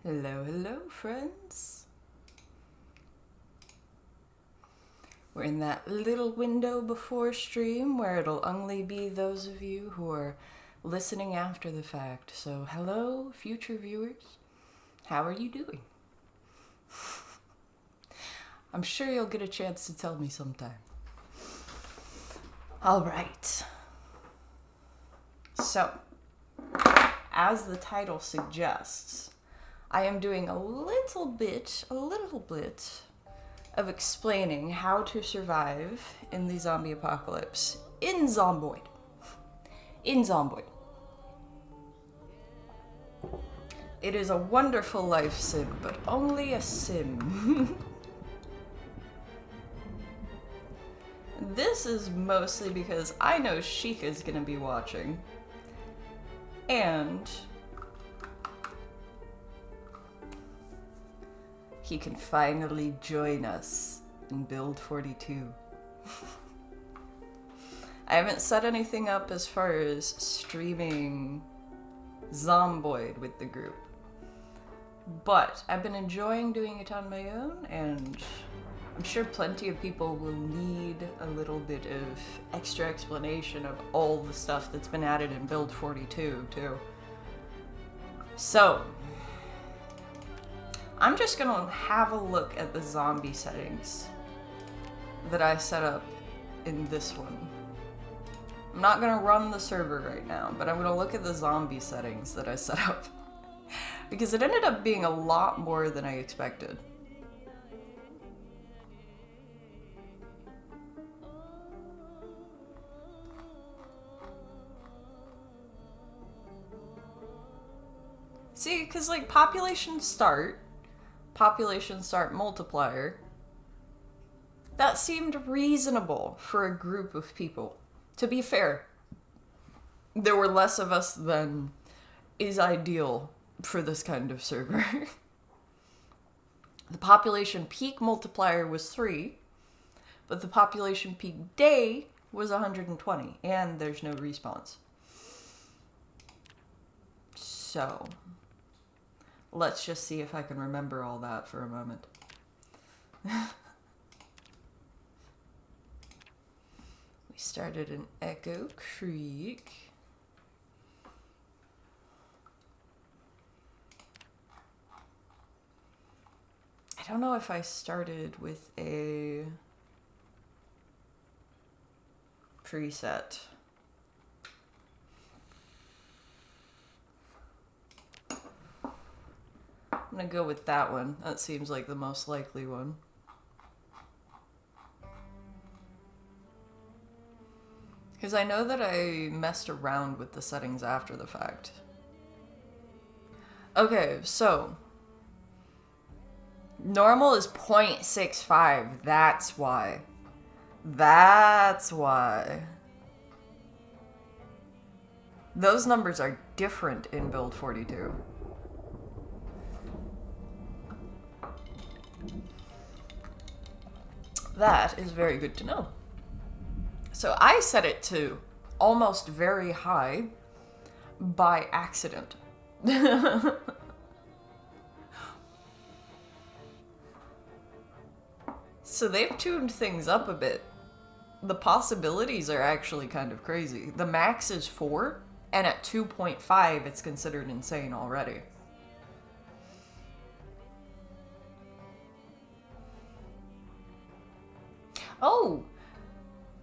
Hello, hello, friends. We're in that little window before stream where it'll only be those of you who are listening after the fact. So, hello, future viewers. How are you doing? I'm sure you'll get a chance to tell me sometime. All right. So, as the title suggests, I am doing a little bit of explaining how to survive in the zombie apocalypse in Zomboid. It is a wonderful life sim, but only a sim. This is mostly because I know Sheikah's gonna be watching. And he can finally join us in Build 42. I haven't set anything up as far as streaming Zomboid with the group. But I've been enjoying doing it on my own, and I'm sure plenty of people will need a little bit of extra explanation of all the stuff that's been added in Build 42, too. So, I'm just gonna have a look at the zombie settings that I set up in this one. I'm not gonna run the server right now, but I'm gonna look at the zombie settings that I set up. Because it ended up being a lot more than I expected. See, because like population start multiplier, that seemed reasonable for a group of people. To be fair, there were less of us than is ideal for this kind of server. The population peak multiplier was 3, but the population peak day was 120, and there's no respawns. So, let's just see if I can remember all that for a moment. We started in Echo Creek. I don't know if I started with a preset. I'm gonna go with that one. That seems like the most likely one. Because I know that I messed around with the settings after the fact. Okay, so normal is 0.65. That's why. Those numbers are different in Build 42. That is very good to know. So I set it to almost very high by accident. So they've tuned things up a bit. The possibilities are actually kind of crazy. The max is 4, and at 2.5 it's considered insane already. Oh!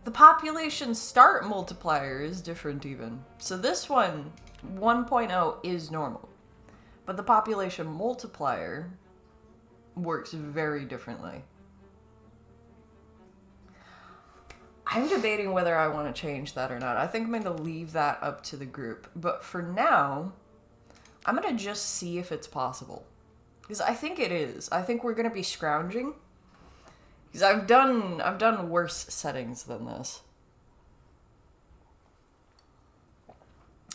The population start multiplier is different even. So this one, 1.0 is normal. But the population multiplier works very differently. I'm debating whether I want to change that or not. I think I'm going to leave that up to the group. But for now, I'm going to just see if it's possible. Because I think it is. I think we're going to be scrounging. Because I've done worse settings than this.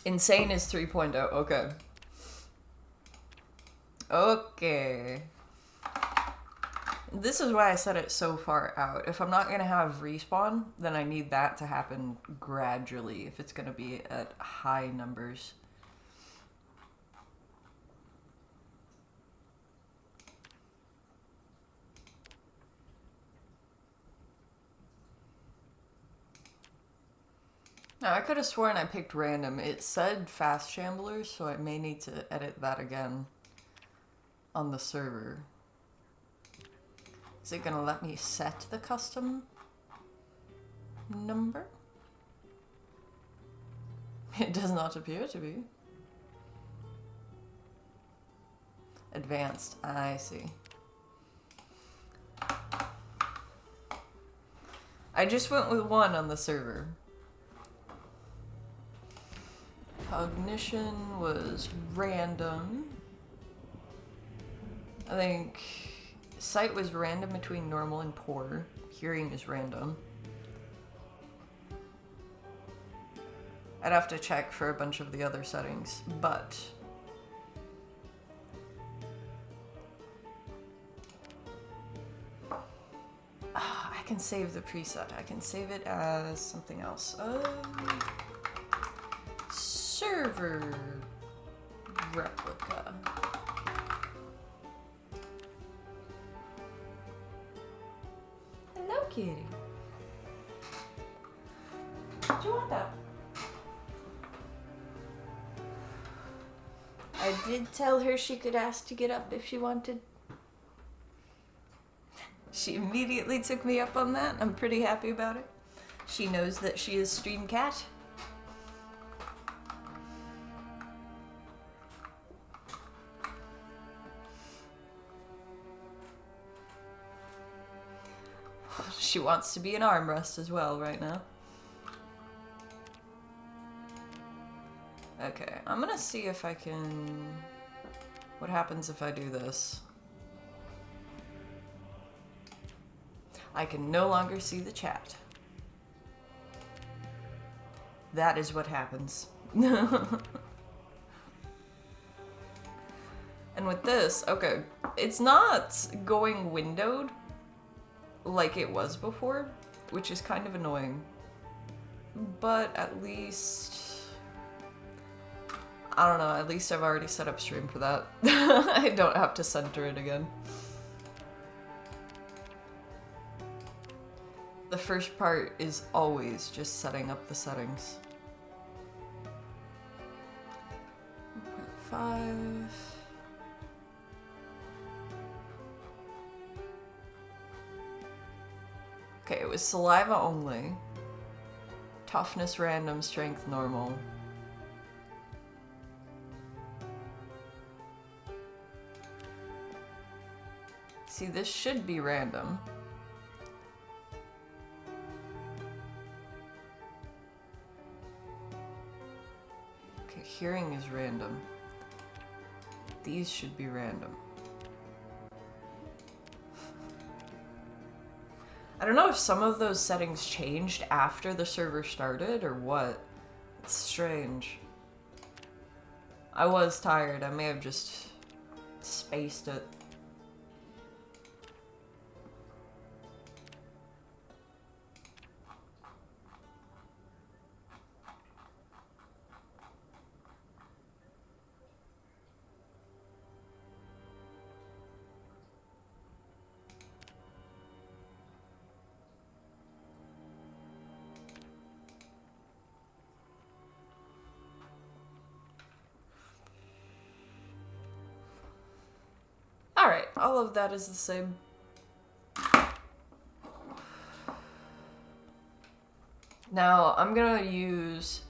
Insane is 3.0. Okay. Okay. This is why I set it so far out. If I'm not going to have respawn, then I need that to happen gradually if it's going to be at high numbers. No, I could have sworn I picked random. It said fast shamblers, so I may need to edit that again on the server. Is it gonna let me set the custom number? It does not appear to be. Advanced, I see. I just went with 1 on the server. Cognition was random. I think sight was random between normal and poor. Hearing is random. I'd have to check for a bunch of the other settings, but I can save the preset. I can save it as something else. Server replica. Hello, kitty. What do you want that? I did tell her she could ask to get up if she wanted. She immediately took me up on that. I'm pretty happy about it. She knows that she is stream cat. She wants to be an armrest as well right now. Okay, I'm gonna see if I can... What happens if I do this? I can no longer see the chat. That is what happens. And with this, okay, it's not going windowed like it was before, which is kind of annoying. But at least... I don't know, at least I've already set up stream for that. I don't have to center it again. The first part is always just setting up the settings. 1.5. Okay, it was saliva only. Toughness random, strength normal. See, this should be random. Okay, hearing is random. These should be random. I don't know if some of those settings changed after the server started or what. It's strange. I was tired. I may have just spaced it. Alright, all of that is the same. Now, I'm gonna use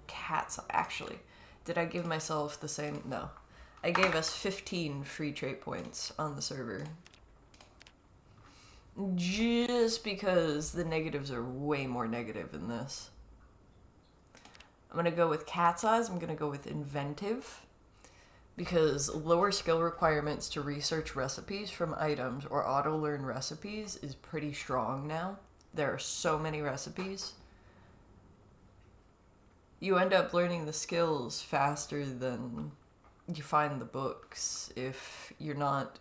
cats. Actually, did I give myself the same? No. I gave us 15 free trait points on the server. Just because the negatives are way more negative in this. I'm gonna go with cat's eyes. I'm gonna go with inventive. Because lower skill requirements to research recipes from items or auto-learn recipes is pretty strong now. There are so many recipes. You end up learning the skills faster than you find the books if you're not...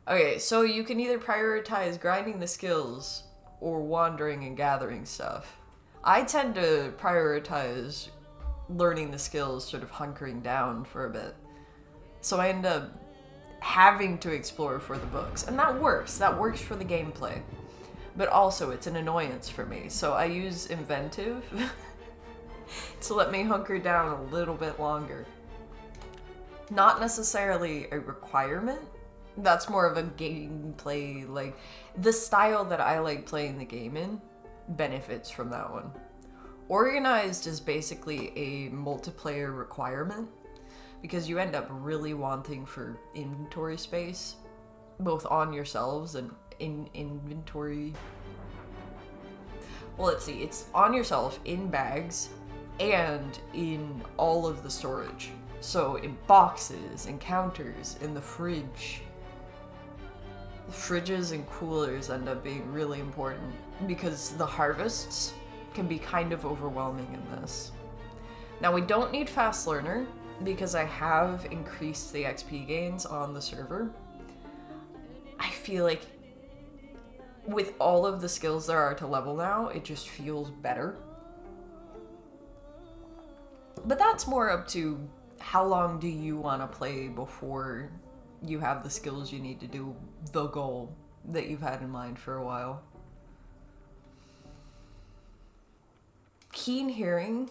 Okay, so you can either prioritize grinding the skills or wandering and gathering stuff. I tend to prioritize learning the skills, sort of hunkering down for a bit. So I end up having to explore for the books. And that works. That works for the gameplay. but also it's an annoyance for me. So I use inventive to let me hunker down a little bit longer. Not necessarily a requirement. That's more of a gameplay, like, the style that I like playing the game in benefits from that one. Organized is basically a multiplayer requirement because you end up really wanting for inventory space, both on yourselves and in inventory. Well, let's see, it's on yourself, in bags, and in all of the storage. So in boxes, in counters, in the fridge. The fridges and coolers end up being really important because the harvests can be kind of overwhelming in this. Now we don't need fast learner because I have increased the XP gains on the server. I feel like with all of the skills there are to level now, it just feels better. But that's more up to how long do you want to play before you have the skills you need to do the goal that you've had in mind for a while. Keen hearing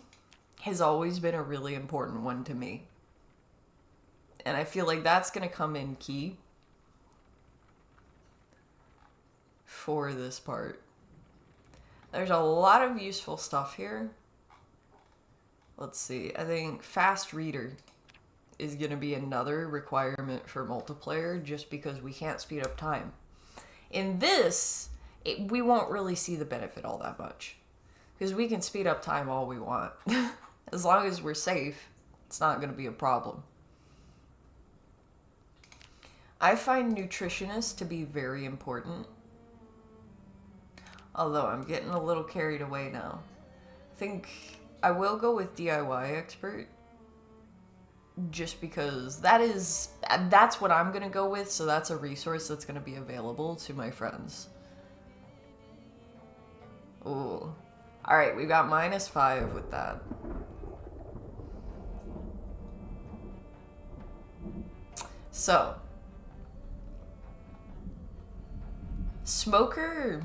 has always been a really important one to me. And I feel like that's going to come in key for this part. There's a lot of useful stuff here. Let's see, I think fast reader is going to be another requirement for multiplayer just because we can't speed up time. In this, we won't really see the benefit all that much because we can speed up time all we want. As long as we're safe, it's not going to be a problem. I find nutritionists to be very important. Although I'm getting a little carried away now. I think I will go with DIY expert. Just because that's what I'm gonna go with, so that's a resource that's gonna be available to my friends. Ooh. Alright, we got -5 with that. So. Smoker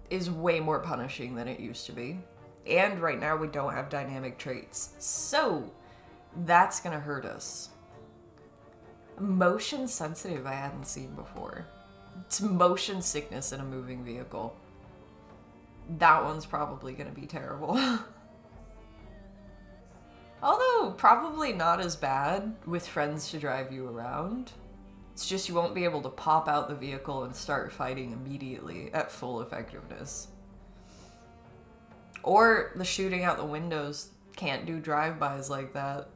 is way more punishing than it used to be. And right now we don't have dynamic traits. So, that's gonna hurt us. Motion sensitive I hadn't seen before. It's motion sickness in a moving vehicle. That one's probably gonna be terrible. Although, probably not as bad with friends to drive you around. It's just you won't be able to pop out the vehicle and start fighting immediately at full effectiveness. Or the shooting out the windows can't do drive-bys like that.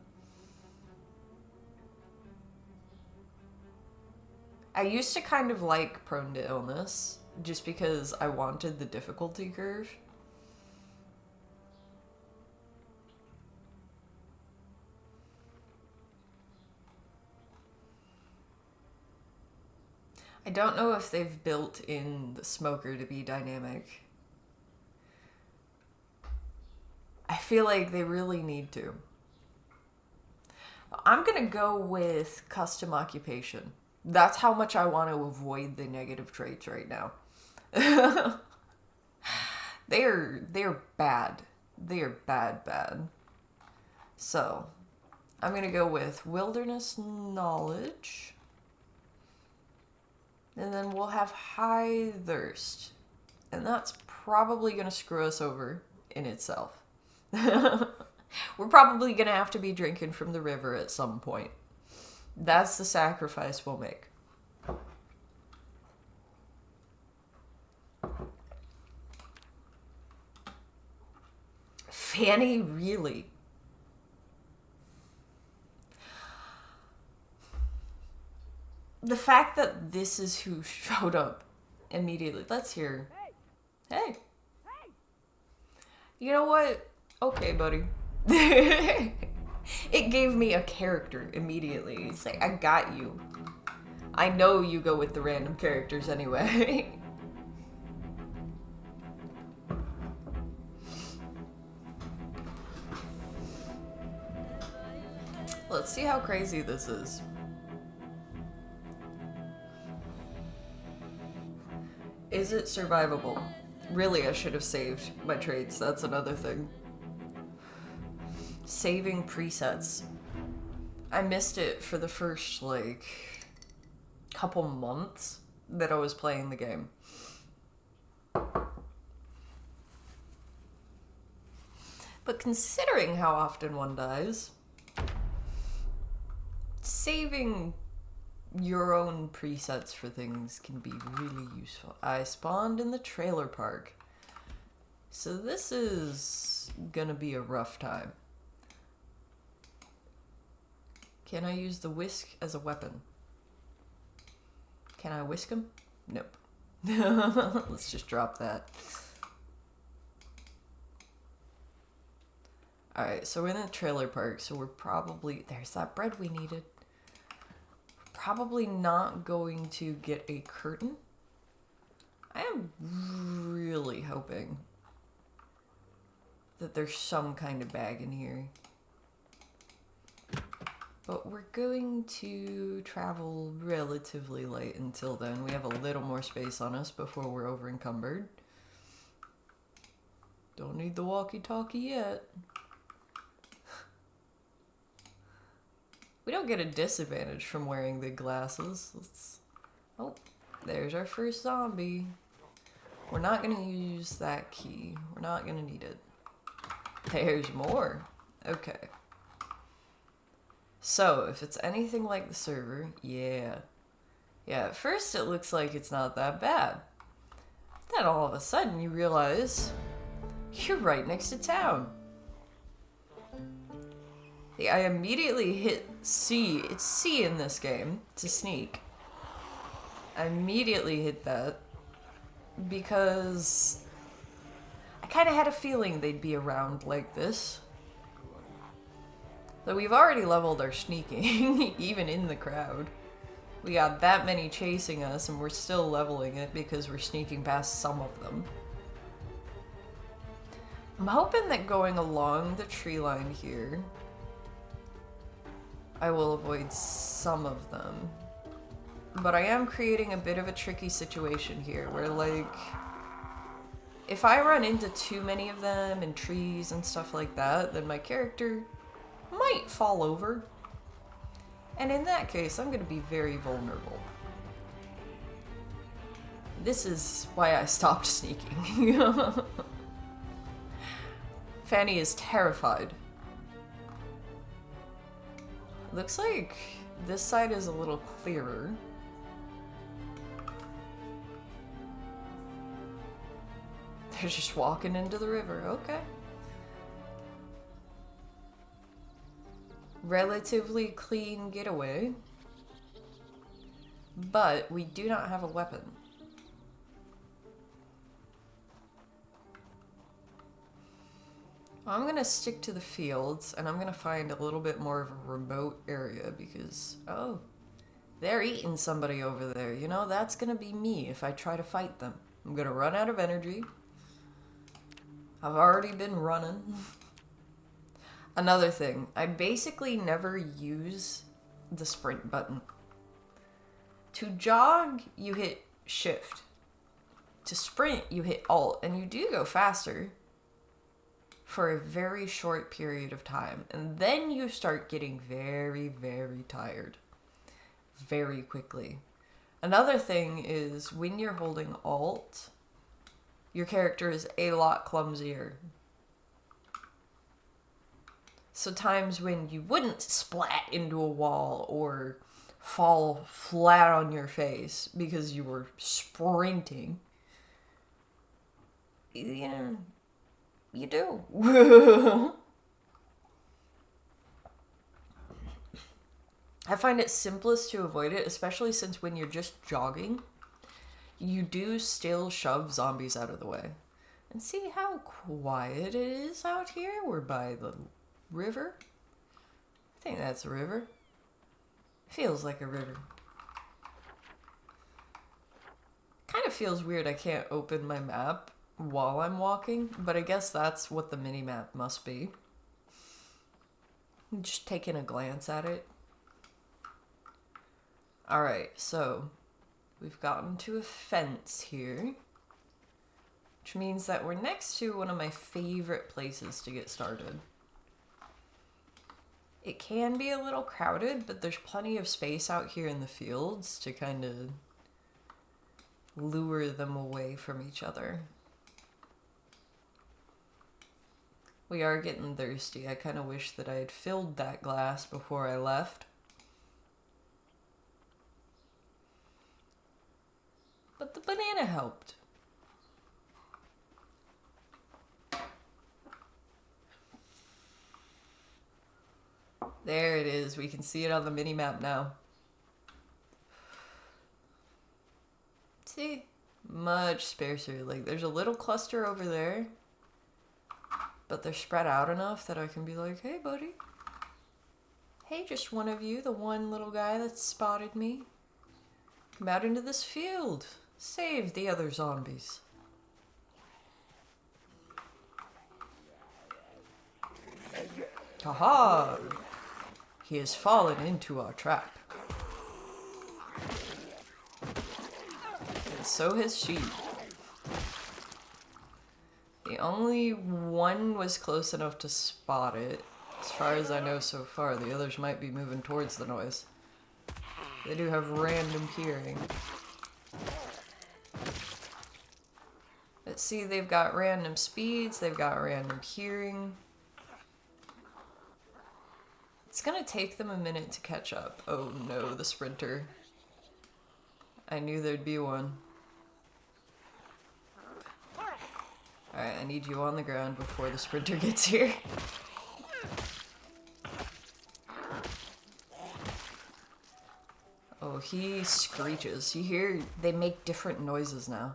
I used to kind of like prone to illness, just because I wanted the difficulty curve. I don't know if they've built in the smoker to be dynamic. I feel like they really need to. I'm gonna go with custom occupation. That's how much I want to avoid the negative traits right now. They're bad. They are bad. So, I'm gonna go with wilderness knowledge. And then we'll have high thirst. And that's probably gonna screw us over in itself. We're probably gonna have to be drinking from the river at some point. That's the sacrifice we'll make. Fannie Reilly. The fact that this is who showed up immediately. Let's hear. Hey. You know what? Okay, buddy. It gave me a character immediately. It's like, I got you. I know you go with the random characters anyway. Let's see how crazy this is. Is it survivable? Really, I should have saved my traits. That's another thing. Saving presets. I missed it for the first, like, couple months that I was playing the game. But considering how often one dies, saving your own presets for things can be really useful. I spawned in the trailer park. So this is gonna be a rough time. Can I use the whisk as a weapon? Can I whisk him? Nope. Let's just drop that. Alright, so we're in the trailer park, so we're probably... There's that bread we needed. Probably not going to get a curtain. I am really hoping that there's some kind of bag in here. But we're going to travel relatively light until then. We have a little more space on us before we're over encumbered. Don't need the walkie-talkie yet. We don't get a disadvantage from wearing the glasses. Oh, there's our first zombie. We're not going to use that key. We're not going to need it. There's more. Okay. So, if it's anything like the server, yeah. Yeah, at first it looks like it's not that bad. Then all of a sudden you realize you're right next to town. I immediately hit C. It's C in this game to sneak. I immediately hit that because I kind of had a feeling they'd be around like this. So we've already leveled our sneaking, even in the crowd. We got that many chasing us and we're still leveling it because we're sneaking past some of them. I'm hoping that going along the tree line here, I will avoid some of them. But I am creating a bit of a tricky situation here where, like, if I run into too many of them in trees and stuff like that, then my character might fall over. And in that case, I'm going to be very vulnerable. This is why I stopped sneaking. Fannie is terrified. Looks like this side is a little clearer. They're just walking into the river. Okay. Relatively clean getaway. But we do not have a weapon. I'm gonna stick to the fields, and I'm gonna find a little bit more of a remote area because, oh, they're eating somebody over there. You know, that's gonna be me if I try to fight them. I'm gonna run out of energy. I've already been running. Another thing, I basically never use the sprint button. To jog, you hit shift. To sprint, you hit alt, and you do go faster for a very short period of time. And then you start getting very, very tired very quickly. Another thing is when you're holding alt, your character is a lot clumsier. So times when you wouldn't splat into a wall or fall flat on your face because you were sprinting, you know, you do. I find it simplest to avoid it, especially since when you're just jogging, you do still shove zombies out of the way. And see how quiet it is out here? We're by the river. I think that's a river. Feels like a river. Kind of feels weird I can't open my map while I'm walking, but I guess that's what the mini-map must be. Just taking a glance at it. Alright, so We've gotten to a fence here, which means that we're next to one of my favorite places to get started. It can be a little crowded, but there's plenty of space out here in the fields to kind of lure them away from each other. We are getting thirsty. I kind of wish that I had filled that glass before I left. But the banana helped. There it is. We can see it on the mini-map now. See? Much sparser. Like, there's a little cluster over there, but they're spread out enough that I can be like, hey, buddy. Hey, just one of you, the one little guy that spotted me. Come out into this field. Save the other zombies. Haha! He has fallen into our trap. And so has she. The only one was close enough to spot it. As far as I know so far, the others might be moving towards the noise. They do have random hearing. Let's see, they've got random speeds, they've got random hearing. It's gonna take them a minute to catch up. Oh no, the sprinter. I knew there'd be one. Alright, I need you on the ground before the sprinter gets here. Oh, he screeches. You hear, they make different noises now.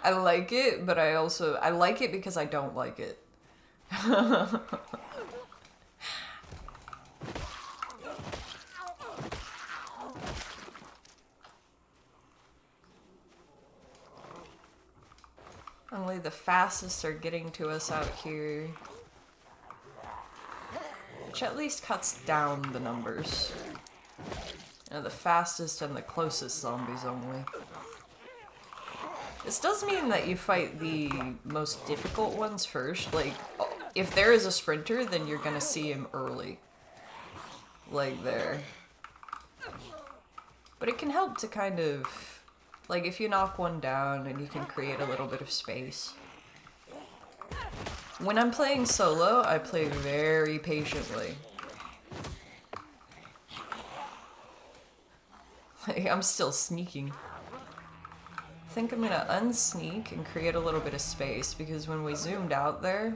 I like it, but I like it because I don't like it. Only the fastest are getting to us out here. Which at least cuts down the numbers. You know, the fastest and the closest zombies only. This does mean that you fight the most difficult ones first. Like, if there is a sprinter, then you're gonna see him early. Like there. But it can help to kind of... Like, if you knock one down and you can create a little bit of space. When I'm playing solo, I play very patiently. Like, I'm still sneaking. I think I'm gonna unsneak and create a little bit of space, because when we zoomed out there,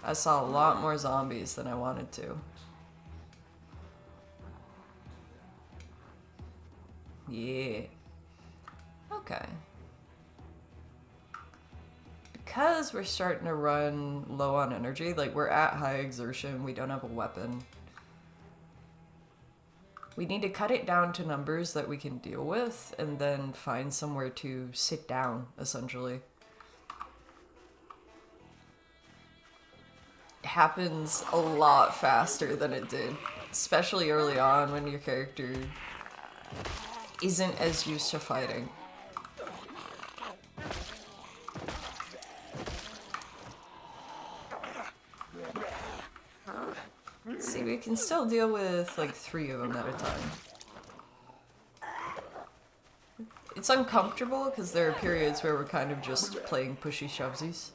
I saw a lot more zombies than I wanted to. Yeah. Okay. Because we're starting to run low on energy, like we're at high exertion, we don't have a weapon. We need to cut it down to numbers that we can deal with, and then find somewhere to sit down, essentially. It happens a lot faster than it did, especially early on when your character isn't as used to fighting. See, we can still deal with like 3 of them at a time. It's uncomfortable because there are periods where we're kind of just playing pushy shovesies.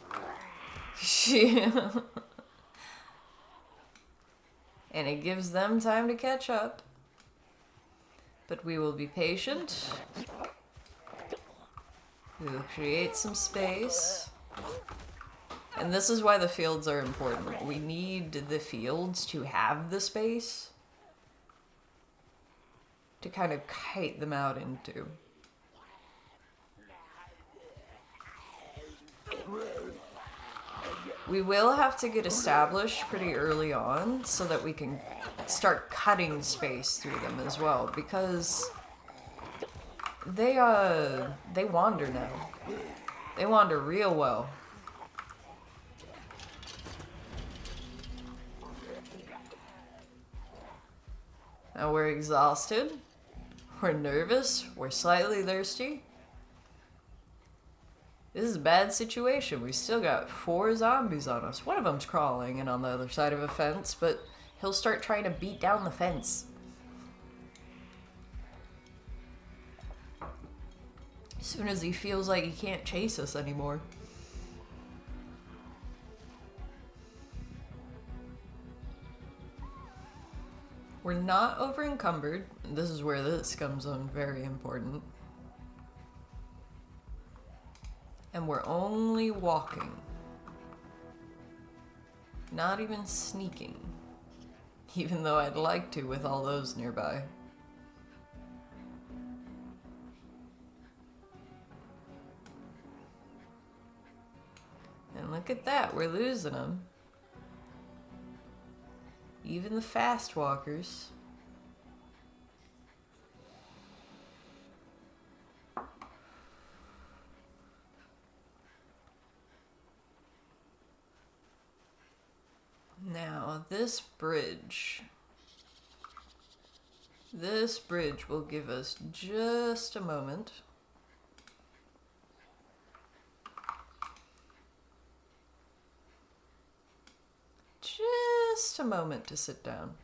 And it gives them time to catch up. But we will be patient. We will create some space. And this is why the fields are important. We need the fields to have the space to kind of kite them out into. We will have to get established pretty early on so that we can start cutting space through them as well, because they wander now. They wander real well. Now we're exhausted. We're nervous. We're slightly thirsty. This is a bad situation. We still got 4 zombies on us. One of them's crawling and on the other side of a fence, but he'll start trying to beat down the fence. As soon as he feels like he can't chase us anymore. We're not over encumbered. This is where this comes on very important. And we're only walking. Not even sneaking. Even though I'd like to with all those nearby. And look at that, we're losing them. Even the fast walkers. Now, this bridge will give us just a moment. Just a moment to sit down.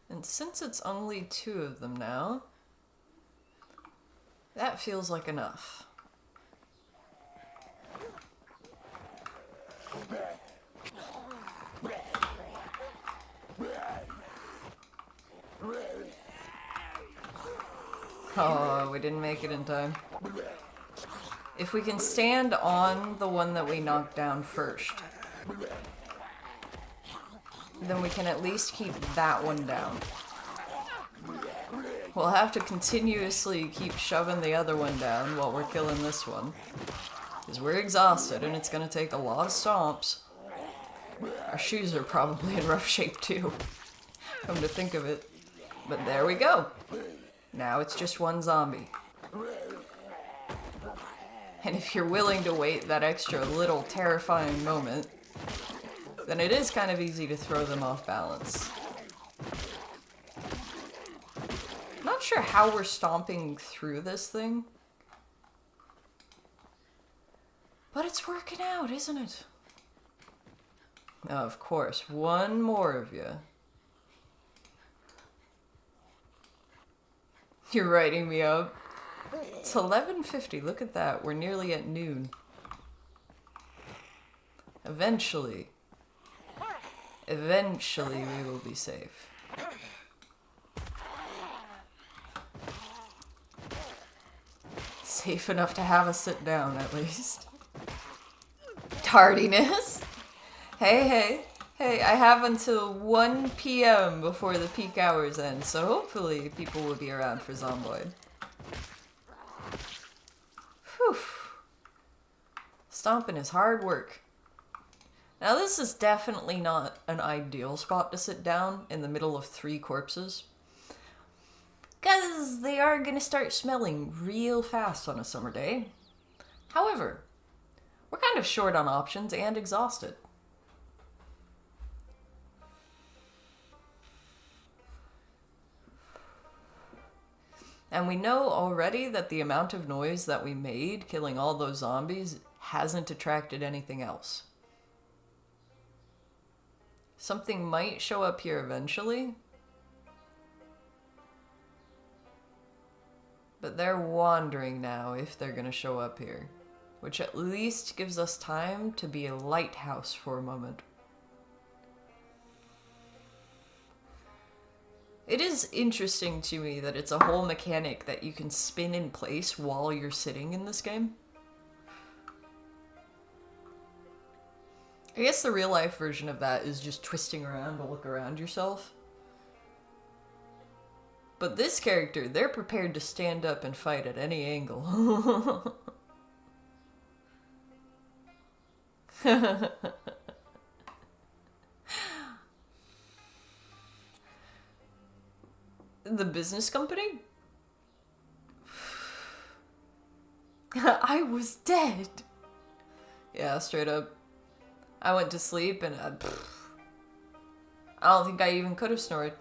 And since it's only 2 of them now, that feels like enough. Oh, we didn't make it in time. If we can stand on the one that we knocked down first, then we can at least keep that one down. We'll have to continuously keep shoving the other one down while we're killing this one. Because we're exhausted and it's going to take a lot of stomps. Our shoes are probably in rough shape too, come to think of it. But there we go. Now it's just 1 zombie. And if you're willing to wait that extra little terrifying moment, then it is kind of easy to throw them off balance. Not sure how we're stomping through this thing. But it's working out, isn't it? Of course, 1 more of you. You're writing me up. It's 11:50, look at that. We're nearly at noon. Eventually we will be safe. Safe enough to have us sit down, at least. Tardiness? Hey, I have until 1 p.m. before the peak hours end, so hopefully people will be around for Zomboid. Whew. Stomping is hard work. Now this is definitely not an ideal spot to sit down in the middle of 3 corpses. Because they are going to start smelling real fast on a summer day. However, we're kind of short on options and exhausted. And we know already that the amount of noise that we made killing all those zombies hasn't attracted anything else. Something might show up here eventually. But they're wandering now if they're going to show up here. Which at least gives us time to be a lighthouse for a moment. It is interesting to me that it's a whole mechanic that you can spin in place while you're sitting in this game. I guess the real life version of that is just twisting around to look around yourself. But this character, they're prepared to stand up and fight at any angle. The business company? I was dead. Yeah, straight up. I went to sleep and I don't think I even could have snored.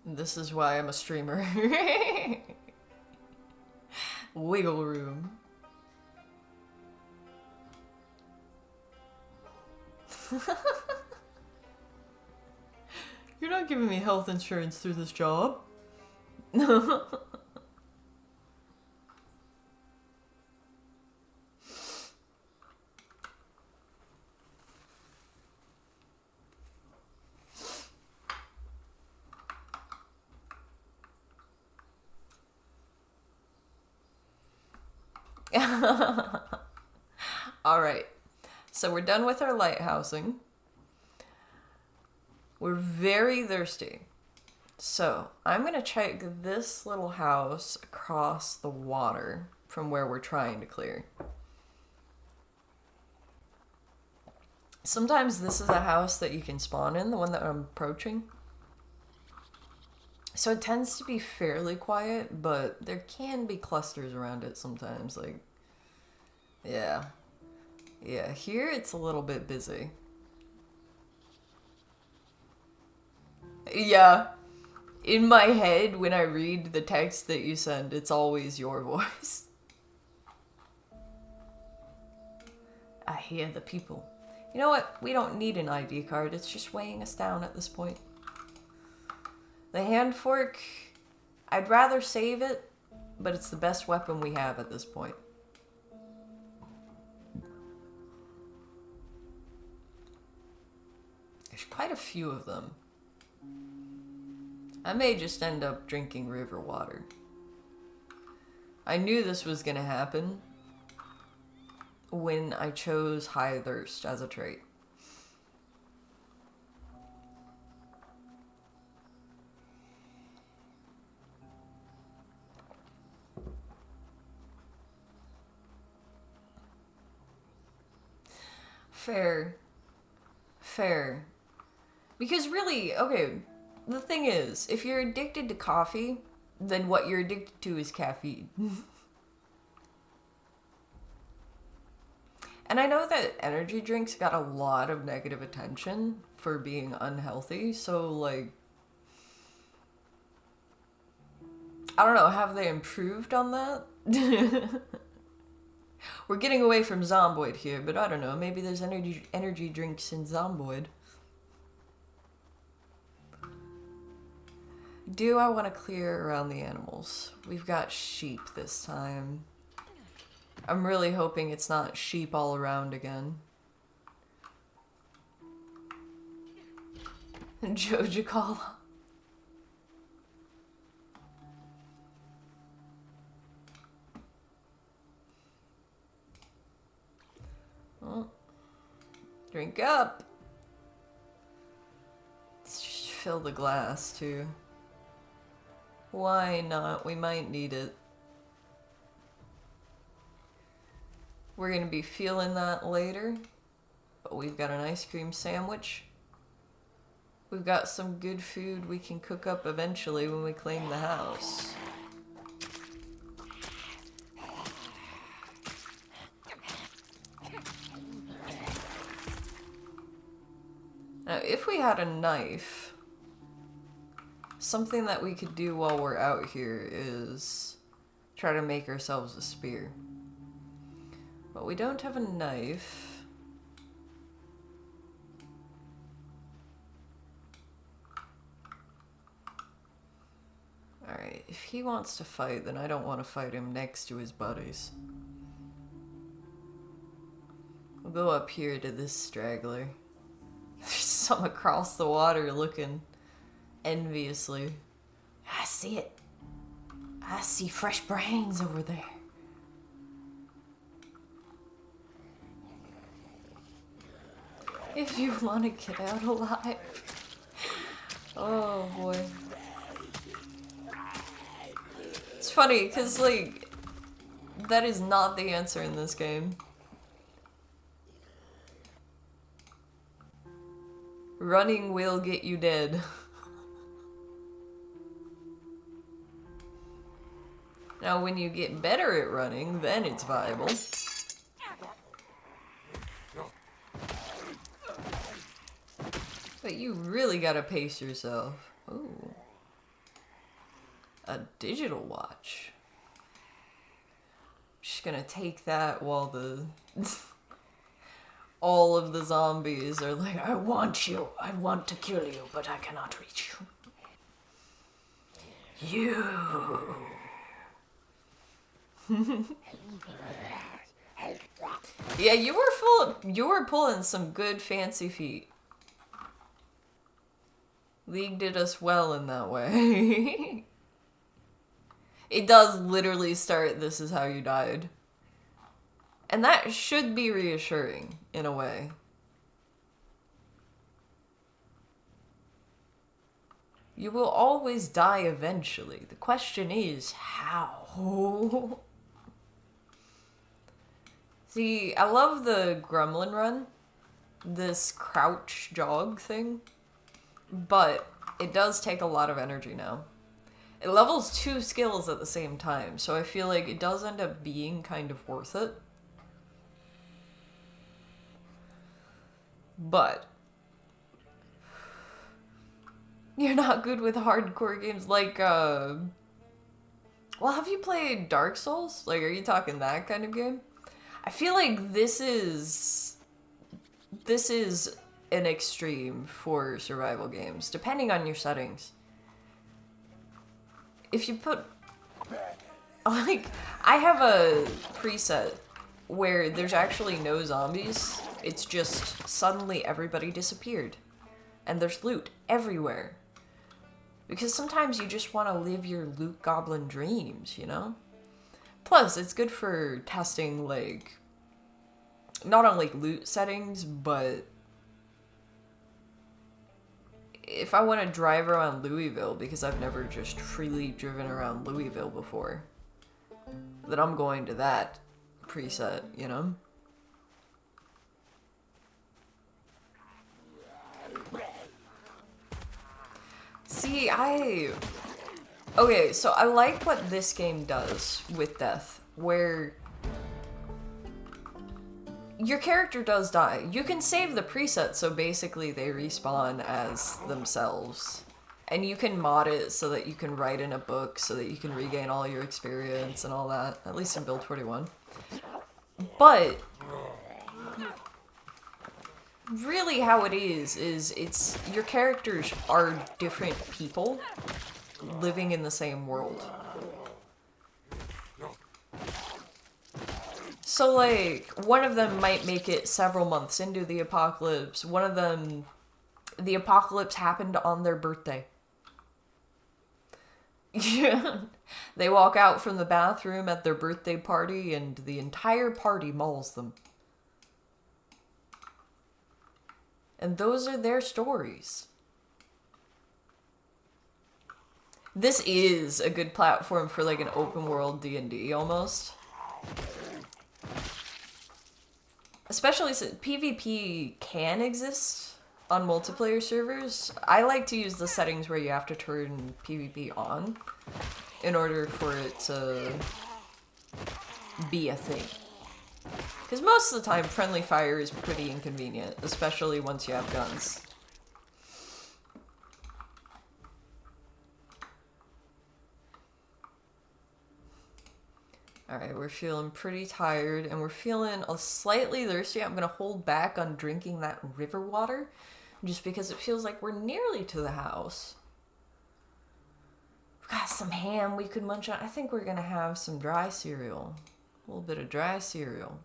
This is why I'm a streamer. Wiggle room. You're not giving me health insurance through this job. Alright, so we're done with our lighthousing. We're very thirsty. So I'm gonna check this little house across the water from where we're trying to clear. Sometimes this is a house that you can spawn in, the one that I'm approaching. So it tends to be fairly quiet, but there can be clusters around it sometimes, like, yeah. Yeah, here it's a little bit busy. Yeah. In my head, when I read the text that you send, it's always your voice. I hear the people. You know what? We don't need an ID card. It's just weighing us down at this point. The hand fork, I'd rather save it, but it's the best weapon we have at this point. There's quite a few of them. I may just end up drinking river water. I knew this was gonna happen when I chose high thirst as a trait. Fair. Fair. Because really, okay, the thing is, if you're addicted to coffee, then what you're addicted to is caffeine. And I know that energy drinks got a lot of negative attention for being unhealthy, so like, I don't know, have they improved on that? We're getting away from Zomboid here, but I don't know, maybe there's energy drinks in Zomboid. Do I want to clear around the animals? We've got sheep this time. I'm really hoping it's not sheep all around again. Joja Cola. Oh. Drink up. Let's just fill the glass too. Why not? We might need it. We're gonna be feeling that later. But we've got an ice cream sandwich. We've got some good food we can cook up eventually when we claim the house. Now, if we had a knife, something that we could do while we're out here is try to make ourselves a spear. But we don't have a knife. Alright, if he wants to fight, then I don't want to fight him next to his buddies. We'll go up here to this straggler. There's some across the water looking enviously. I see it. I see fresh brains over there. If you want to get out alive. Oh boy. It's funny because like that is not the answer in this game. Running will get you dead. Now, when you get better at running, then it's viable. But you really gotta pace yourself. Ooh. A digital watch. Just gonna take that while the... all of the zombies are like, I want you. I want to kill you, but I cannot reach you. You. Yeah, you were pulling some good fancy feet. League did us well in that way. It does literally start, this is how you died. And that should be reassuring, in a way. You will always die eventually. The question is, how? See, I love the Gremlin run. This crouch jog thing. But it does take a lot of energy now. It levels 2 skills at the same time, so I feel like it does end up being kind of worth it. But you're not good with hardcore games like, well, have you played Dark Souls? Like, are you talking that kind of game? I feel like this is an extreme for survival games, depending on your settings. If you put, like, I have a preset where there's actually no zombies. It's just suddenly everybody disappeared. And there's loot everywhere. Because sometimes you just want to live your loot goblin dreams, you know? Plus, it's good for testing, like, not only loot settings, but if I want to drive around Louisville, because I've never just freely driven around Louisville before, then I'm going to that preset, you know? See, okay, so I like what this game does with death, where your character does die. You can save the preset, so basically they respawn as themselves. And you can mod it so that you can write in a book so that you can regain all your experience and all that, at least in Build 41. But really how it is it's your characters are different people living in the same world. So, like, one of them might make it several months into the apocalypse. One of them, the apocalypse happened on their birthday. Yeah. They walk out from the bathroom at their birthday party and the entire party mauls them. And those are their stories. This is a good platform for, like, an open world D&D almost. Especially since PvP can exist on multiplayer servers. I like to use the settings where you have to turn PvP on in order for it to be a thing. Because most of the time, friendly fire is pretty inconvenient, especially once you have guns. Alright, we're feeling pretty tired, and we're feeling slightly thirsty. I'm gonna hold back on drinking that river water, just because it feels like we're nearly to the house. We've got some ham we could munch on. I think we're gonna have some dry cereal. A little bit of dry cereal.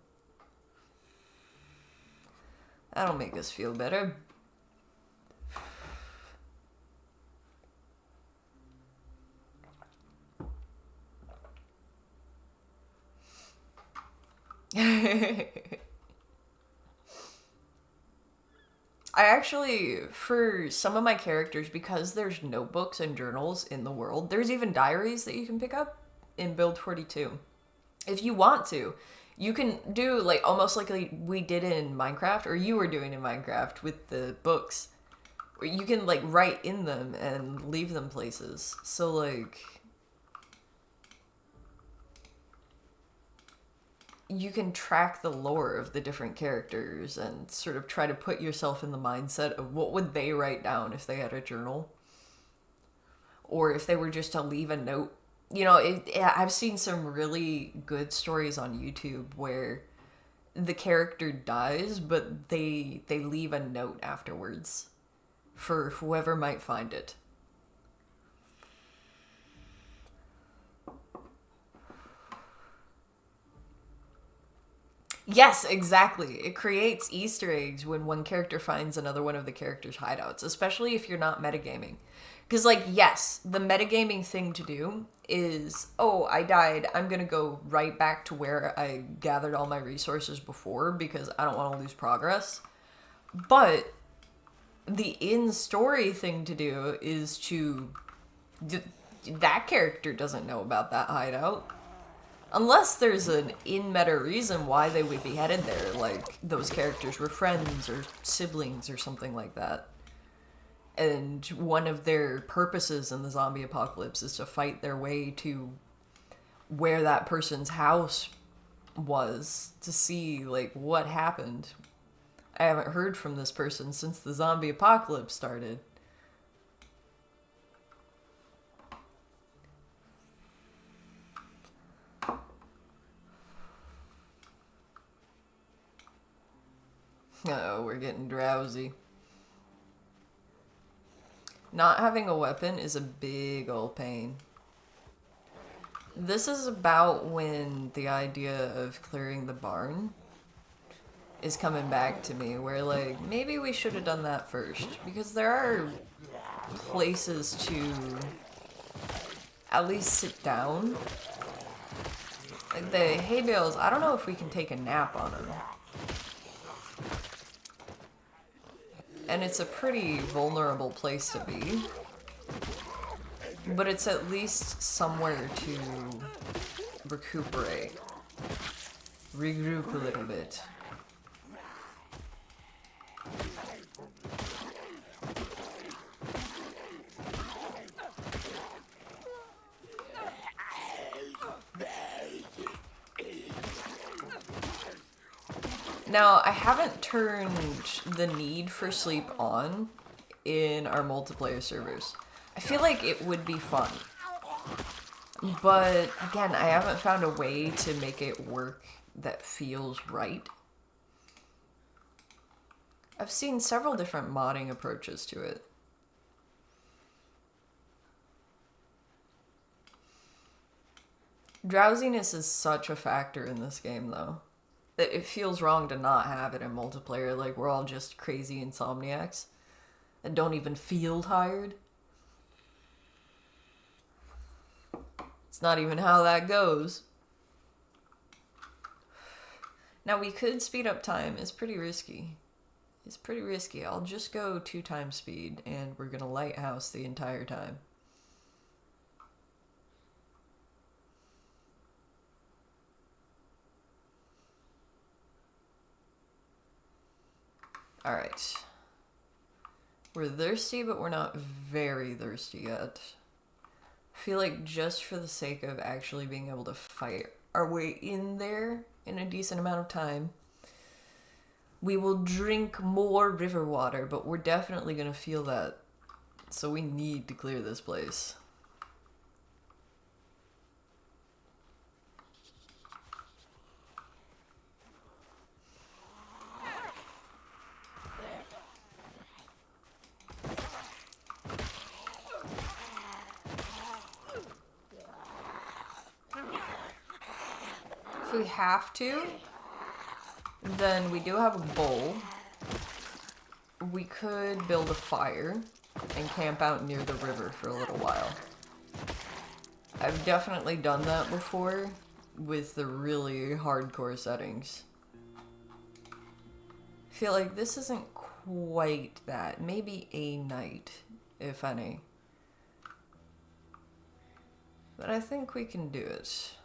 That'll make us feel better. I actually, for some of my characters, because there's notebooks and journals in the world, there's even diaries that you can pick up in Build 42. If you want to, you can do, like, almost like we did in Minecraft, or you were doing in Minecraft with the books. Where you can, like, write in them and leave them places. So, like, you can track the lore of the different characters and sort of try to put yourself in the mindset of what would they write down if they had a journal, or if they were just to leave a note. You know, I've seen some really good stories on YouTube where the character dies, but they leave a note afterwards for whoever might find it. Yes, exactly. It creates Easter eggs when one character finds another one of the character's hideouts, especially if you're not metagaming. Because, like, yes, the metagaming thing to do is, oh, I died. I'm going to go right back to where I gathered all my resources before because I don't want to lose progress. But the in-story thing to do is to... that character doesn't know about that hideout. Unless there's an in-meta reason why they would be headed there, like those characters were friends or siblings or something like that. And one of their purposes in the zombie apocalypse is to fight their way to where that person's house was to see, like, what happened. I haven't heard from this person since the zombie apocalypse started. Oh, we're getting drowsy. Not having a weapon is a big old pain. This is about when the idea of clearing the barn is coming back to me, where, like, maybe we should have done that first, because there are places to at least sit down. Like the hay bales, I don't know if we can take a nap on them. And it's a pretty vulnerable place to be. But it's at least somewhere to recuperate. Regroup a little bit. Now, I haven't turned the need for sleep on in our multiplayer servers. I feel like it would be fun. But, again, I haven't found a way to make it work that feels right. I've seen several different modding approaches to it. Drowsiness is such a factor in this game, though, that it feels wrong to not have it in multiplayer. Like, we're all just crazy insomniacs that don't even feel tired. It's not even how that goes. Now, we could speed up time. It's pretty risky. It's pretty risky. I'll just go 2 times speed, and we're gonna lighthouse the entire time. Alright. We're thirsty, but we're not very thirsty yet. I feel like just for the sake of actually being able to fight our way in there in a decent amount of time, we will drink more river water, but we're definitely going to feel that. So we need to clear this place. If we have to, then we do have a bowl. We could build a fire and camp out near the river for a little while. I've definitely done that before with the really hardcore settings. I feel like this isn't quite that. Maybe a night, if any. But I think we can do it.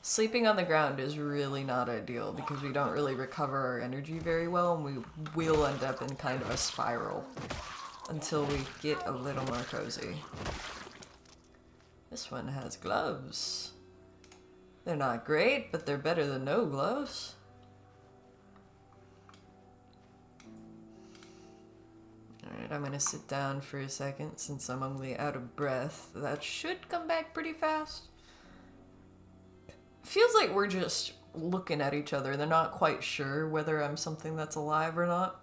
Sleeping on the ground is really not ideal because we don't really recover our energy very well, and we will end up in kind of a spiral until we get a little more cozy. This one has gloves. They're not great, but they're better than no gloves. Alright, I'm gonna sit down for a second since I'm only out of breath. That should come back pretty fast. Feels like we're just looking at each other. They're not quite sure whether I'm something that's alive or not.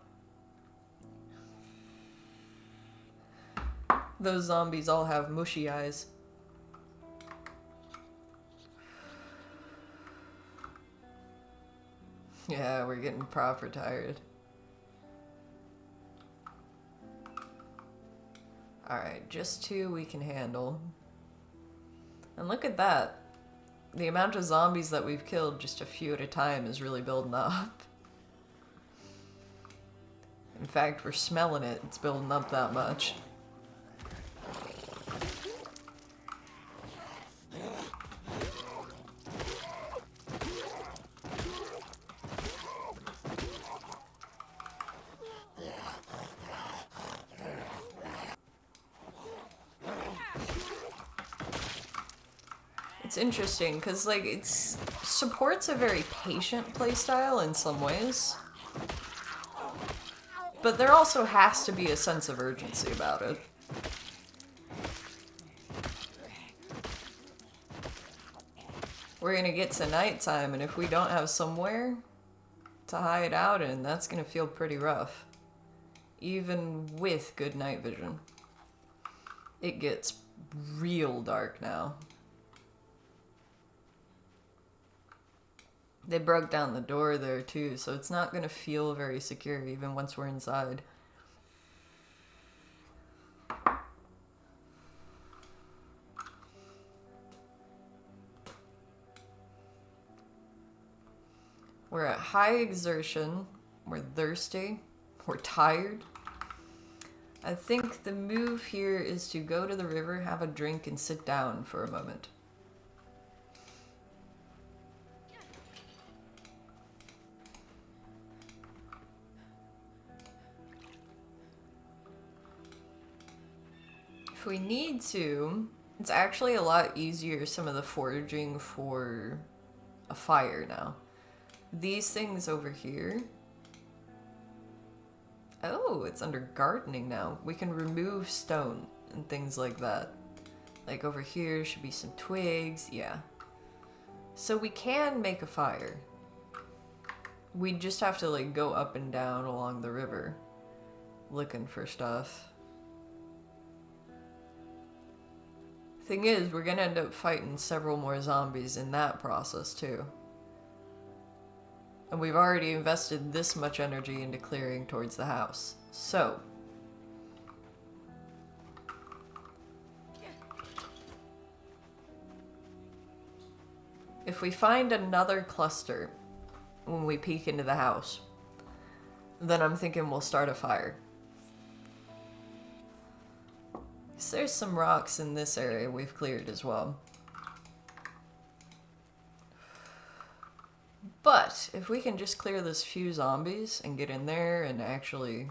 Those zombies all have mushy eyes. Yeah, we're getting proper tired. Alright, just 2 we can handle. And look at that. The amount of zombies that we've killed just a few at a time is really building up. In fact, we're smelling it. It's building up that much. It's interesting because like it supports a very patient playstyle in some ways, but there also has to be a sense of urgency about it. We're gonna get to nighttime, and if we don't have somewhere to hide out in, that's gonna feel pretty rough, even with good night vision. It gets real dark now. They broke down the door there too, so it's not going to feel very secure even once we're inside. We're at high exertion, we're thirsty, we're tired. I think the move here is to go to the river, have a drink, and sit down for a moment. If we need to, it's actually a lot easier, some of the foraging for a fire now. These things over here. Oh, it's under gardening now. We can remove stone and things like that. Like over here should be some twigs, yeah. So we can make a fire. We just have to like go up and down along the river looking for stuff. Thing is, we're gonna end up fighting several more zombies in that process too. And we've already invested this much energy into clearing towards the house. So, if we find another cluster when we peek into the house, then I'm thinking we'll start a fire. So there's some rocks in this area we've cleared as well. But if we can just clear this few zombies and get in there and actually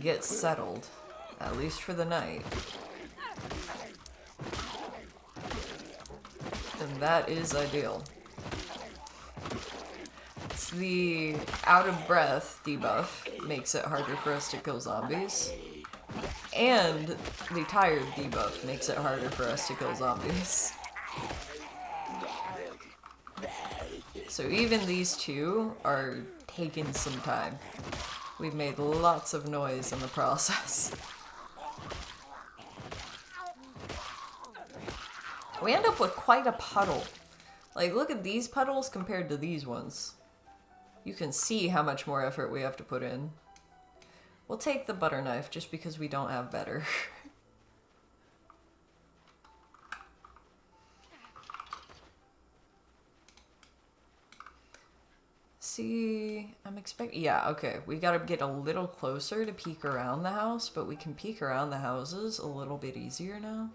get settled, at least for the night, then that is ideal. It's the out of breath debuff makes it harder for us to kill zombies. And the tired debuff makes it harder for us to kill zombies. So even these two are taking some time. We've made lots of noise in the process. We end up with quite a puddle. Like, look at these puddles compared to these ones. You can see how much more effort we have to put in. We'll take the butter knife just because we don't have better. See, I'm expecting, yeah, okay. We gotta get a little closer to peek around the house, but we can peek around the houses a little bit easier now.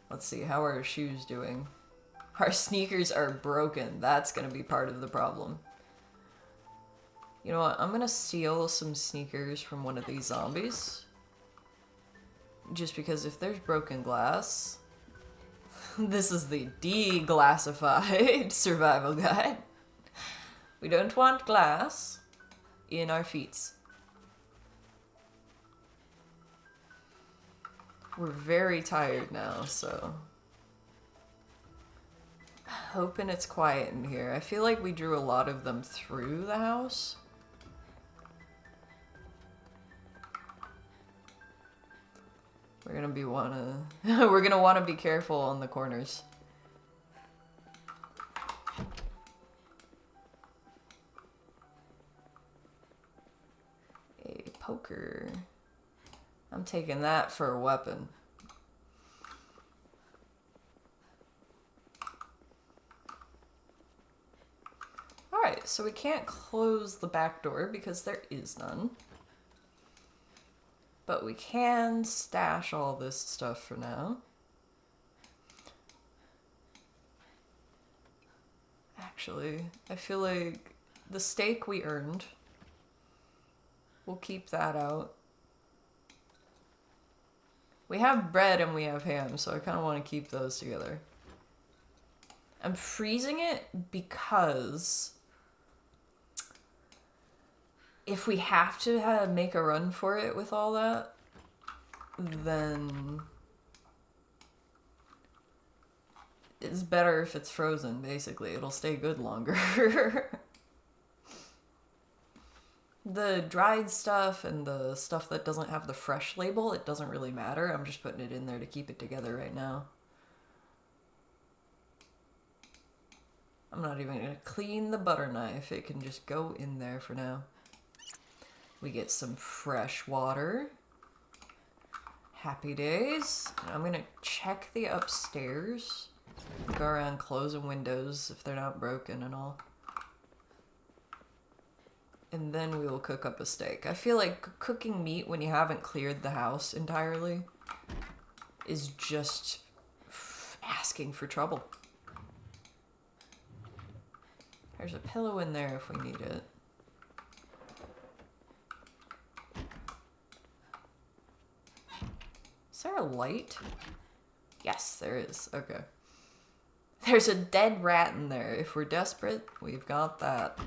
Let's see, how are our shoes doing? Our sneakers are broken. That's gonna be part of the problem. You know what, I'm gonna steal some sneakers from one of these zombies. Just because if there's broken glass, this is the deglassified survival guide. We don't want glass in our feet. We're very tired now, so hoping it's quiet in here. I feel like we drew a lot of them through the house. We're gonna wanna be careful on the corners. A poker. I'm taking that for a weapon. Alright, so we can't close the back door because there is none. But we can stash all this stuff for now. Actually, I feel like the steak we earned, we'll keep that out. We have bread and we have ham, so I kind of want to keep those together. I'm freezing it because if we have to make a run for it with all that, then it's better if it's frozen, basically. It'll stay good longer. The dried stuff and the stuff that doesn't have the fresh label, it doesn't really matter. I'm just putting it in there to keep it together right now. I'm not even going to clean the butter knife. It can just go in there for now. We get some fresh water. Happy days. I'm going to check the upstairs. Go around closing windows if they're not broken and all. And then we will cook up a steak. I feel like cooking meat when you haven't cleared the house entirely is just asking for trouble. There's a pillow in there if we need it. Is there a light? Yes, there is. Okay. There's a dead rat in there. If we're desperate, we've got that.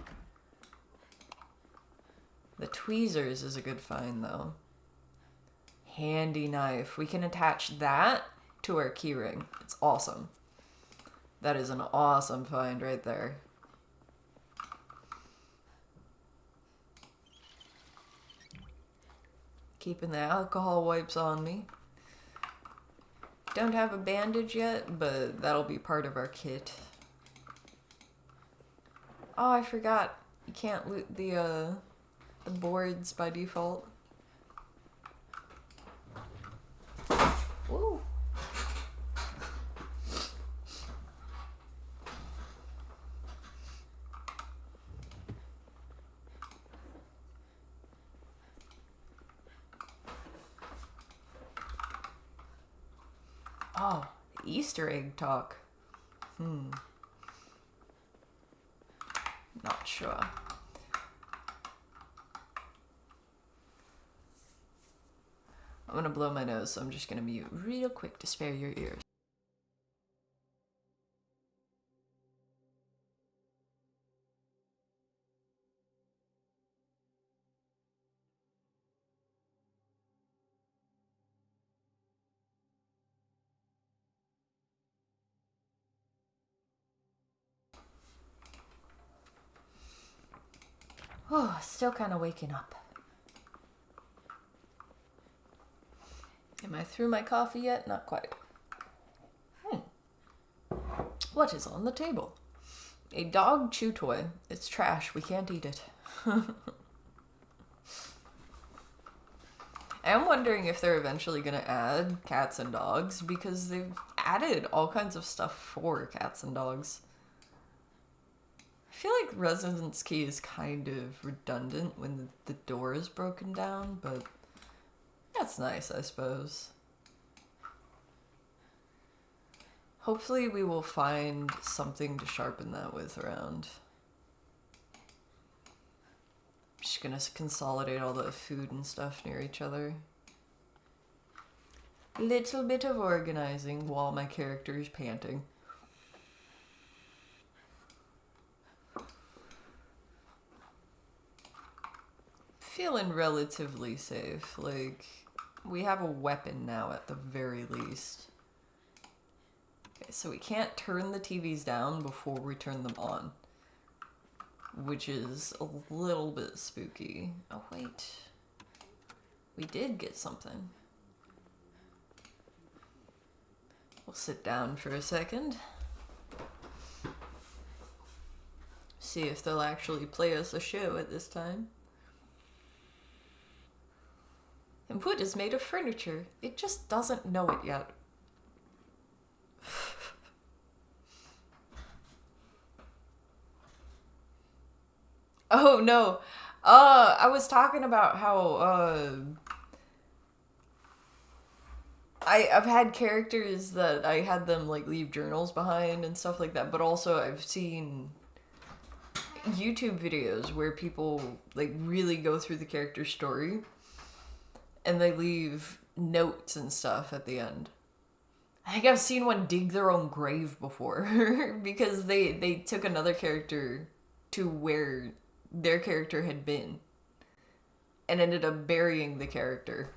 The tweezers is a good find, though. Handy knife. We can attach that to our keyring. It's awesome. That is an awesome find right there. Keeping the alcohol wipes on me. Don't have a bandage yet, but that'll be part of our kit. Oh, I forgot. You can't loot the boards by default. Woo. Oh, Easter egg talk. Not sure. I'm gonna blow my nose, so I'm just gonna mute real quick to spare your ears. Oh, still kind of waking up. Am I through my coffee yet? Not quite. What is on the table? A dog chew toy. It's trash. We can't eat it. I am wondering if they're eventually going to add cats and dogs, because they've added all kinds of stuff for cats and dogs. I feel like Residence Key is kind of redundant when the door is broken down, but that's nice, I suppose. Hopefully we will find something to sharpen that with around. I'm just gonna consolidate all the food and stuff near each other. Little bit of organizing while my character is panting. Feeling relatively safe. Like, we have a weapon now at the very least. Okay, so we can't turn the TVs down before we turn them on, which is a little bit spooky. Oh wait, we did get something. We'll sit down for a second. See if they'll actually play us a show at this time. And wood is made of furniture. It just doesn't know it yet. Oh no. I was talking about how I've had characters that I had them like leave journals behind and stuff like that, but also I've seen YouTube videos where people like really go through the character's story and they leave notes and stuff at the end. I think I've seen one dig their own grave before because they took another character to where their character had been and ended up burying the character.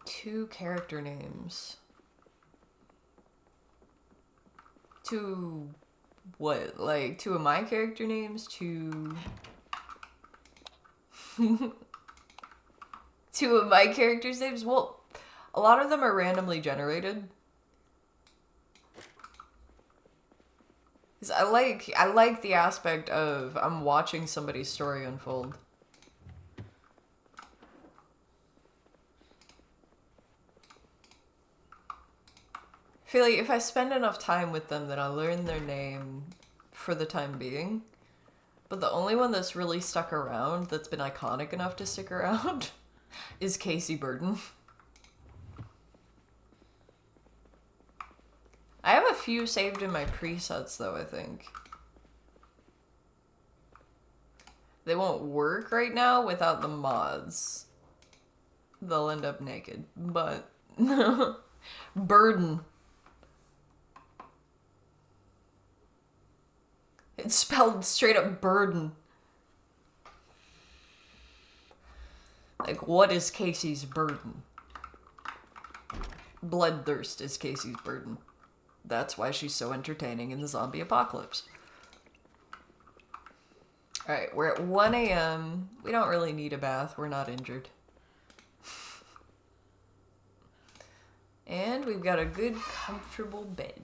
Two character names. Two what? Like two of my character names? Two two of my characters' names? Well, a lot of them are randomly generated. 'Cause I like the aspect of I'm watching somebody's story unfold. I feel like if I spend enough time with them, then I'll learn their name for the time being. But the only one that's really stuck around, that's been iconic enough to stick around, is Casey Burden. I have a few saved in my presets, though, I think. They won't work right now without the mods. They'll end up naked, but... Burden. It's spelled straight up burden. Like, what is Casey's burden? Bloodthirst is Casey's burden. That's why she's so entertaining in the zombie apocalypse. Alright, we're at 1 a.m. We don't really need a bath. We're not injured. And we've got a good, comfortable bed.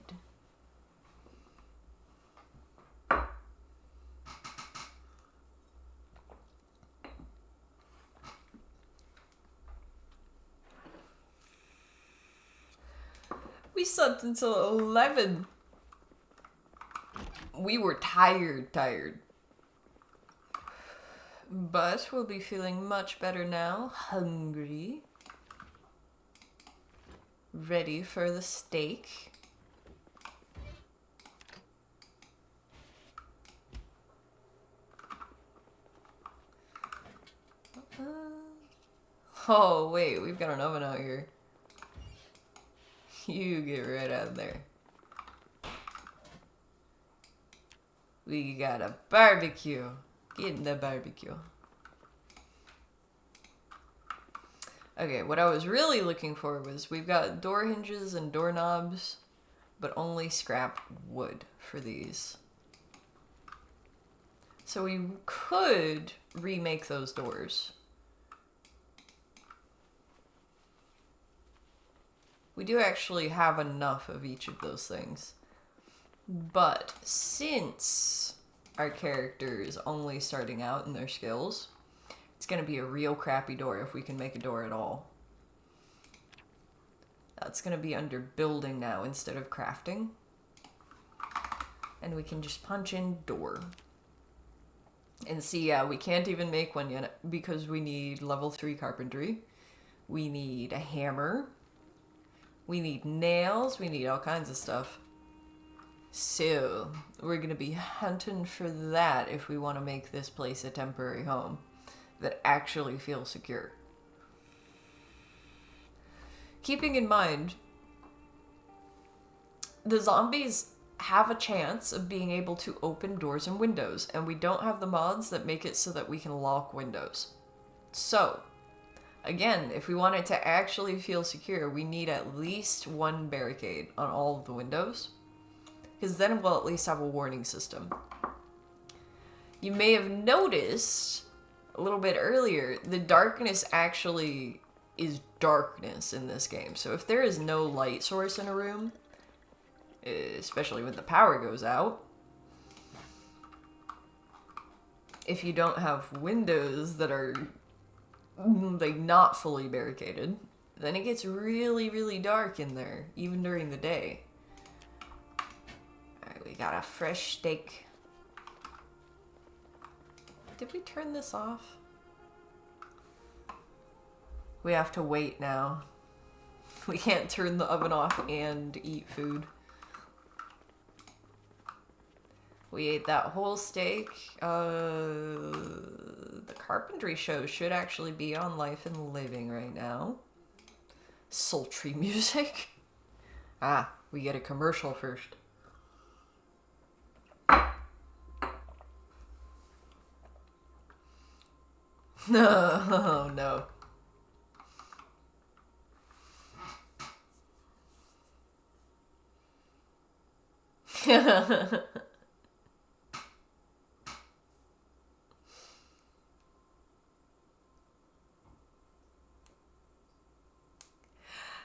We slept until 11. We were tired. But we'll be feeling much better now. Hungry. Ready for the steak. Oh, wait, we've got an oven out here. You get right out there. We got a barbecue. Get in the barbecue. Okay, what I was really looking for was we've got door hinges and doorknobs, but only scrap wood for these. So we could remake those doors. We do actually have enough of each of those things. But since our character is only starting out in their skills, it's going to be a real crappy door if we can make a door at all. That's going to be under building now instead of crafting. And we can just punch in door. And see, yeah, we can't even make one yet because we need level 3 carpentry. We need a hammer. We need nails. We need all kinds of stuff. So, we're gonna be hunting for that if we want to make this place a temporary home that actually feels secure. Keeping in mind, the zombies have a chance of being able to open doors and windows, and we don't have the mods that make it so that we can lock windows. So, again, if we want it to actually feel secure, we need at least one barricade on all of the windows, because then we'll at least have a warning system. You may have noticed a little bit earlier, the darkness actually is darkness in this game. So if there is no light source in a room, especially when the power goes out, if you don't have windows that are like not fully barricaded, then it gets really, really dark in there, even during the day. Alright, we got a fresh steak. Did we turn this off? We have to wait now. We can't turn the oven off and eat food. We ate that whole steak. The carpentry show should actually be on Life and Living right now. Sultry music. Ah, we get a commercial first. No, no.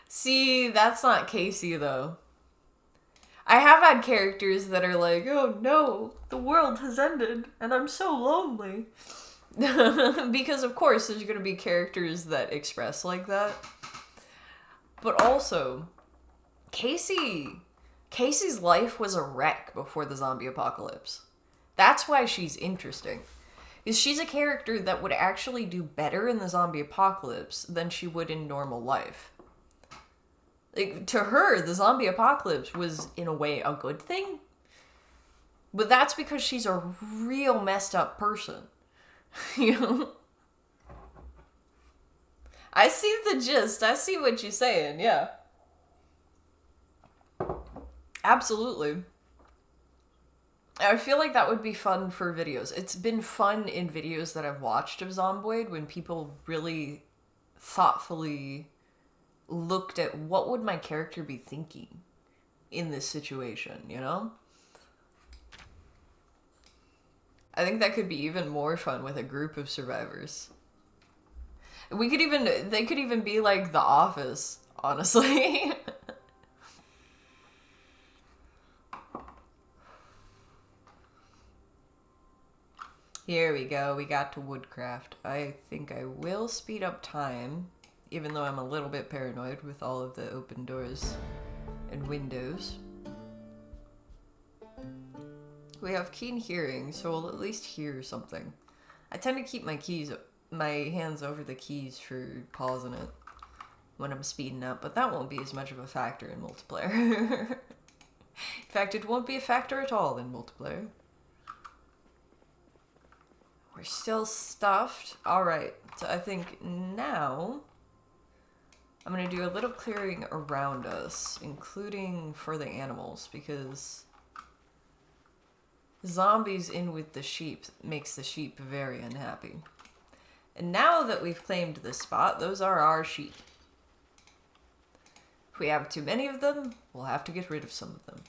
See, that's not Casey, though. I have had characters that are like, oh no, the world has ended, and I'm so lonely. Because, of course, there's going to be characters that express like that. But also, Casey's life was a wreck before the zombie apocalypse. That's why she's interesting. Is she's a character that would actually do better in the zombie apocalypse than she would in normal life. Like, to her, the zombie apocalypse was, in a way, a good thing. But that's because she's a real messed up person. You know? I see the gist. I see what you're saying, yeah. Absolutely. I feel like that would be fun for videos. It's been fun in videos that I've watched of Zomboid when people really thoughtfully looked at what would my character be thinking in this situation, you know? I think that could be even more fun with a group of survivors. They could even be like The Office, honestly. Here we go, we got to woodcraft. I think I will speed up time, even though I'm a little bit paranoid with all of the open doors and windows. We have keen hearing, so we'll at least hear something. I tend to keep my hands over the keys for pausing it when I'm speeding up, but that won't be as much of a factor in multiplayer. In fact, it won't be a factor at all in multiplayer. We're still stuffed. Alright, so I think now I'm going to do a little clearing around us, including for the animals, because zombies in with the sheep makes the sheep very unhappy. And now that we've claimed this spot, those are our sheep. If we have too many of them, we'll have to get rid of some of them.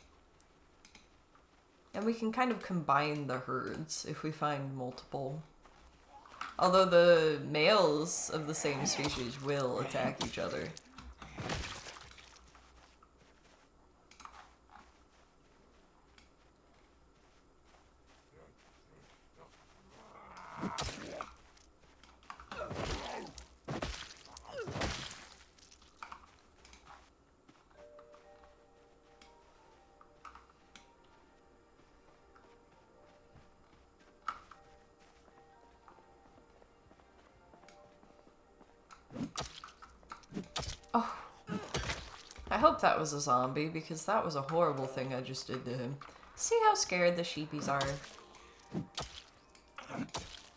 And we can kind of combine the herds if we find multiple. Although the males of the same species will attack each other. Oh, I hope that was a zombie, because that was a horrible thing I just did to him. See how scared the sheepies are?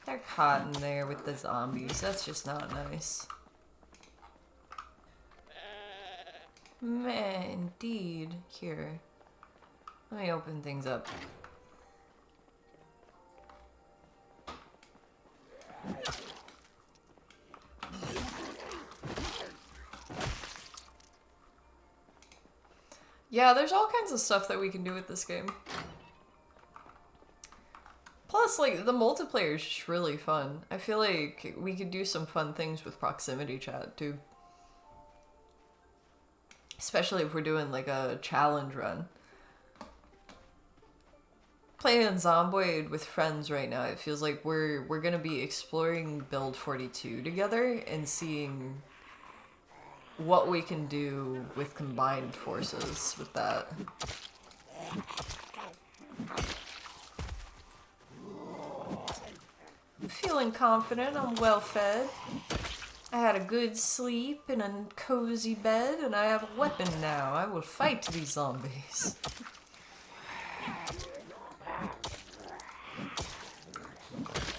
They're caught in there with the zombies. That's just not nice. Man, indeed. Here. Let me open things up. Yeah, there's all kinds of stuff that we can do with this game. Plus, like, the multiplayer is just really fun. I feel like we could do some fun things with proximity chat, too. Especially if we're doing, like, a challenge run. Playing Zomboid with friends right now, it feels like we're gonna be exploring Build 42 together and seeing what we can do with combined forces with that. I'm feeling confident, I'm well fed. I had a good sleep in a cozy bed, and I have a weapon now. I will fight these zombies.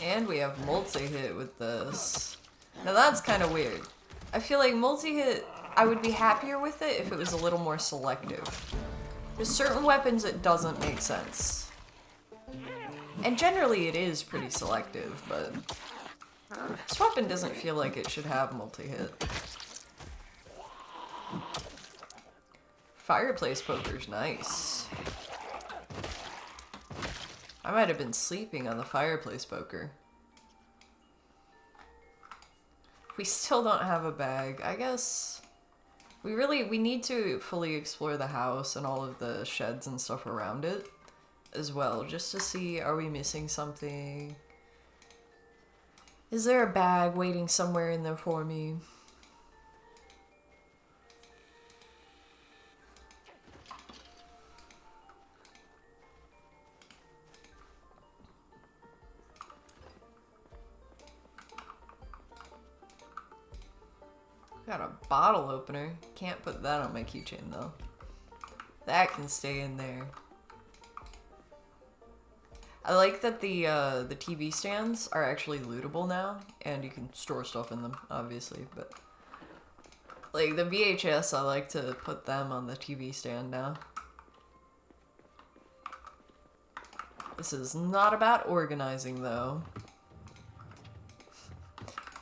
And we have multi-hit with this. Now that's kind of weird. I feel like multi-hit, I would be happier with it if it was a little more selective. There's certain weapons it doesn't make sense. And generally it is pretty selective, but this weapon doesn't feel like it should have multi-hit. Fireplace poker's nice. I might have been sleeping on the fireplace poker. We still don't have a bag. I guess we need to fully explore the house and all of the sheds and stuff around it as well, just to see, are we missing something? Is there a bag waiting somewhere in there for me? Got a bottle opener. Can't put that on my keychain though. That can stay in there. I like that the TV stands are actually lootable now, and you can store stuff in them, obviously, but like the VHS, I like to put them on the TV stand now. This is not about organizing though.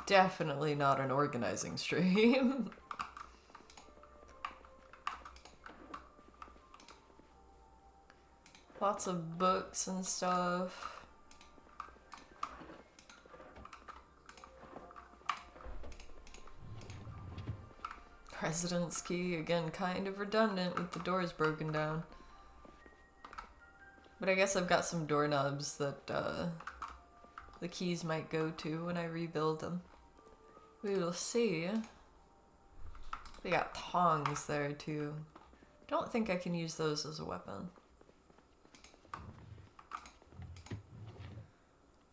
Definitely not an organizing stream. Lots of books and stuff. President's key, again, kind of redundant with the doors broken down. But I guess I've got some doorknobs that the keys might go to when I rebuild them. We will see. They got tongs there too. Don't think I can use those as a weapon.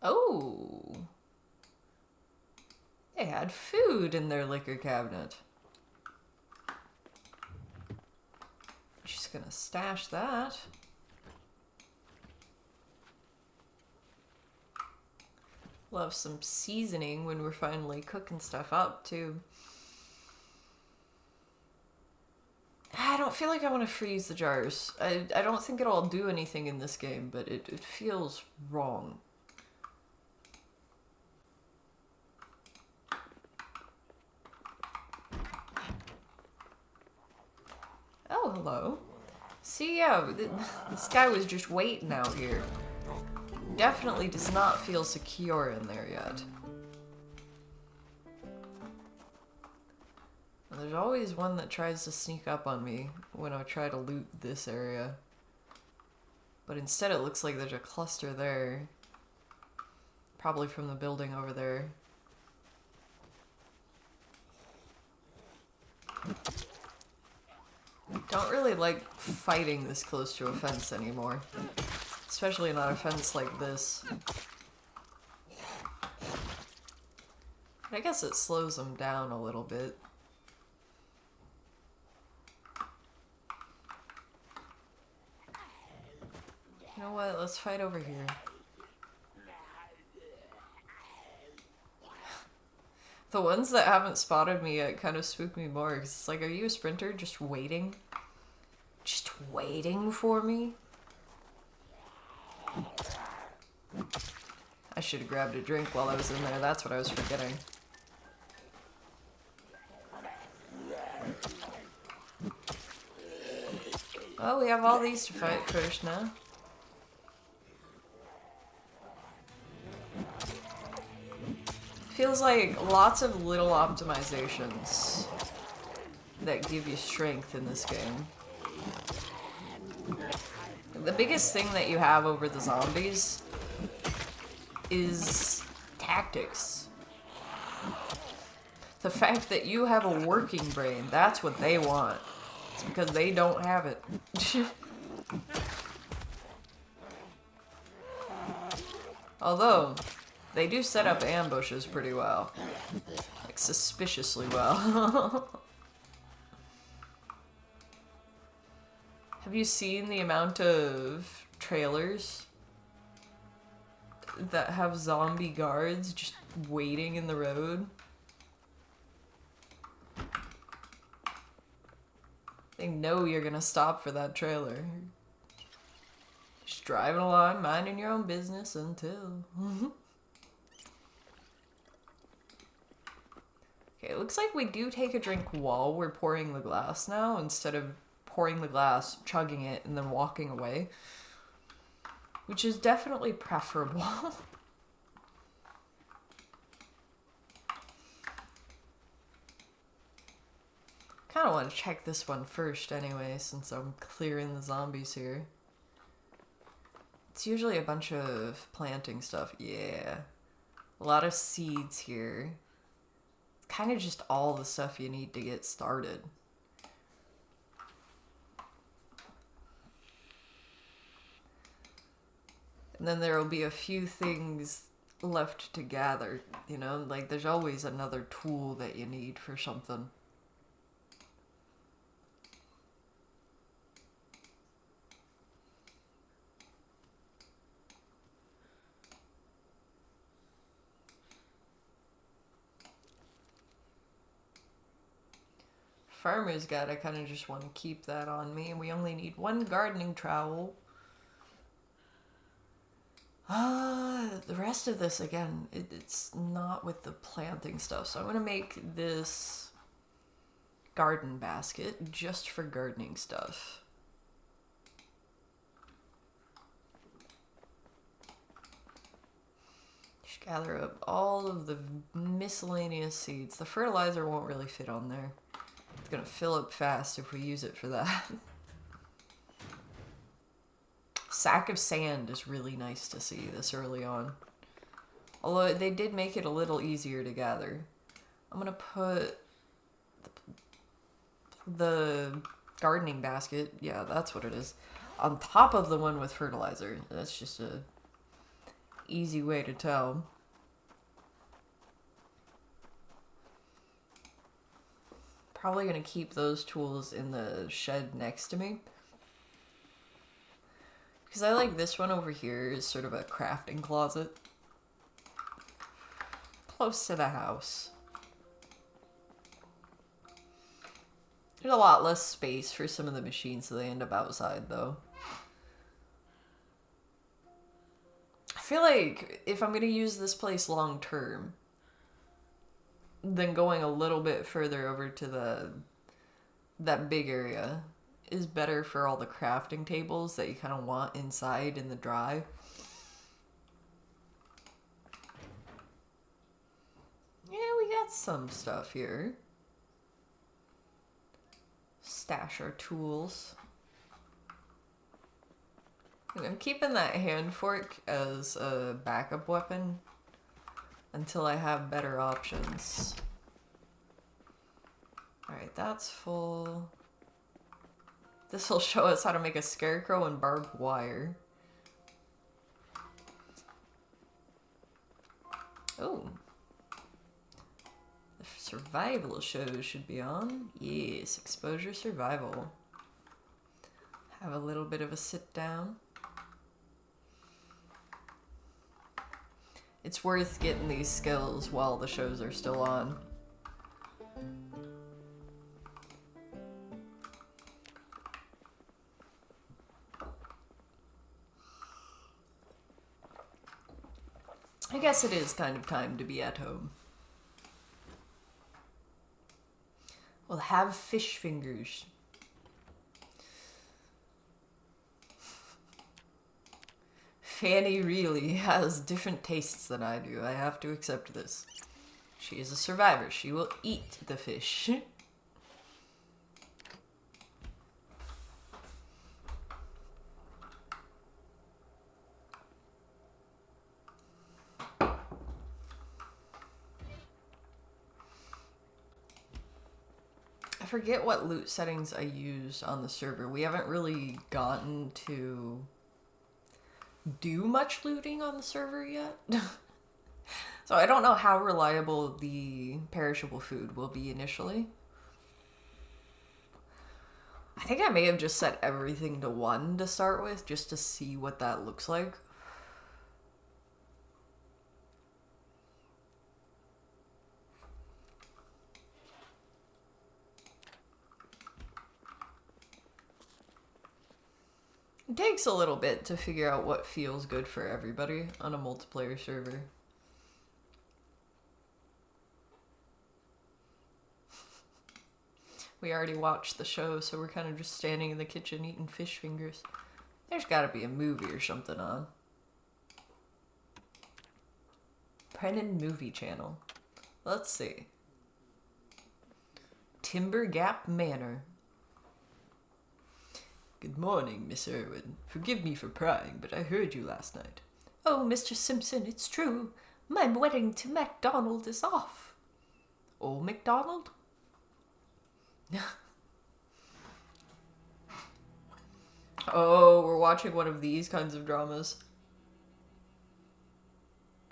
Oh! They had food in their liquor cabinet. Just gonna stash that. Love some seasoning when we're finally cooking stuff up, too. I don't feel like I want to freeze the jars. I don't think it'll do anything in this game, but it feels wrong. Oh, hello. See, yeah, this guy was just waiting out here. Definitely does not feel secure in there yet. And there's always one that tries to sneak up on me when I try to loot this area. But instead it looks like there's a cluster there. Probably from the building over there. Don't really like fighting this close to a fence anymore. Especially not a fence like this. But I guess it slows them down a little bit. You know what? Let's fight over here. The ones that haven't spotted me yet kind of spook me more, because it's like, are you a sprinter just waiting? Just waiting for me? I should have grabbed a drink while I was in there, that's what I was forgetting. Oh, we have all these to fight first now. Feels like lots of little optimizations that give you strength in this game. The biggest thing that you have over the zombies is tactics. The fact that you have a working brain, that's what they want. It's because they don't have it. Although, they do set up ambushes pretty well. Like, suspiciously well. Have you seen the amount of trailers that have zombie guards just waiting in the road? They know you're gonna stop for that trailer. Just driving along, minding your own business until... Okay, it looks like we do take a drink while we're pouring the glass now, instead of pouring the glass, chugging it, and then walking away. Which is definitely preferable. Kinda want to check this one first anyway, since I'm clearing the zombies here. It's usually a bunch of planting stuff. Yeah. A lot of seeds here. It's kind of just all the stuff you need to get started. And then there will be a few things left to gather, you know? Like, there's always another tool that you need for something. Farmer's Guide, I kind of just want to keep that on me. We only need one gardening trowel. The rest of this, again, it's not with the planting stuff. So I'm going to make this garden basket just for gardening stuff. Just gather up all of the miscellaneous seeds. The fertilizer won't really fit on there. It's going to fill up fast if we use it for that. Sack of sand is really nice to see this early on. Although they did make it a little easier to gather. I'm going to put the gardening basket, yeah, that's what it is, on top of the one with fertilizer. That's just a easy way to tell. Probably going to keep those tools in the shed next to me. Because I like this one over here is sort of a crafting closet. Close to the house. There's a lot less space for some of the machines, so they end up outside, though. I feel like if I'm going to use this place long term, then going a little bit further over to that big area is better for all the crafting tables that you kind of want inside in the dry. Yeah, we got some stuff here. Stash our tools. I'm keeping that hand fork as a backup weapon until I have better options. Alright, that's full. This will show us how to make a scarecrow and barbed wire. Oh. The survival show should be on. Yes, exposure survival. Have a little bit of a sit down. It's worth getting these skills while the shows are still on. I guess it is kind of time to be at home. We'll have fish fingers. Fannie Reilly has different tastes than I do. I have to accept this. She is a survivor. She will eat the fish. I forget what loot settings I used on the server. We haven't really gotten to do much looting on the server yet. So I don't know how reliable the perishable food will be initially. I think I may have just set everything to 1 to start with, just to see what that looks like. It takes a little bit to figure out what feels good for everybody on a multiplayer server. We already watched the show, so we're kind of just standing in the kitchen eating fish fingers. There's gotta be a movie or something on. Brennan Movie Channel. Let's see. Timber Gap Manor. Good morning, Miss Irwin. Forgive me for prying, but I heard you last night. Oh, Mr. Simpson, it's true. My wedding to MacDonald is off. Old MacDonald? Oh, we're watching one of these kinds of dramas.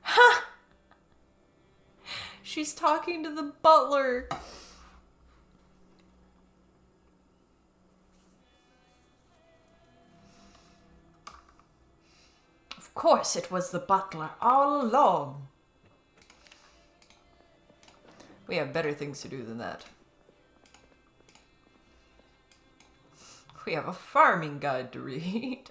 Ha! She's talking to the butler. Of course it was the butler all along. We have better things to do than that. We have a farming guide to read.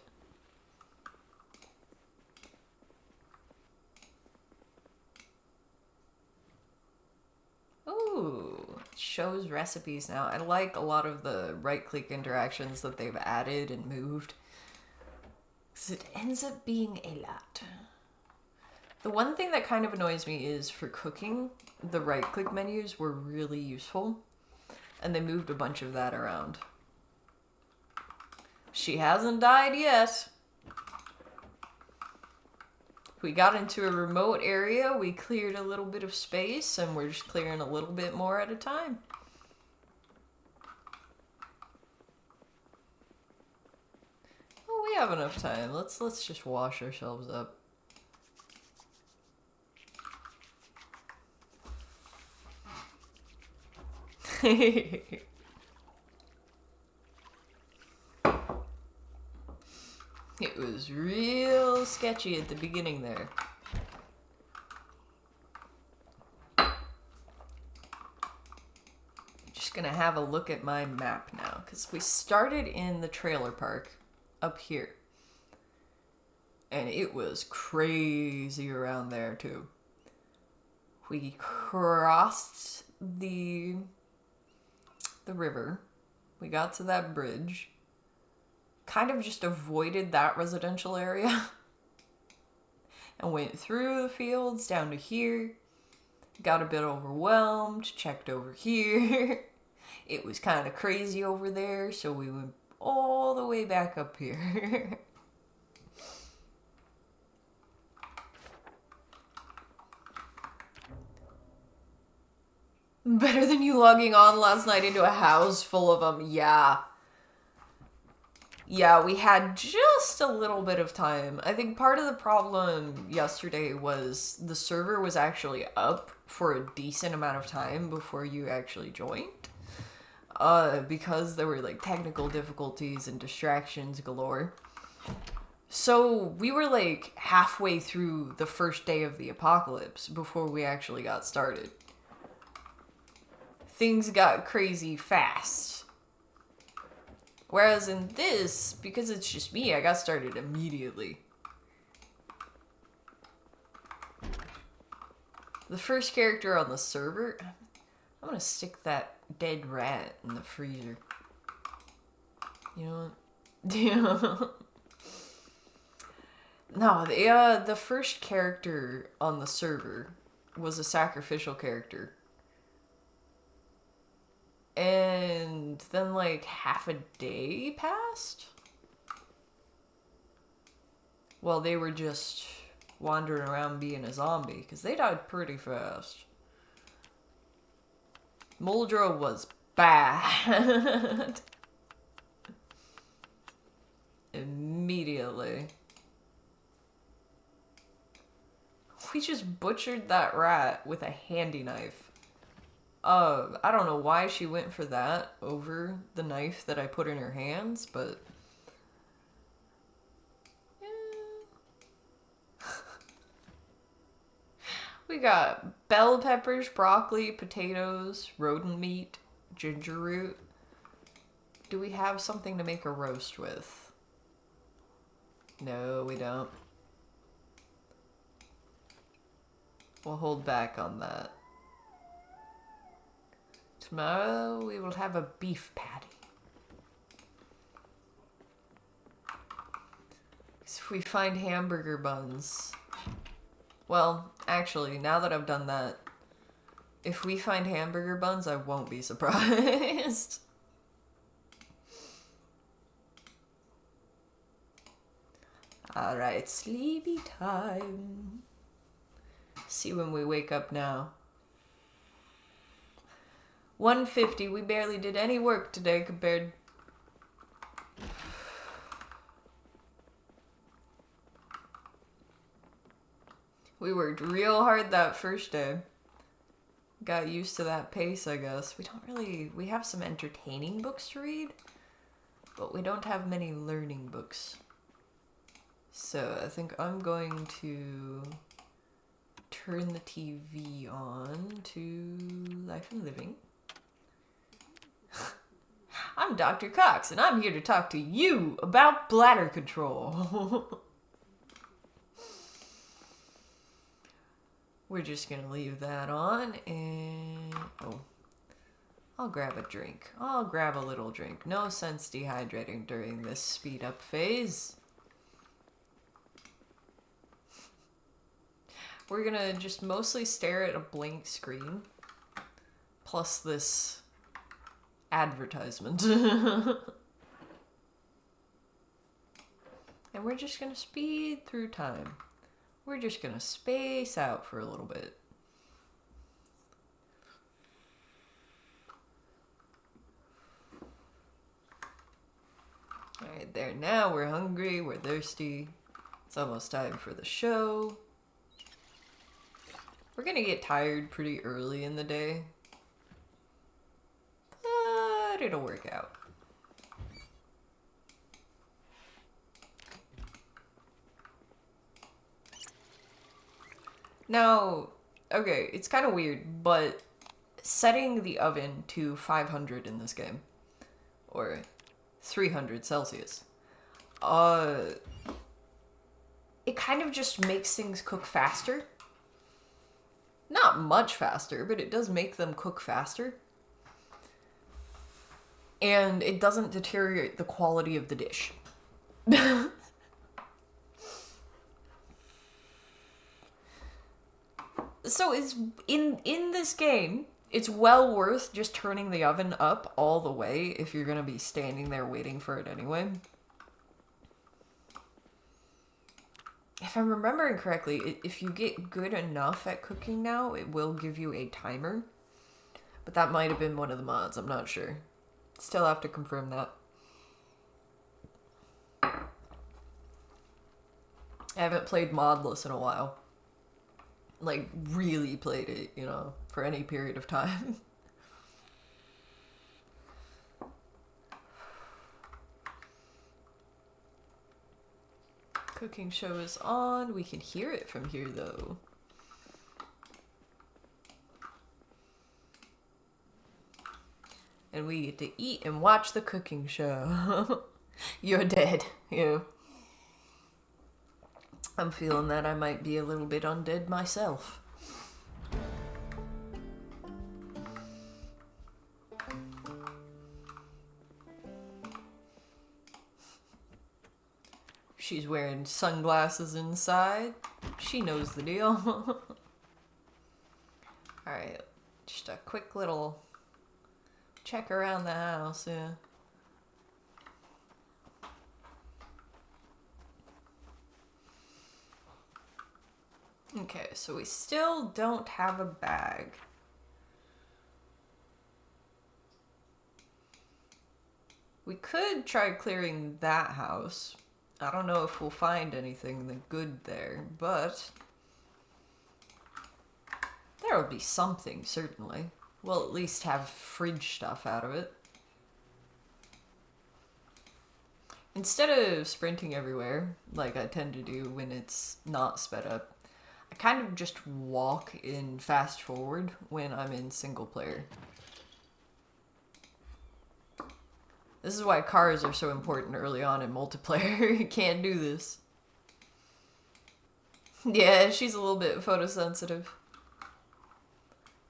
Ooh, it shows recipes now. I like a lot of the right-click interactions that they've added and moved. Because it ends up being a lot. The one thing that kind of annoys me is for cooking, the right-click menus were really useful. And they moved a bunch of that around. She hasn't died yet. We got into a remote area, we cleared a little bit of space, and we're just clearing a little bit more at a time. Oh, we have enough time. Let's just wash ourselves up. It was real sketchy at the beginning there. Just gonna have a look at my map now, because we started in the trailer park up here. And it was crazy around there too. We crossed the river. We got to that bridge. Kind of just avoided that residential area and went through the fields down to here, got a bit overwhelmed, checked over here. It was kind of crazy over there, so we went all the way back up here. Better than you logging on last night into a house full of them. Yeah, we had just a little bit of time. I think part of the problem yesterday was the server was actually up for a decent amount of time before you actually joined. Because there were like technical difficulties and distractions galore. So we were like halfway through the first day of the apocalypse before we actually got started. Things got crazy fast. Whereas in this, because it's just me, I got started immediately. The first character on the server... I'm gonna stick that dead rat in the freezer. You know what? No, the first character on the server was a sacrificial character. And then like half a day passed? Well, they were just wandering around being a zombie, because they died pretty fast. Muldrow was bad. Immediately. We just butchered that rat with a handy knife. I don't know why she went for that over the knife that I put in her hands, but... yeah. We got bell peppers, broccoli, potatoes, rodent meat, ginger root. Do we have something to make a roast with? No, we don't. We'll hold back on that. Tomorrow we will have a beef patty. If we find hamburger buns... Well, actually, now that I've done that, if we find hamburger buns, I won't be surprised. Alright, sleepy time. See when we wake up now. 150, we barely did any work today compared... We worked real hard that first day. Got used to that pace, I guess. We have some entertaining books to read, but we don't have many learning books. So I think I'm going to turn the TV on to Life and Living. I'm Dr. Cox, and I'm here to talk to you about bladder control. We're just gonna leave that on, and... oh. I'll grab a drink. I'll grab a little drink. No sense dehydrating during this speed up phase. We're gonna just mostly stare at a blank screen. Plus this advertisement. And we're just gonna speed through time. We're just gonna space out for a little bit. Alright, there now. We're hungry, we're thirsty. It's almost time for the show. We're gonna get tired pretty early in the day. But it'll work out. Now, okay, it's kind of weird, but setting the oven to 500 in this game, or 300 Celsius, it kind of just makes things cook faster. Not much faster, but it does make them cook faster. And it doesn't deteriorate the quality of the dish. So it's in this game, it's well worth just turning the oven up all the way if you're gonna be standing there waiting for it anyway. If I'm remembering correctly, if you get good enough at cooking now, it will give you a timer. But that might have been one of the mods, I'm not sure. Still have to confirm that. I haven't played modless in a while. Like, really played it, you know, for any period of time. Cooking show is on. We can hear it from here, though. And we get to eat and watch the cooking show. You're dead. You. I'm feeling that I might be a little bit undead myself. She's wearing sunglasses inside. She knows the deal. Alright, just a quick little check around the house, yeah. Okay, so we still don't have a bag. We could try clearing that house. I don't know if we'll find anything good there, but there will be something, certainly. We'll at least have fridge stuff out of it. Instead of sprinting everywhere, like I tend to do when it's not sped up, I kind of just walk in fast forward when I'm in single player. This is why cars are so important early on in multiplayer. You can't do this. Yeah, she's a little bit photosensitive.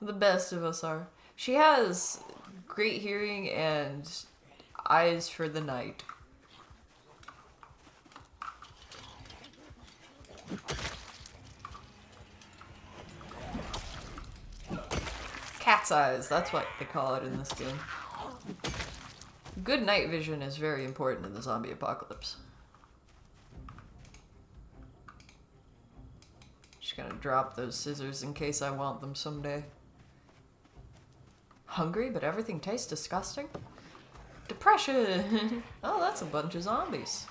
The best of us are. She has great hearing and eyes for the night. Cat's eyes, that's what they call it in this game. Good night vision is very important in the zombie apocalypse. Just gonna drop those scissors in case I want them someday. Hungry, but everything tastes disgusting? Depression! Oh, that's a bunch of zombies.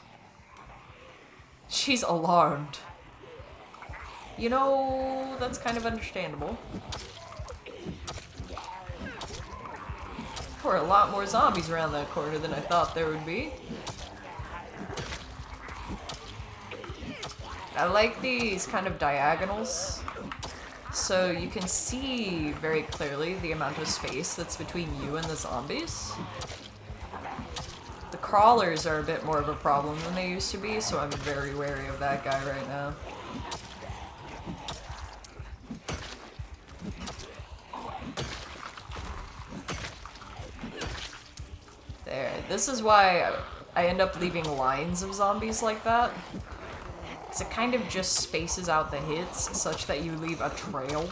She's alarmed. You know, that's kind of understandable. There were a lot more zombies around that corner than I thought there would be. I like these kind of diagonals, so you can see very clearly the amount of space that's between you and the zombies. The crawlers are a bit more of a problem than they used to be, so I'm very wary of that guy right now. There. This is why I end up leaving lines of zombies like that. Because it kind of just spaces out the hits such that you leave a trail.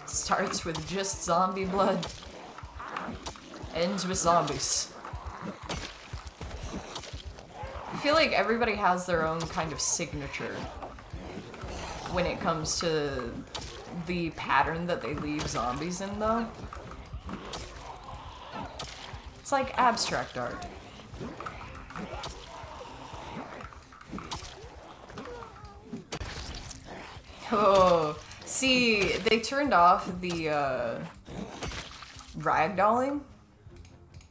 Starts with just zombie blood. Ends with zombies. I feel like everybody has their own kind of signature when it comes to the pattern that they leave zombies in, though. It's like abstract art. Oh, see, they turned off the ragdolling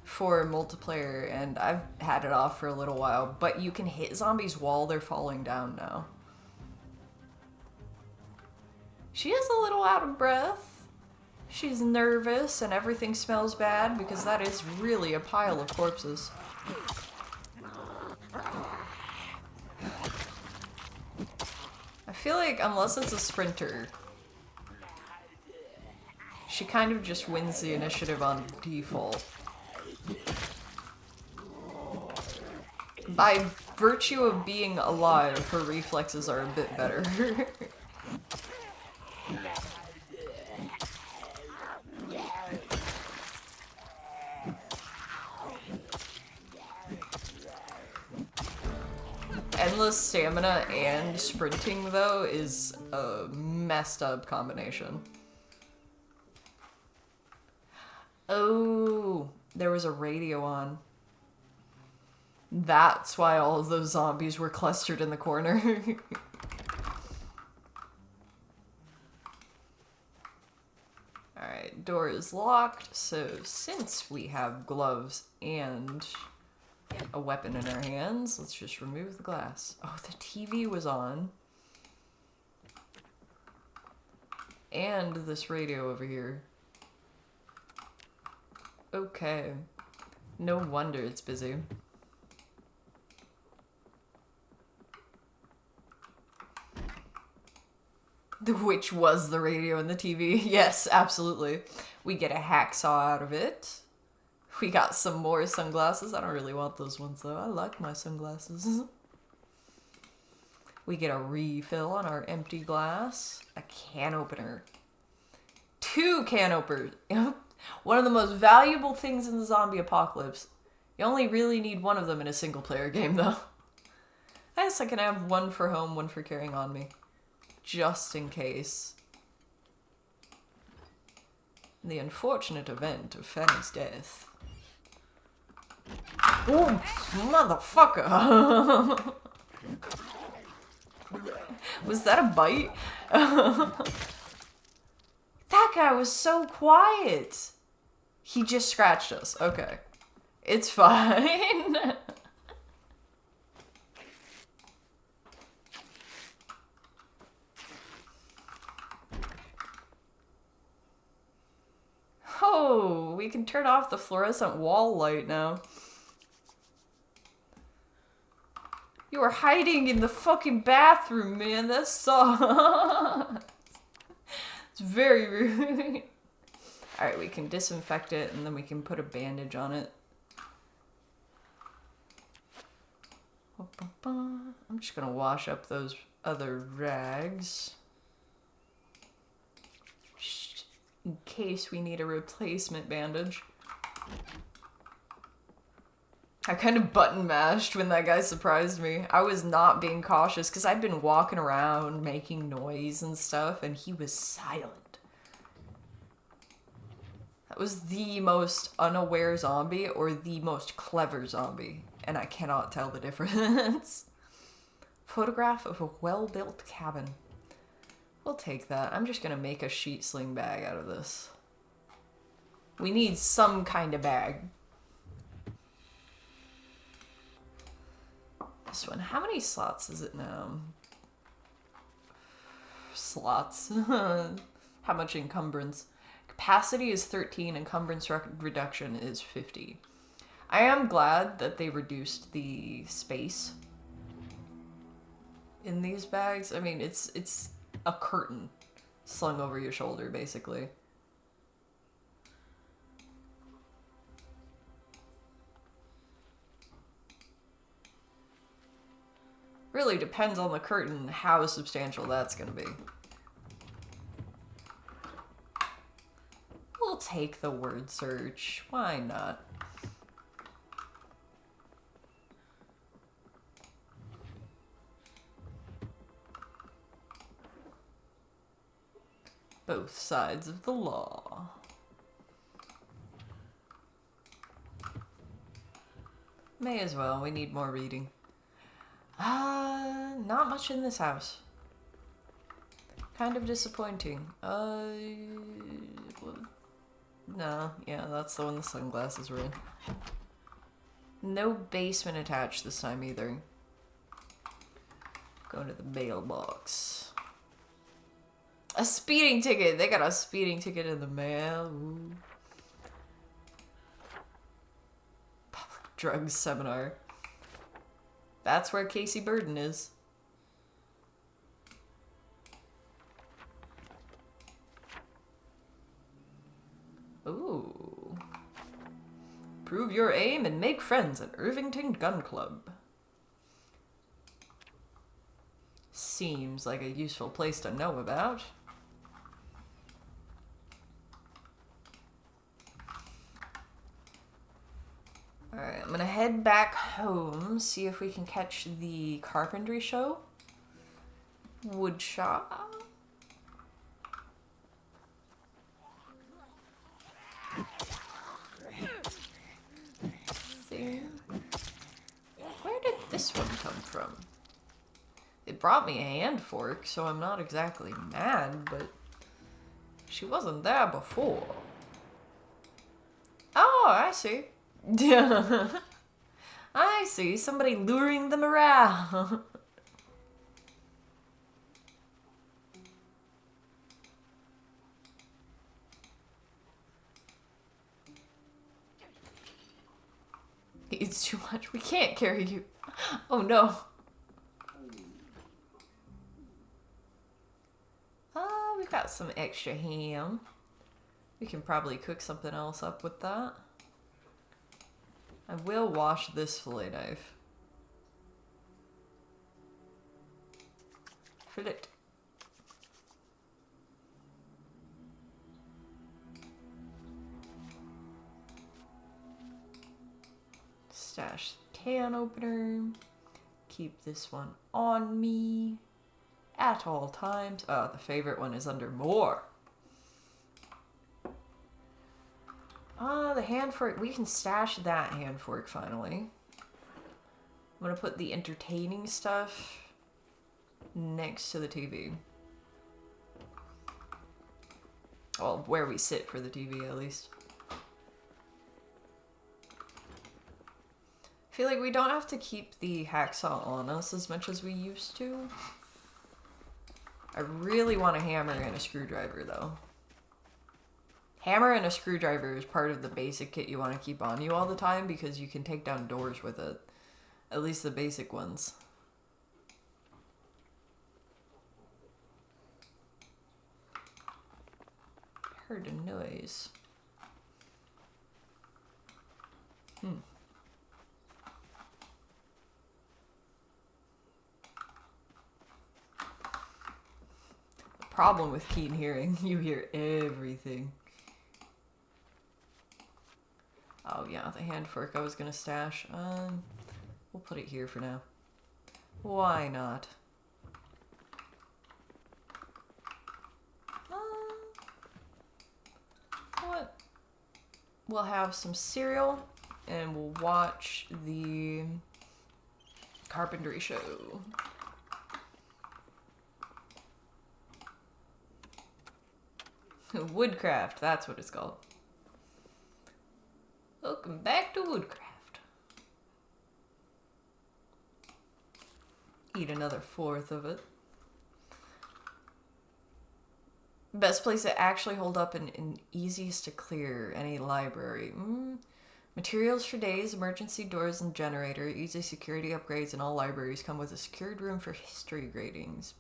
for multiplayer, and I've had it off for a little while, but you can hit zombies while they're falling down now. She is a little out of breath. She's nervous and everything smells bad because that is really a pile of corpses. I feel like unless it's a sprinter, she kind of just wins the initiative on default. By virtue of being alive, her reflexes are a bit better. Endless stamina and sprinting, though, is a messed up combination. Oh, there was a radio on. That's why all of those zombies were clustered in the corner. Alright, door is locked, so since we have gloves and a weapon in our hands. Let's just remove the glass. Oh, the TV was on. And this radio over here. Okay. No wonder it's busy. Which was the radio and the TV. Yes, absolutely. We get a hacksaw out of it. We got some more sunglasses. I don't really want those ones though. I like my sunglasses. We get a refill on our empty glass. A can opener. 2 can openers. One of the most valuable things in the zombie apocalypse. You only really need one of them in a single player game though. I guess I can have one for home, one for carrying on me. Just in case. In the unfortunate event of Fanny's death. Oh, motherfucker! Was that a bite? That guy was so quiet. He just scratched us. Okay. It's fine. Oh, we can turn off the fluorescent wall light now. You were hiding in the fucking bathroom, man. That sucks. It's very rude. Alright, we can disinfect it and then we can put a bandage on it. I'm just gonna wash up those other rags. In case we need a replacement bandage. I kind of button mashed when that guy surprised me. I was not being cautious because I'd been walking around making noise and stuff and he was silent. That was the most unaware zombie or the most clever zombie. And I cannot tell the difference. Photograph of a well-built cabin. We'll take that. I'm just gonna make a sheet sling bag out of this. We need some kind of bag. This one. How many slots is it now? Slots. How much encumbrance? Capacity is 13, encumbrance reduction is 50. I am glad that they reduced the space in these bags. I mean, it's a curtain slung over your shoulder, basically. Really depends on the curtain how substantial that's gonna be. We'll take the word search. Why not? Both sides of the law. May as well. We need more reading. Not much in this house. Kind of disappointing. No, yeah, that's the one the sunglasses were in. No basement attached this time either. Go to the mailbox. A speeding ticket! They got a speeding ticket in the mail. Ooh. Public drugs seminar. That's where Casey Burden is. Ooh. Prove your aim and make friends at Irvington Gun Club. Seems like a useful place to know about. Alright, I'm gonna head back home, see if we can catch the carpentry show. Woodshop. There. Where did this one come from? It brought me a hand fork, so I'm not exactly mad, but she wasn't there before. Oh, I see. I I see. Somebody luring them around. It's too much. We can't carry you. Oh no. We've got some extra ham. We can probably cook something else up with that. I will wash this fillet knife. Fillet. Stash can opener. Keep this one on me at all times. Oh, the favorite one is under more. The hand fork. We can stash that hand fork finally. I'm gonna put the entertaining stuff next to the TV. Well, where we sit for the TV at least. I feel like we don't have to keep the hacksaw on us as much as we used to. I really want a hammer and a screwdriver though. Hammer and a screwdriver is part of the basic kit you want to keep on you all the time because you can take down doors with it. At least the basic ones. I heard a noise. The problem with keen hearing, you hear everything. Oh yeah, the hand fork I was gonna stash. We'll put it here for now. Why not? What? We'll have some cereal and we'll watch the carpentry show. Woodcraft, that's what it's called. Welcome back to Woodcraft. Eat another fourth of it. Best place to actually hold up and easiest to clear any library. Materials for days, emergency doors and generator, easy security upgrades, and all libraries come with a secured room for history gradings.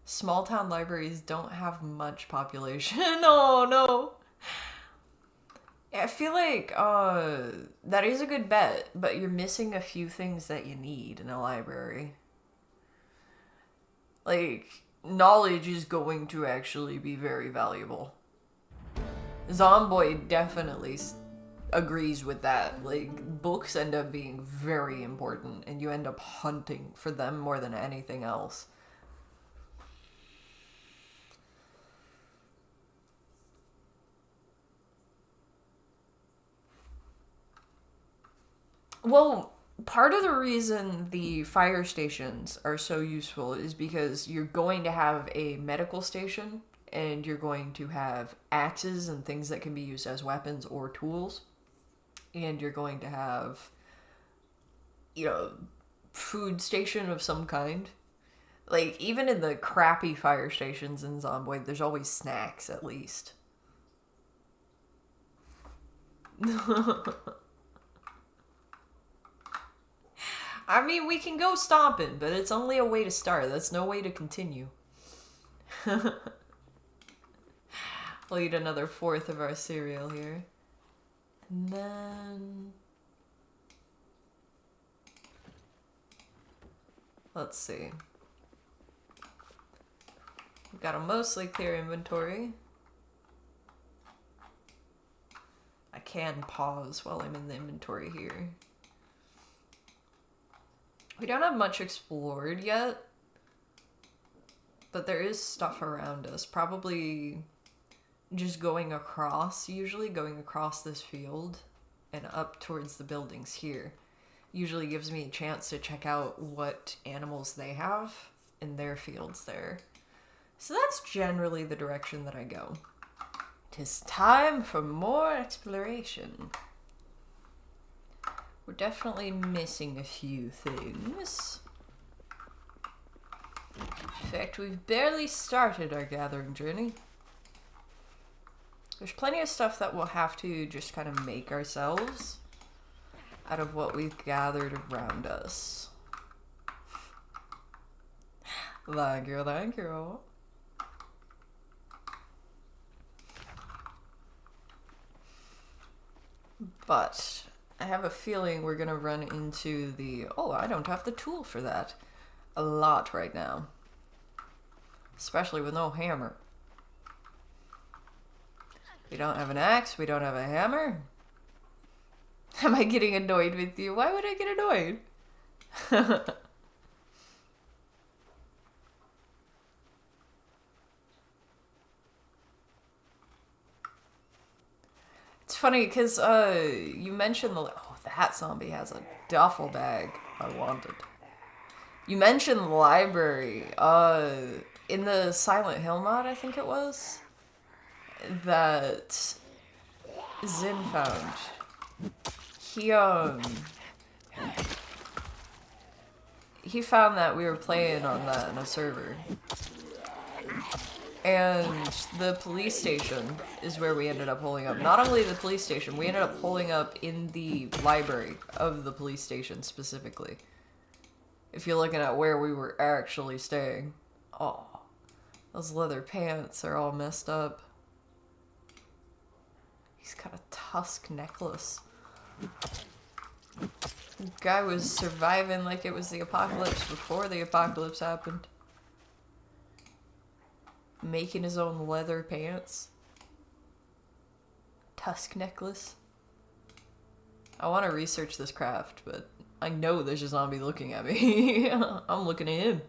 Small town libraries don't have much population. Oh no. I feel like that is a good bet, but you're missing a few things that you need in a library. Like, knowledge is going to actually be very valuable. Zomboid definitely agrees with that. Like, books end up being very important, and you end up hunting for them more than anything else. Well, part of the reason the fire stations are so useful is because you're going to have a medical station and you're going to have axes and things that can be used as weapons or tools. And you're going to have, you know, food station of some kind. Like, even in the crappy fire stations in Zomboid, there's always snacks at least. I mean, we can go stomping, but it's only a way to start. That's no way to continue. We'll eat another fourth of our cereal here. And then... let's see. We've got a mostly clear inventory. I can pause while I'm in the inventory here. We don't have much explored yet, but there is stuff around us. Probably just going across, usually going across this field and up towards the buildings here. Usually gives me a chance to check out what animals they have in their fields there. So that's generally the direction that I go. 'Tis time for more exploration. We're definitely missing a few things. In fact, we've barely started our gathering journey. There's plenty of stuff that we'll have to just kind of make ourselves out of what we've gathered around us. Thank you, thank you. But I have a feeling we're gonna run into the, oh, I don't have the tool for that, a lot right now. Especially with no hammer. We don't have an axe, we don't have a hammer. Am I getting annoyed with you? Why would I get annoyed? It's funny because you mentioned the, oh, that zombie has a duffel bag I wanted. You mentioned the library in the Silent Hill mod, I think it was, that Zin found. He found that we were playing on that in a server. And the police station is where we ended up holding up. Not only the police station, we ended up holding up in the library of the police station specifically. If you're looking at where we were actually staying. Oh, those leather pants are all messed up. He's got a tusk necklace. The guy was surviving like it was the apocalypse before the apocalypse happened. Making his own leather pants. Tusk necklace. I want to research this craft, but I know there's a zombie looking at me. I'm looking at him.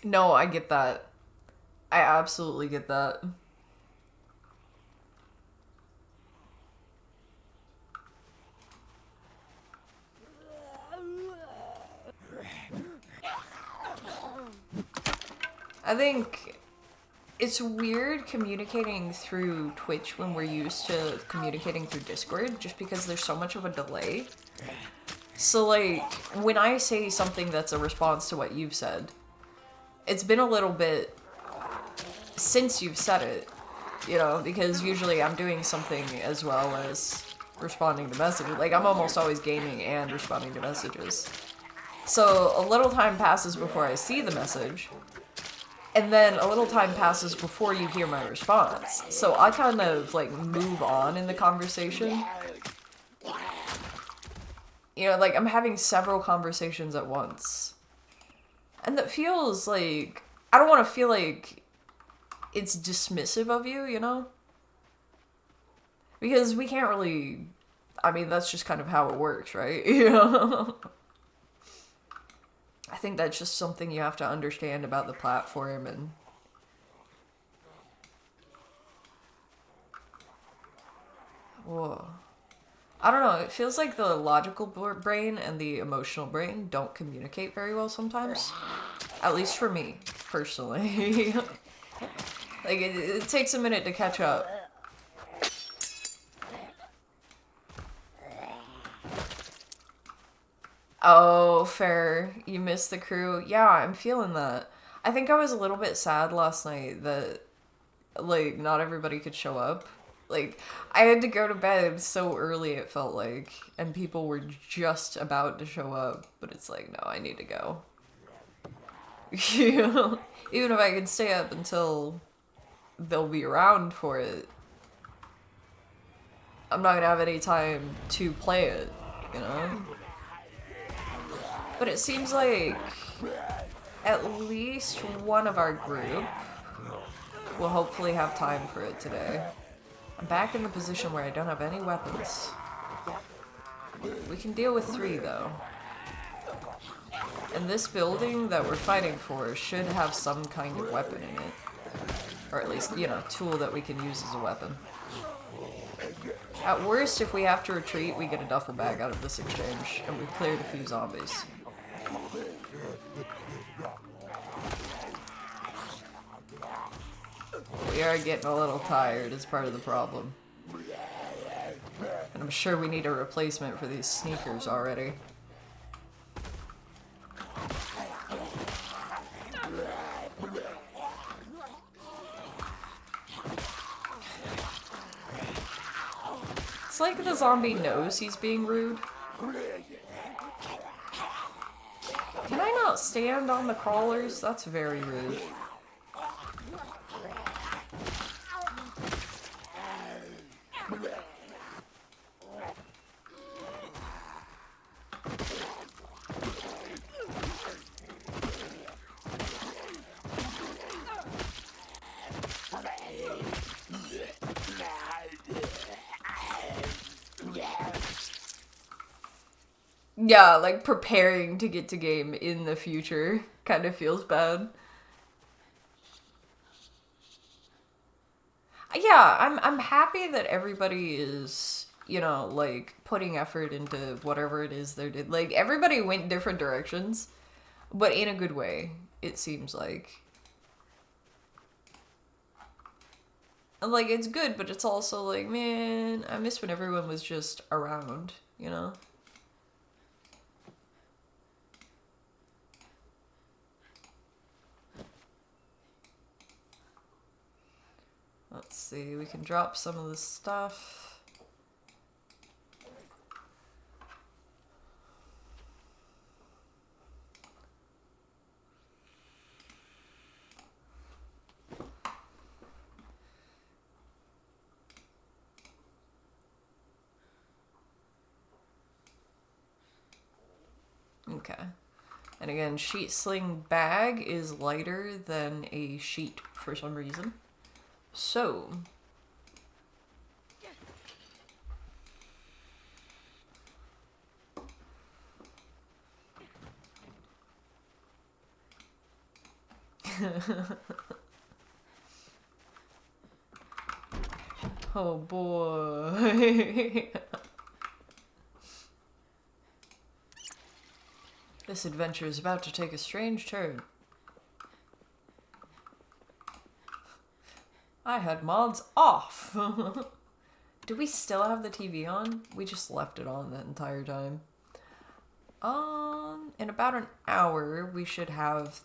No, I get that. I absolutely get that. I think it's weird communicating through Twitch when we're used to communicating through Discord, just because there's so much of a delay. So, like, when I say something that's a response to what you've said, it's been a little bit since you've said it, you know, because usually I'm doing something as well as responding to messages. Like, I'm almost always gaming and responding to messages. So, a little time passes before I see the message. And then a little time passes before you hear my response. So I kind of, like, move on in the conversation. You know, like, I'm having several conversations at once. And that feels like, I don't want to feel like it's dismissive of you, you know? Because we can't really, I mean, that's just kind of how it works, right? You know? I think that's just something you have to understand about the platform. And whoa, I don't know, it feels like the logical brain and the emotional brain don't communicate very well sometimes, at least for me personally. Like it takes a minute to catch up. Oh, fair. You missed the crew. Yeah, I'm feeling that. I think I was a little bit sad last night that, like, not everybody could show up. Like, I had to go to bed so early, it felt like, and people were just about to show up, but it's like, no, I need to go. You know? Even if I can stay up until they'll be around for it, I'm not gonna have any time to play it, you know? But it seems like at least one of our group will hopefully have time for it today. I'm back in the position where I don't have any weapons. We can deal with 3 though. And this building that we're fighting for should have some kind of weapon in it. Or at least, you know, tool that we can use as a weapon. At worst, if we have to retreat, we get a duffel bag out of this exchange, and we've cleared a few zombies. We are getting a little tired as part of the problem. And I'm sure we need a replacement for these sneakers already. It's like the zombie knows he's being rude. Can I not stand on the crawlers? That's very rude. Yeah, like preparing to get to game in the future kind of feels bad. Yeah, I'm happy that everybody is, you know, like putting effort into whatever it is they're doing. Like everybody went different directions, but in a good way, it seems like. And like it's good, but it's also like, man, I miss when everyone was just around, you know? Let's see, we can drop some of the stuff. Okay. And again, sheet sling bag is lighter than a sheet for some reason. So, oh boy. This adventure is about to take a strange turn. I had mods off. Do we still have the TV on? We just left it on that entire time. In about an hour, we should have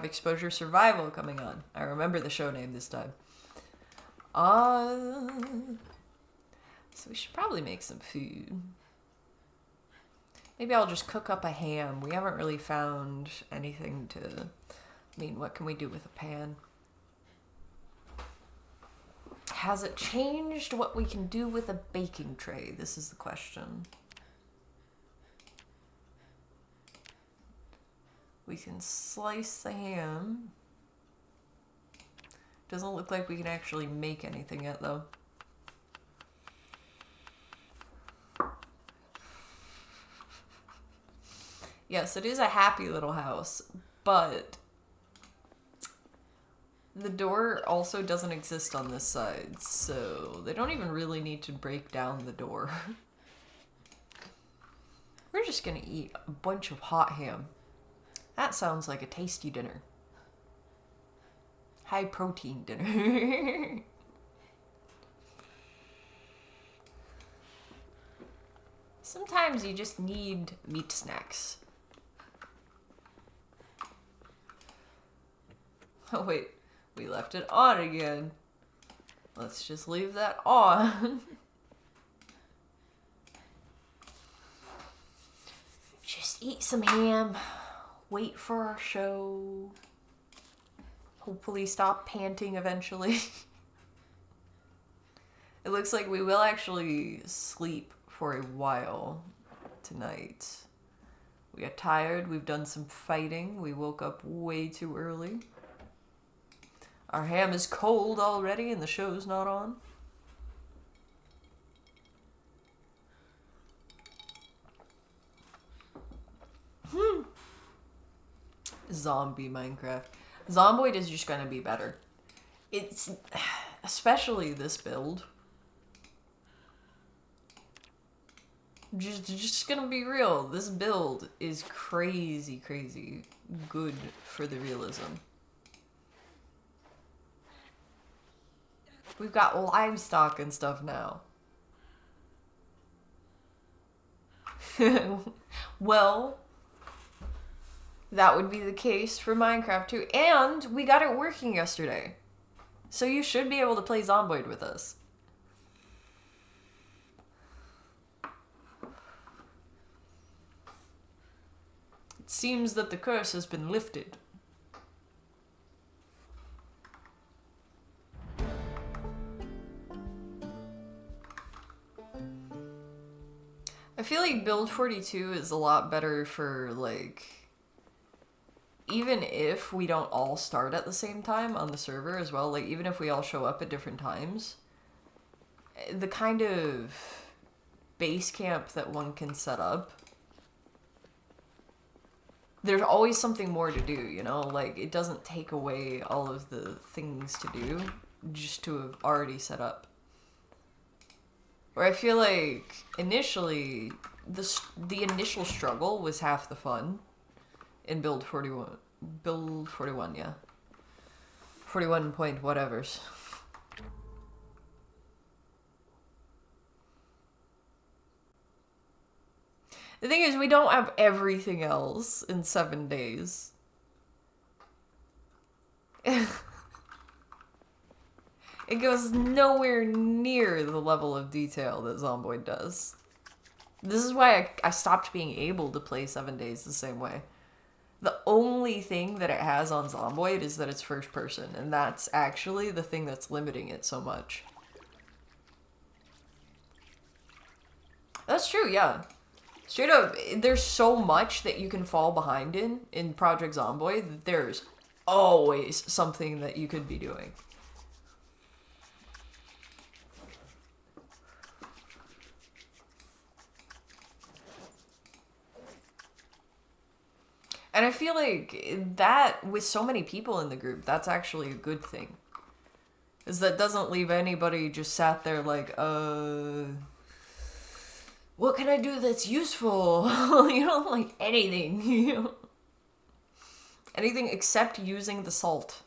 Exposure Survival coming on. I remember the show name this time. So we should probably make some food. Maybe I'll just cook up a ham. We haven't really found anything to... I mean, what can we do with a pan? Has it changed what we can do with a baking tray? This is the question. We can slice the ham. Doesn't look like we can actually make anything yet, though. Yes, it is a happy little house, but the door also doesn't exist on this side, so they don't even really need to break down the door. We're just gonna eat a bunch of hot ham. That sounds like a tasty dinner. High protein dinner. Sometimes you just need meat snacks. Oh wait, we left it on again. Let's just leave that on. Just eat some ham. Wait for our show. Hopefully stop panting eventually. It looks like we will actually sleep for a while tonight. We got tired. We've done some fighting. We woke up way too early. Our ham is cold already and the show's not on. Zombie Minecraft. Zomboid is just gonna be better. It's... especially this build. Just gonna be real. This build is crazy good for the realism. We've got livestock and stuff now. Well, that would be the case for Minecraft too. And we got it working yesterday. So you should be able to play Zomboid with us. It seems that the curse has been lifted. I feel like Build 42 is a lot better for, like, even if we don't all start at the same time on the server as well, like, even if we all show up at different times, the kind of base camp that one can set up, there's always something more to do, you know? Like, it doesn't take away all of the things to do just to have already set up. Where I feel like initially, the initial struggle was half the fun in Build 41. Build 41, yeah. 41 point whatevers. The thing is, we don't have everything else in 7 days. It goes nowhere near the level of detail that Zomboid does. This is why I stopped being able to play 7 days the same way. The only thing that it has on Zomboid is that it's first person, and that's actually the thing that's limiting it so much. That's true, yeah. Straight up, there's so much that you can fall behind in Project Zomboid that there's always something that you could be doing. And I feel like that, with so many people in the group, that's actually a good thing. Is that doesn't leave anybody just sat there like, what can I do that's useful? You know, like anything. You know? Anything except using the salt.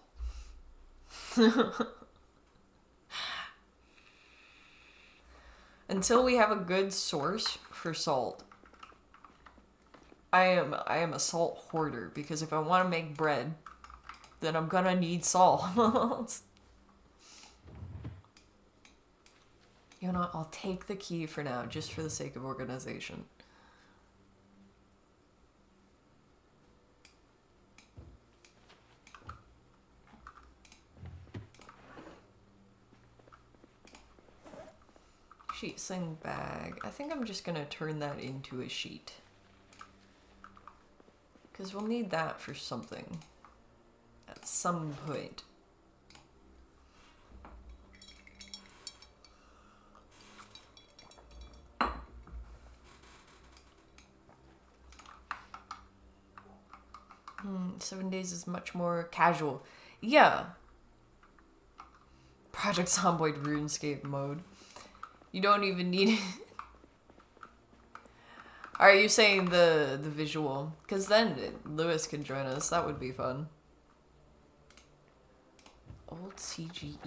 Until we have a good source for salt. I am a salt hoarder, because if I want to make bread, then I'm gonna need salt. You know what, I'll take the key for now, just for the sake of organization. Sheet sling bag. I think I'm just gonna turn that into a sheet. Because we'll need that for something. At some point. Hmm, 7 days is much more casual. Yeah. Project Zomboid RuneScape mode. You don't even need... Are you saying the visual? Because then Lewis can join us. That would be fun. Old CGE.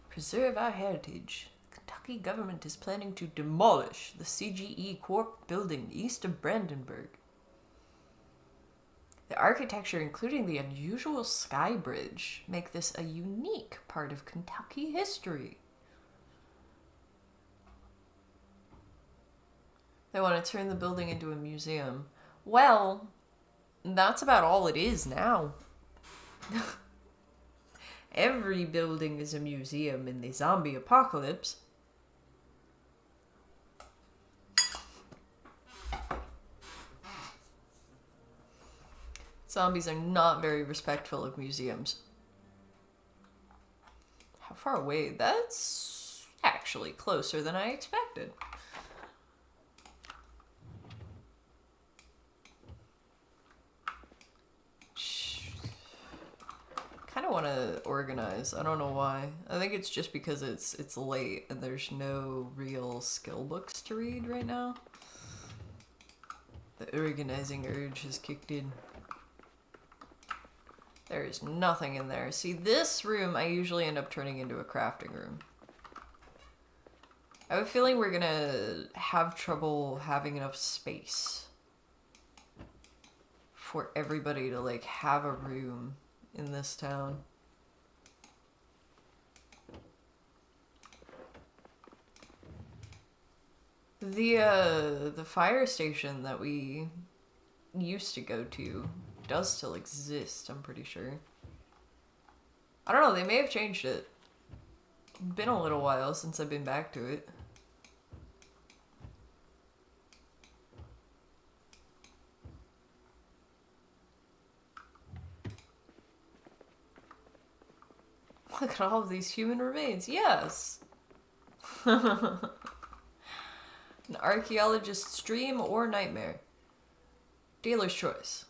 Preserve our heritage. The Kentucky government is planning to demolish the CGE Corp building east of Brandenburg. The architecture, including the unusual sky bridge, make this a unique part of Kentucky history. They want to turn the building into a museum. Well, that's about all it is now. Every building is a museum in the zombie apocalypse. Zombies are not very respectful of museums. How far away? That's actually closer than I expected. I kind of want to organize. I don't know why. I think it's just because it's late and there's no real skill books to read right now. The organizing urge has kicked in. There is nothing in there. See, this room I usually end up turning into a crafting room. I have a feeling we're gonna have trouble having enough space for everybody to, like, have a room in this town. The fire station that we used to go to does still exist, I'm pretty sure. I don't know, they may have changed it. Been a little while since I've been back to it. Look at all of these human remains. Yes! An archaeologist's dream or nightmare. Dealer's choice.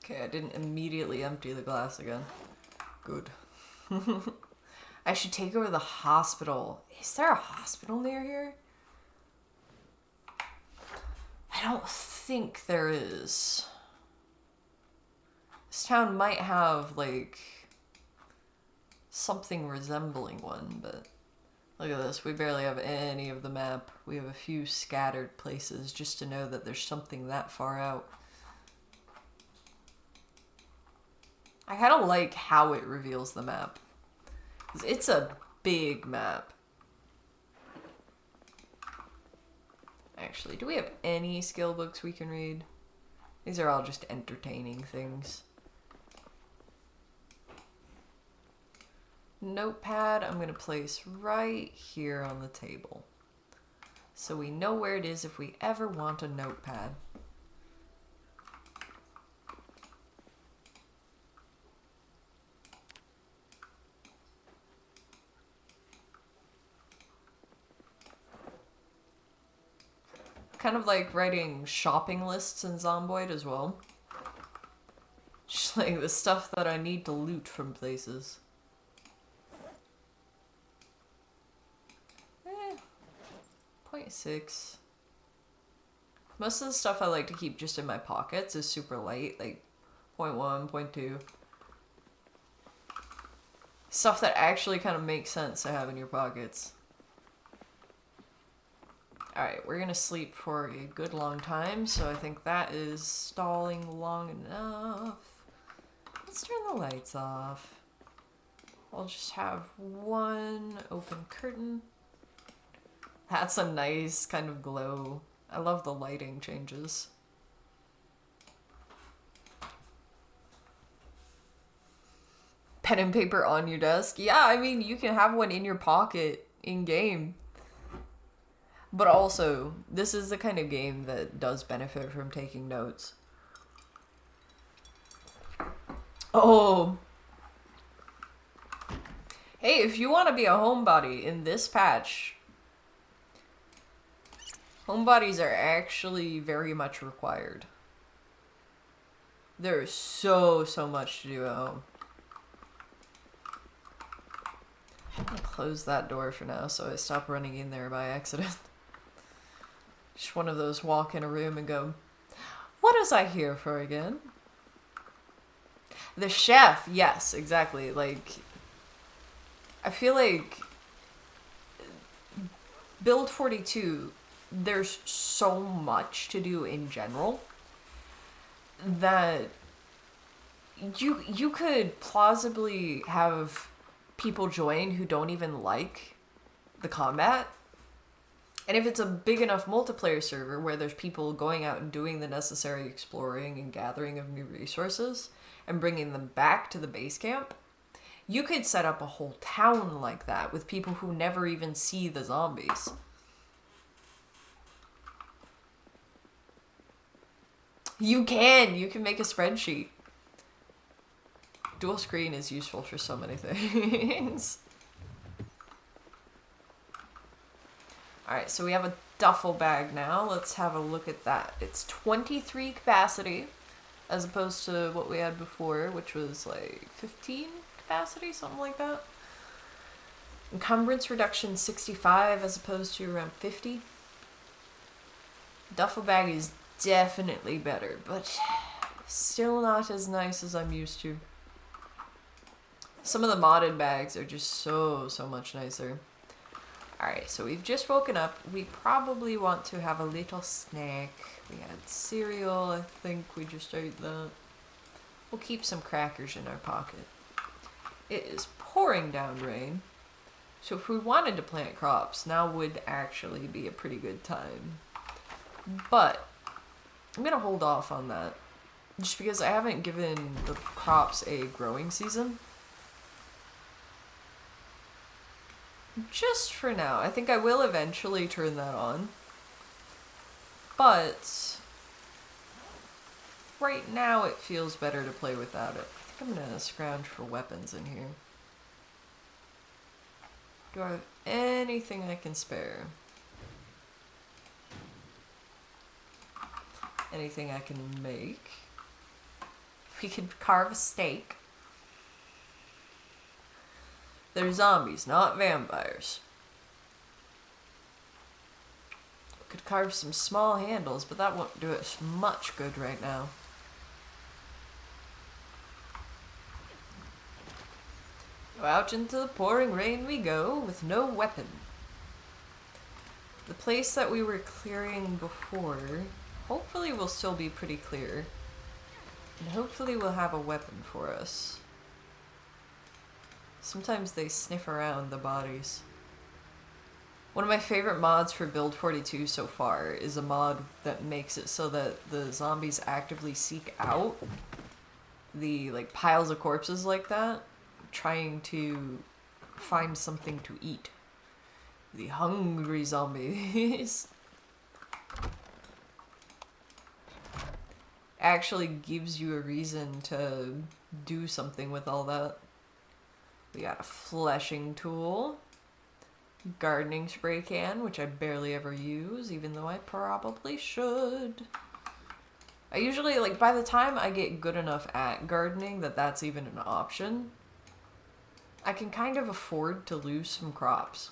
Okay, I didn't immediately empty the glass again. Good. I should take over the hospital. Is there a hospital near here? I don't think there is. This town might have, like, something resembling one, but look at this. We barely have any of the map. We have a few scattered places just to know that there's something that far out. I kind of like how it reveals the map. It's a big map. Actually, do we have any skill books we can read? These are all just entertaining things. Notepad I'm going to place right here on the table, so we know where it is if we ever want a notepad. Kind of like writing shopping lists in Zomboid as well. Just like the stuff that I need to loot from places. 0.6. Most of the stuff I like to keep just in my pockets is super light, like 0.1, 0.2. Stuff that actually kind of makes sense to have in your pockets. Alright, we're gonna sleep for a good long time, so I think that is stalling long enough. Let's turn the lights off. I'll just have one open curtain. That's a nice kind of glow. I love the lighting changes. Pen and paper on your desk? Yeah, I mean, you can have one in your pocket in-game. But also, this is the kind of game that does benefit from taking notes. Oh! Hey, if you want to be a homebody in this patch, homebodies are actually very much required. There's so much to do at home. I'm gonna close that door for now so I stop running in there by accident. Just one of those walk in a room and go, what was I here for again? The chef, yes, exactly. Like, I feel like Build 42, there's so much to do in general that you could plausibly have people join who don't even like the combat. And if it's a big enough multiplayer server where there's people going out and doing the necessary exploring and gathering of new resources and bringing them back to the base camp, you could set up a whole town like that with people who never even see the zombies. You can make a spreadsheet. Dual screen is useful for so many things. Alright, so we have a duffel bag now. Let's have a look at that. It's 23 capacity, as opposed to what we had before, which was like 15 capacity, something like that. Encumbrance reduction 65 as opposed to around 50. Duffel bag is definitely better, but still not as nice as I'm used to. Some of the modded bags are just so much nicer. Alright, so we've just woken up. We probably want to have a little snack. We had cereal, I think we just ate that. We'll keep some crackers in our pocket. It is pouring down rain. So if we wanted to plant crops, now would actually be a pretty good time. But I'm gonna hold off on that. Just because I haven't given the crops a growing season. Just for now. I think I will eventually turn that on. But right now it feels better to play without it. I think I'm gonna scrounge for weapons in here. Do I have anything I can spare? Anything I can make? We could carve a steak. They're zombies, not vampires. We could carve some small handles, but that won't do us much good right now. Out into the pouring rain we go, with no weapon. The place that we were clearing before, hopefully will still be pretty clear. And hopefully we'll have a weapon for us. Sometimes they sniff around the bodies. One of my favorite mods for Build 42 so far is a mod that makes it so that the zombies actively seek out the piles of corpses like that, trying to find something to eat. The hungry zombies. Actually gives you a reason to do something with all that. We got a fleshing tool. Gardening spray can, which I barely ever use, even though I probably should. I usually, by the time I get good enough at gardening that that's even an option, I can kind of afford to lose some crops.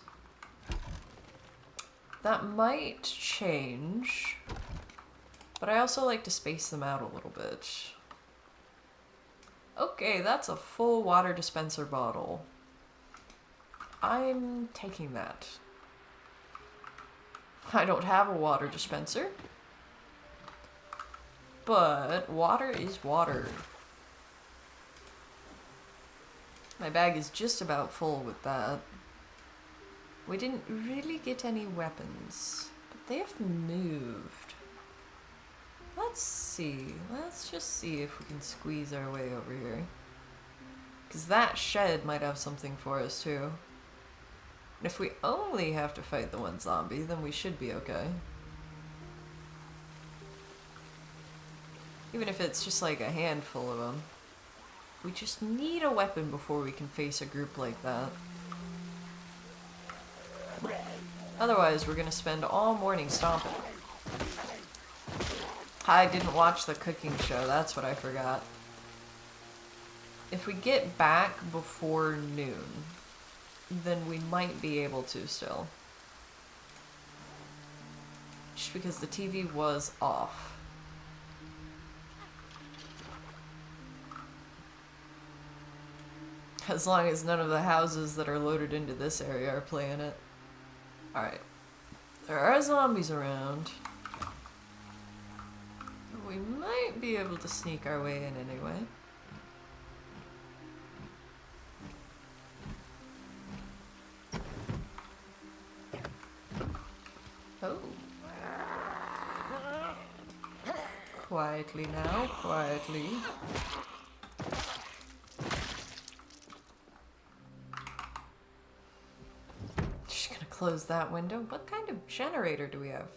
That might change, but I also like to space them out a little bit. Okay, that's a full water dispenser bottle. I'm taking that. I don't have a water dispenser, but water is water. My bag is just about full with that. We didn't really get any weapons, but they have moved. Let's see. Let's just see if we can squeeze our way over here. Because that shed might have something for us too. And if we only have to fight the one zombie, then we should be okay. Even if it's just a handful of them. We just need a weapon before we can face a group like that. Otherwise, we're gonna spend all morning stomping. I didn't watch the cooking show, that's what I forgot. If we get back before noon, then we might be able to still. Just because the TV was off. As long as none of the houses that are loaded into this area are playing it. Alright. There are zombies around. We might be able to sneak our way in anyway. Oh. Quietly now, quietly. Just gonna close that window. What kind of generator do we have?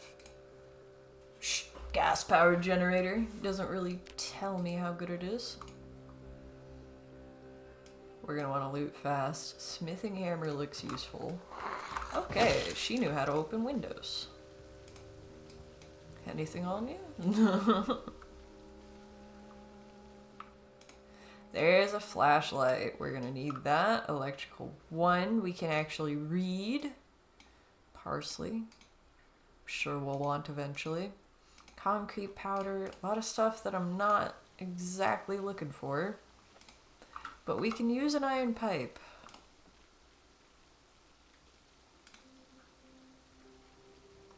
Shh, gas-powered generator. Doesn't really tell me how good it is. We're gonna want to loot fast. Smithing hammer looks useful. Okay, she knew how to open windows. Anything on you? There's a flashlight. We're gonna need that. Electrical 1. We can actually read. Parsley. Sure we'll want eventually. Concrete powder. A lot of stuff that I'm not exactly looking for. But we can use an iron pipe.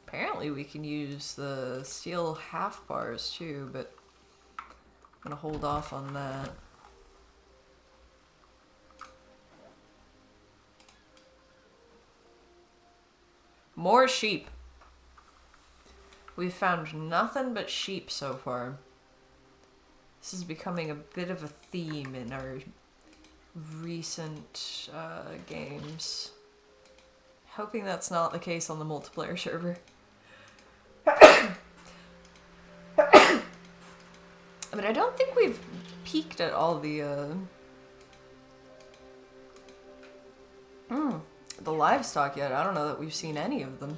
Apparently we can use the steel half bars too, but I'm gonna hold off on that. More sheep. We've found nothing but sheep so far. This is becoming a bit of a theme in our recent games. Hoping that's not the case on the multiplayer server. But I don't think we've peeked at all the livestock yet. I don't know that we've seen any of them.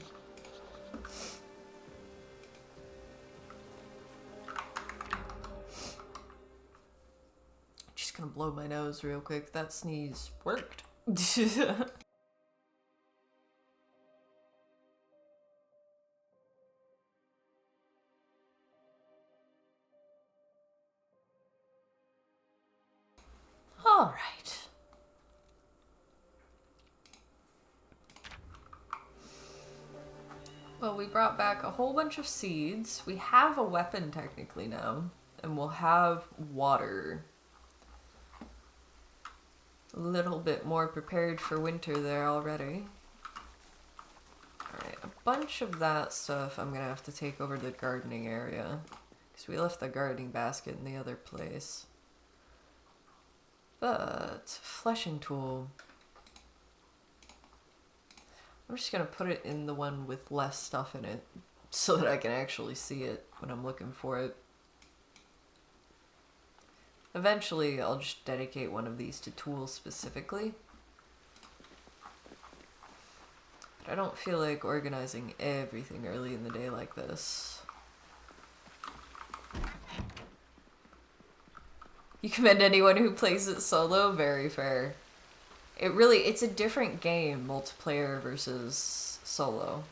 Just gonna blow my nose real quick. That sneeze worked. All right. Well, we brought back a whole bunch of seeds. We have a weapon technically now, and we'll have water. A little bit more prepared for winter there already. Alright, a bunch of that stuff I'm gonna have to take over the gardening area, because we left the gardening basket in the other place. But, fleshing tool. I'm just gonna put it in the one with less stuff in it, so that I can actually see it when I'm looking for it. Eventually, I'll just dedicate one of these to tools specifically. But I don't feel like organizing everything early in the day like this. You commend anyone who plays it solo? Very fair. It's a different game, multiplayer versus solo.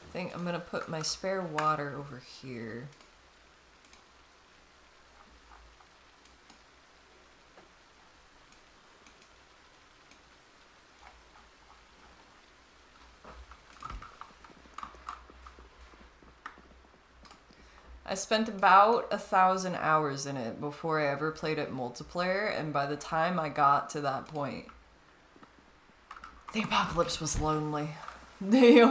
I think I'm gonna put my spare water over here. I spent about 1,000 hours in it before I ever played it multiplayer, and by the time I got to that point, the apocalypse was lonely. You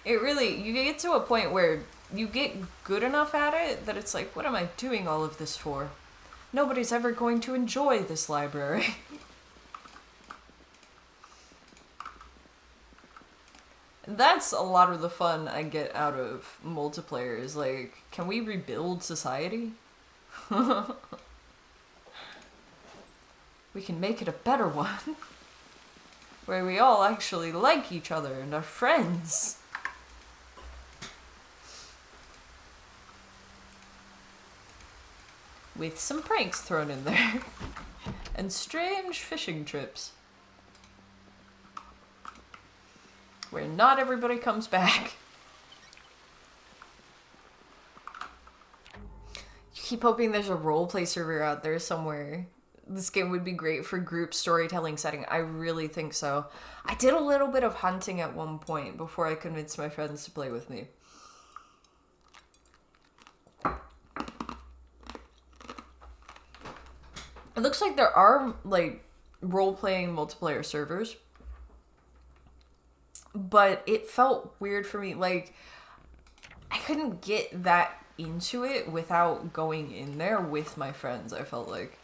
get to a point where you get good enough at it that it's like, what am I doing all of this for? Nobody's ever going to enjoy this library. That's a lot of the fun I get out of multiplayer is like, can we rebuild society? We can make it a better one. Where we all actually like each other and are friends. With some pranks thrown in there. And strange fishing trips. Where not everybody comes back. You keep hoping there's a roleplay server out there somewhere. This game would be great for group storytelling setting. I really think so. I did a little bit of hunting at one point before I convinced my friends to play with me. It looks like there are, like, role-playing multiplayer servers. But it felt weird for me. Like, I couldn't get that into it without going in there with my friends, I felt like.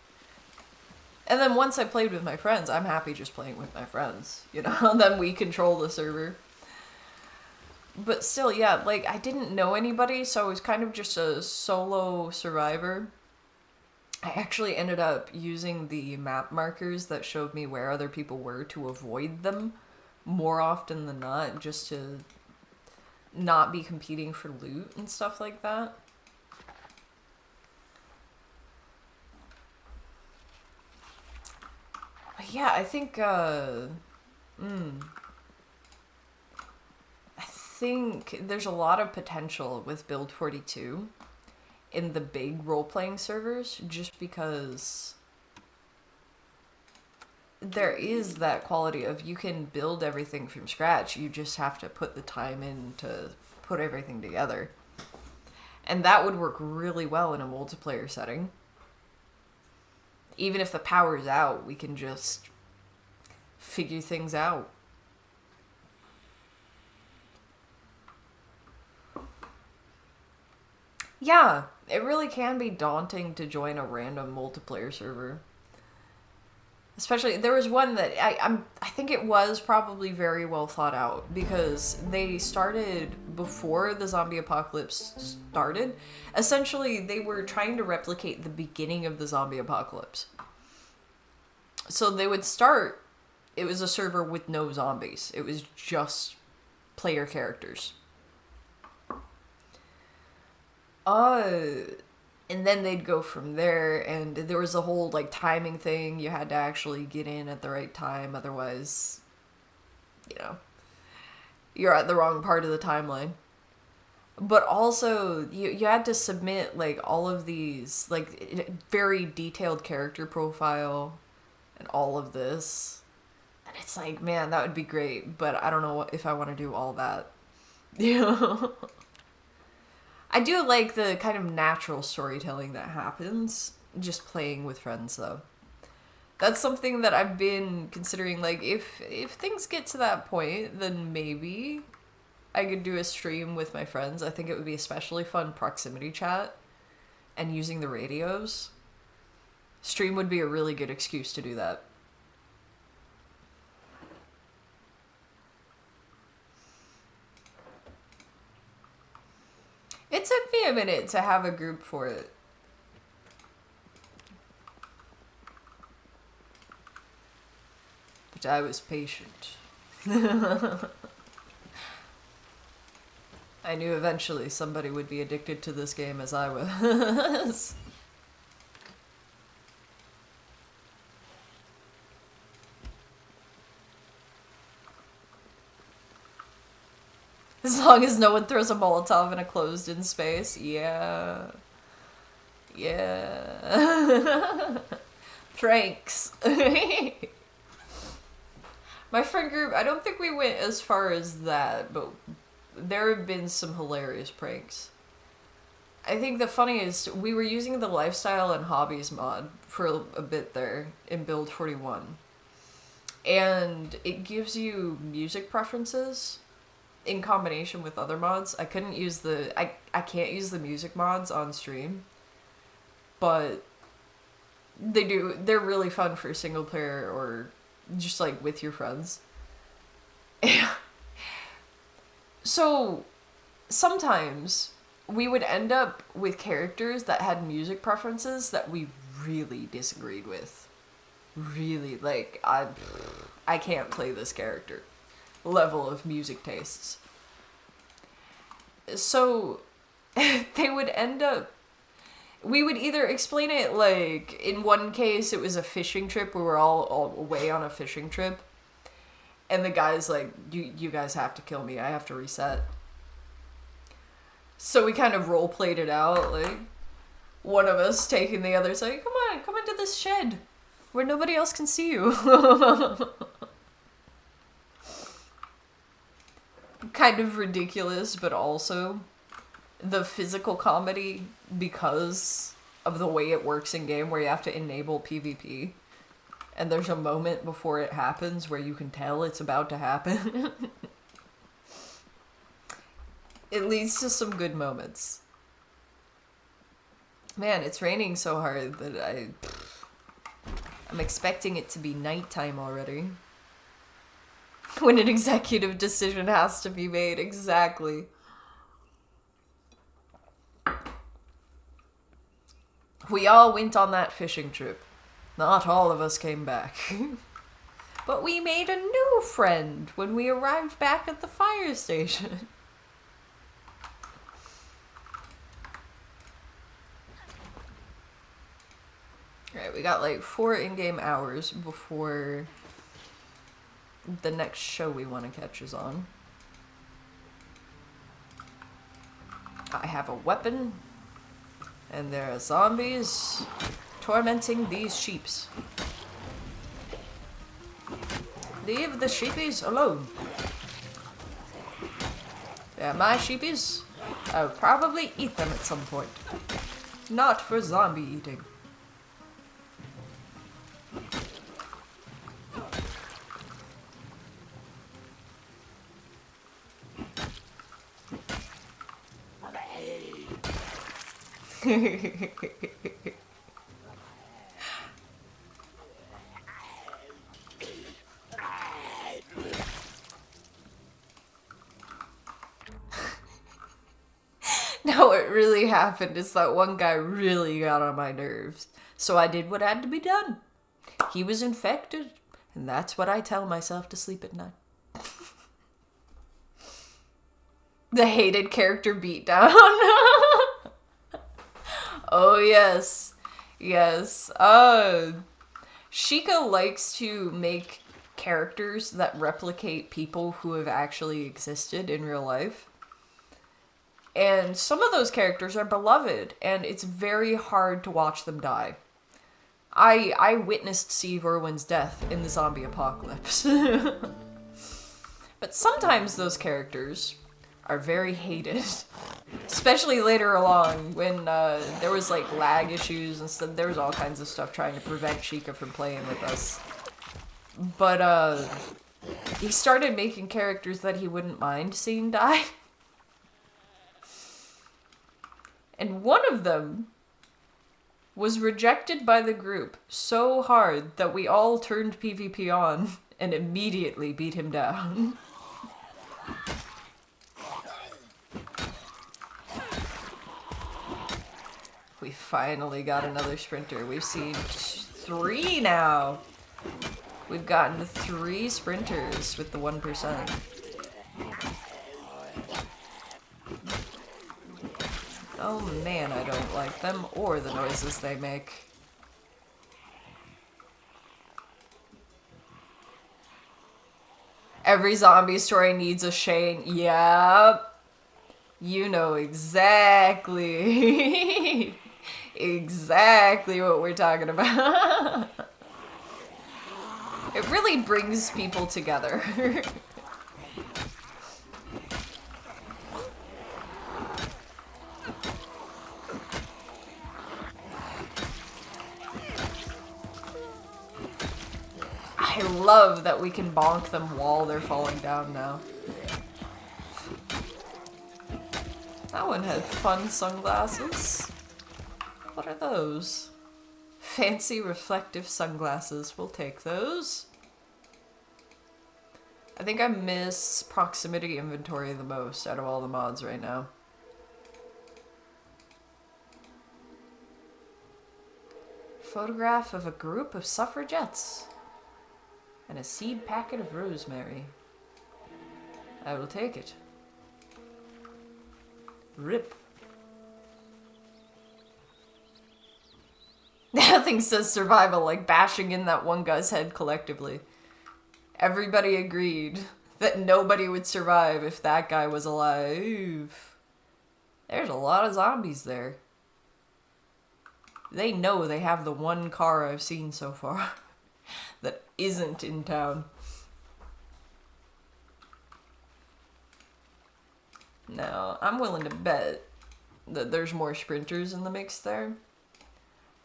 And then once I played with my friends, I'm happy just playing with my friends, you know? Then we control the server. But still, yeah, like, I didn't know anybody, so I was kind of just a solo survivor. I actually ended up using the map markers that showed me where other people were to avoid them more often than not, just to not be competing for loot and stuff like that. Yeah, I think, I think there's a lot of potential with Build 42 in the big role-playing servers, just because there is that quality of you can build everything from scratch. You just have to put the time in to put everything together. And that would work really well in a multiplayer setting. Even if the power's out, we can just figure things out. Yeah, it really can be daunting to join a random multiplayer server. Especially, there was one that I think it was probably very well thought out, because they started before the zombie apocalypse started. Essentially, they were trying to replicate the beginning of the zombie apocalypse. So they would start, it was a server with no zombies. It was just player characters. And then they'd go from there, and there was a whole, like, timing thing. You had to actually get in at the right time, otherwise, you know, you're at the wrong part of the timeline. But also, you had to submit, like, all of these, like, very detailed character profile and all of this. And it's like, man, that would be great, but I don't know if I want to do all that. You know? I do like the kind of natural storytelling that happens, just playing with friends, though. That's something that I've been considering, like, if things get to that point, then maybe I could do a stream with my friends. I think it would be especially fun proximity chat and using the radios. Stream would be a really good excuse to do that. It took me a minute to have a group for it. But I was patient. I knew eventually somebody would be addicted to this game as I was. As long as no one throws a Molotov in a closed-in space. Yeah. Yeah. Pranks. My friend group, I don't think we went as far as that, but there have been some hilarious pranks. I think the funniest, we were using the Lifestyle and Hobbies mod for a bit there in Build 41. And it gives you music preferences in combination with other mods. I couldn't use the... I can't use the music mods on stream. But they're really fun for single player or just like with your friends. So sometimes we would end up with characters that had music preferences that we really disagreed with. Really, like, I can't play this character level of music tastes. So they would end up, we would either explain it like, in one case it was a fishing trip, we were all away on a fishing trip, and the guy's like, you guys have to kill me, I have to reset. So we kind of role-played it out, like, one of us taking the other side, come into this shed where nobody else can see you. Kind of ridiculous, but also the physical comedy because of the way it works in game, where you have to enable PvP, and there's a moment before it happens where you can tell it's about to happen. It leads to some good moments. Man, it's raining so hard that I'm expecting it to be nighttime already. When an executive decision has to be made, exactly. We all went on that fishing trip. Not all of us came back. But we made a new friend when we arrived back at the fire station. Alright, we got like 4 in-game hours before the next show we want to catch is on. I have a weapon, and there are zombies tormenting these sheeps. Leave the sheepies alone. They're my sheepies. I'll probably eat them at some point. Not for zombie eating. Now what really happened is that one guy really got on my nerves. So I did what had to be done. He was infected, and that's what I tell myself to sleep at night. The hated character beatdown. Oh yes. Yes. Sheikah likes to make characters that replicate people who have actually existed in real life. And some of those characters are beloved, and it's very hard to watch them die. I witnessed Steve Irwin's death in the zombie apocalypse. But sometimes those characters are very hated. Especially later along, when there was like lag issues and stuff. There was all kinds of stuff trying to prevent Sheikah from playing with us. But he started making characters that he wouldn't mind seeing die. And one of them was rejected by the group so hard that we all turned PvP on and immediately beat him down. We finally got another sprinter. We've seen 3 now. We've gotten 3 sprinters with the 1%. Oh man, I don't like them or the noises they make. Every zombie story needs a Shane. Yep. You know exactly. Exactly what we're talking about. It really brings people together. I love that we can bonk them while they're falling down now. That one had fun sunglasses. What are those? Fancy reflective sunglasses. We'll take those. I think I miss proximity inventory the most out of all the mods right now. Photograph of a group of suffragettes. And a seed packet of rosemary. I will take it. Rip. Nothing says survival like bashing in that one guy's head collectively. Everybody agreed that nobody would survive if that guy was alive. There's a lot of zombies there. They know they have the one car I've seen so far that isn't in town. Now, I'm willing to bet that there's more sprinters in the mix there.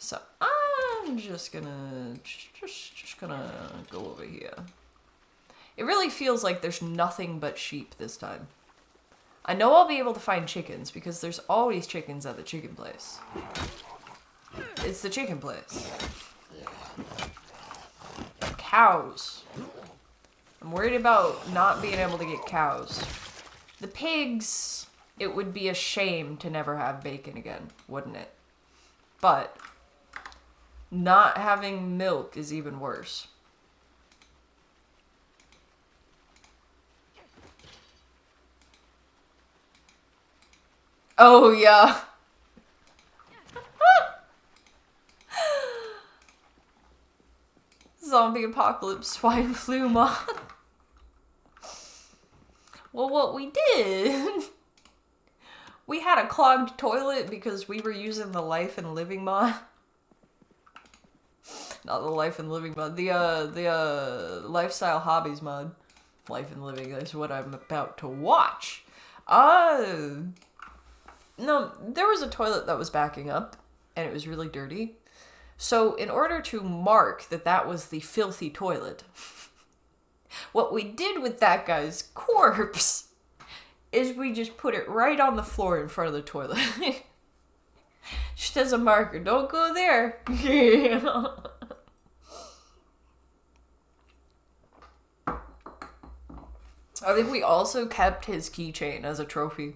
So I'm just gonna go over here. It really feels like there's nothing but sheep this time. I know I'll be able to find chickens because there's always chickens at the chicken place. It's the chicken place. Cows. I'm worried about not being able to get cows. The pigs, it would be a shame to never have bacon again, wouldn't it? But not having milk is even worse. Oh, yeah. zombie apocalypse swine flu mod. Well, what we did, we had a clogged toilet because we were using the life and living mod. Not the life and living mod, the lifestyle hobbies mod. Life and living is what I'm about to watch. No, there was a toilet that was backing up, and it was really dirty. So in order to mark that that was the filthy toilet, what we did with that guy's corpse is we just put it right on the floor in front of the toilet. Just as a marker, don't go there. I think we also kept his keychain as a trophy.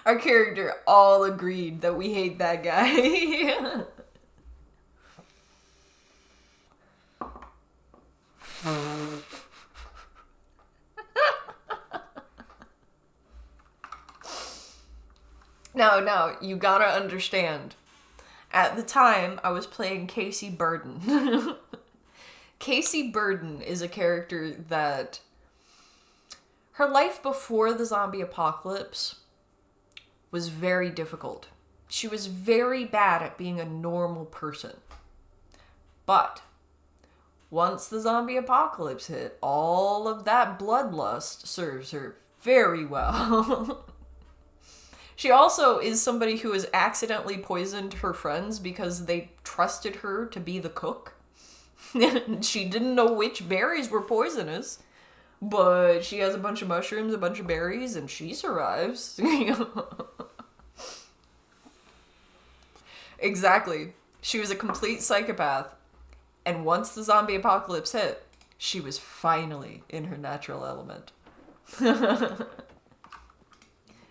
Our character all agreed that we hate that guy. No, you gotta understand. At the time, I was playing Casey Burden. Casey Burden is a character that... her life before the zombie apocalypse was very difficult. She was very bad at being a normal person. But once the zombie apocalypse hit, all of that bloodlust serves her very well. She also is somebody who has accidentally poisoned her friends because they trusted her to be the cook. She didn't know which berries were poisonous, but she has a bunch of mushrooms, a bunch of berries, and she survives. Exactly. She was a complete psychopath. And once the zombie apocalypse hit, she was finally in her natural element.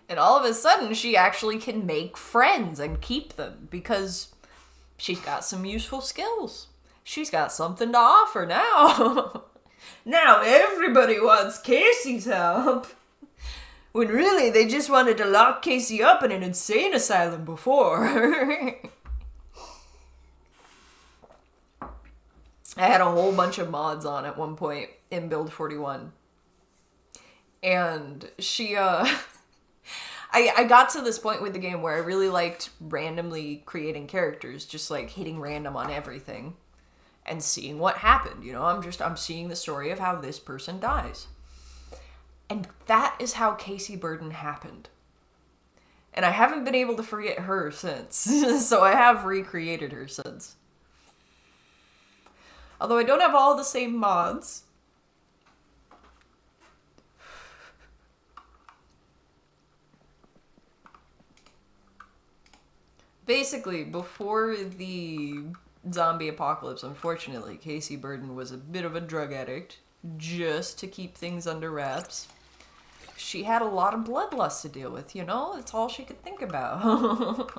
And all of a sudden, she actually can make friends and keep them because she's got some useful skills. She's got something to offer now. Now everybody wants Casey's help. When really, they just wanted to lock Casey up in an insane asylum before. I had a whole bunch of mods on at one point in Build 41. And she, I got to this point with the game where I really liked randomly creating characters, just like hitting random on everything and seeing what happened. You know, I'm seeing the story of how this person dies. And that is how Casey Burden happened. And I haven't been able to forget her since. So I have recreated her since. Although I don't have all the same mods. Basically, before the zombie apocalypse, unfortunately, Casey Burden was a bit of a drug addict, just to keep things under wraps. She had a lot of bloodlust to deal with, you know? That's all she could think about.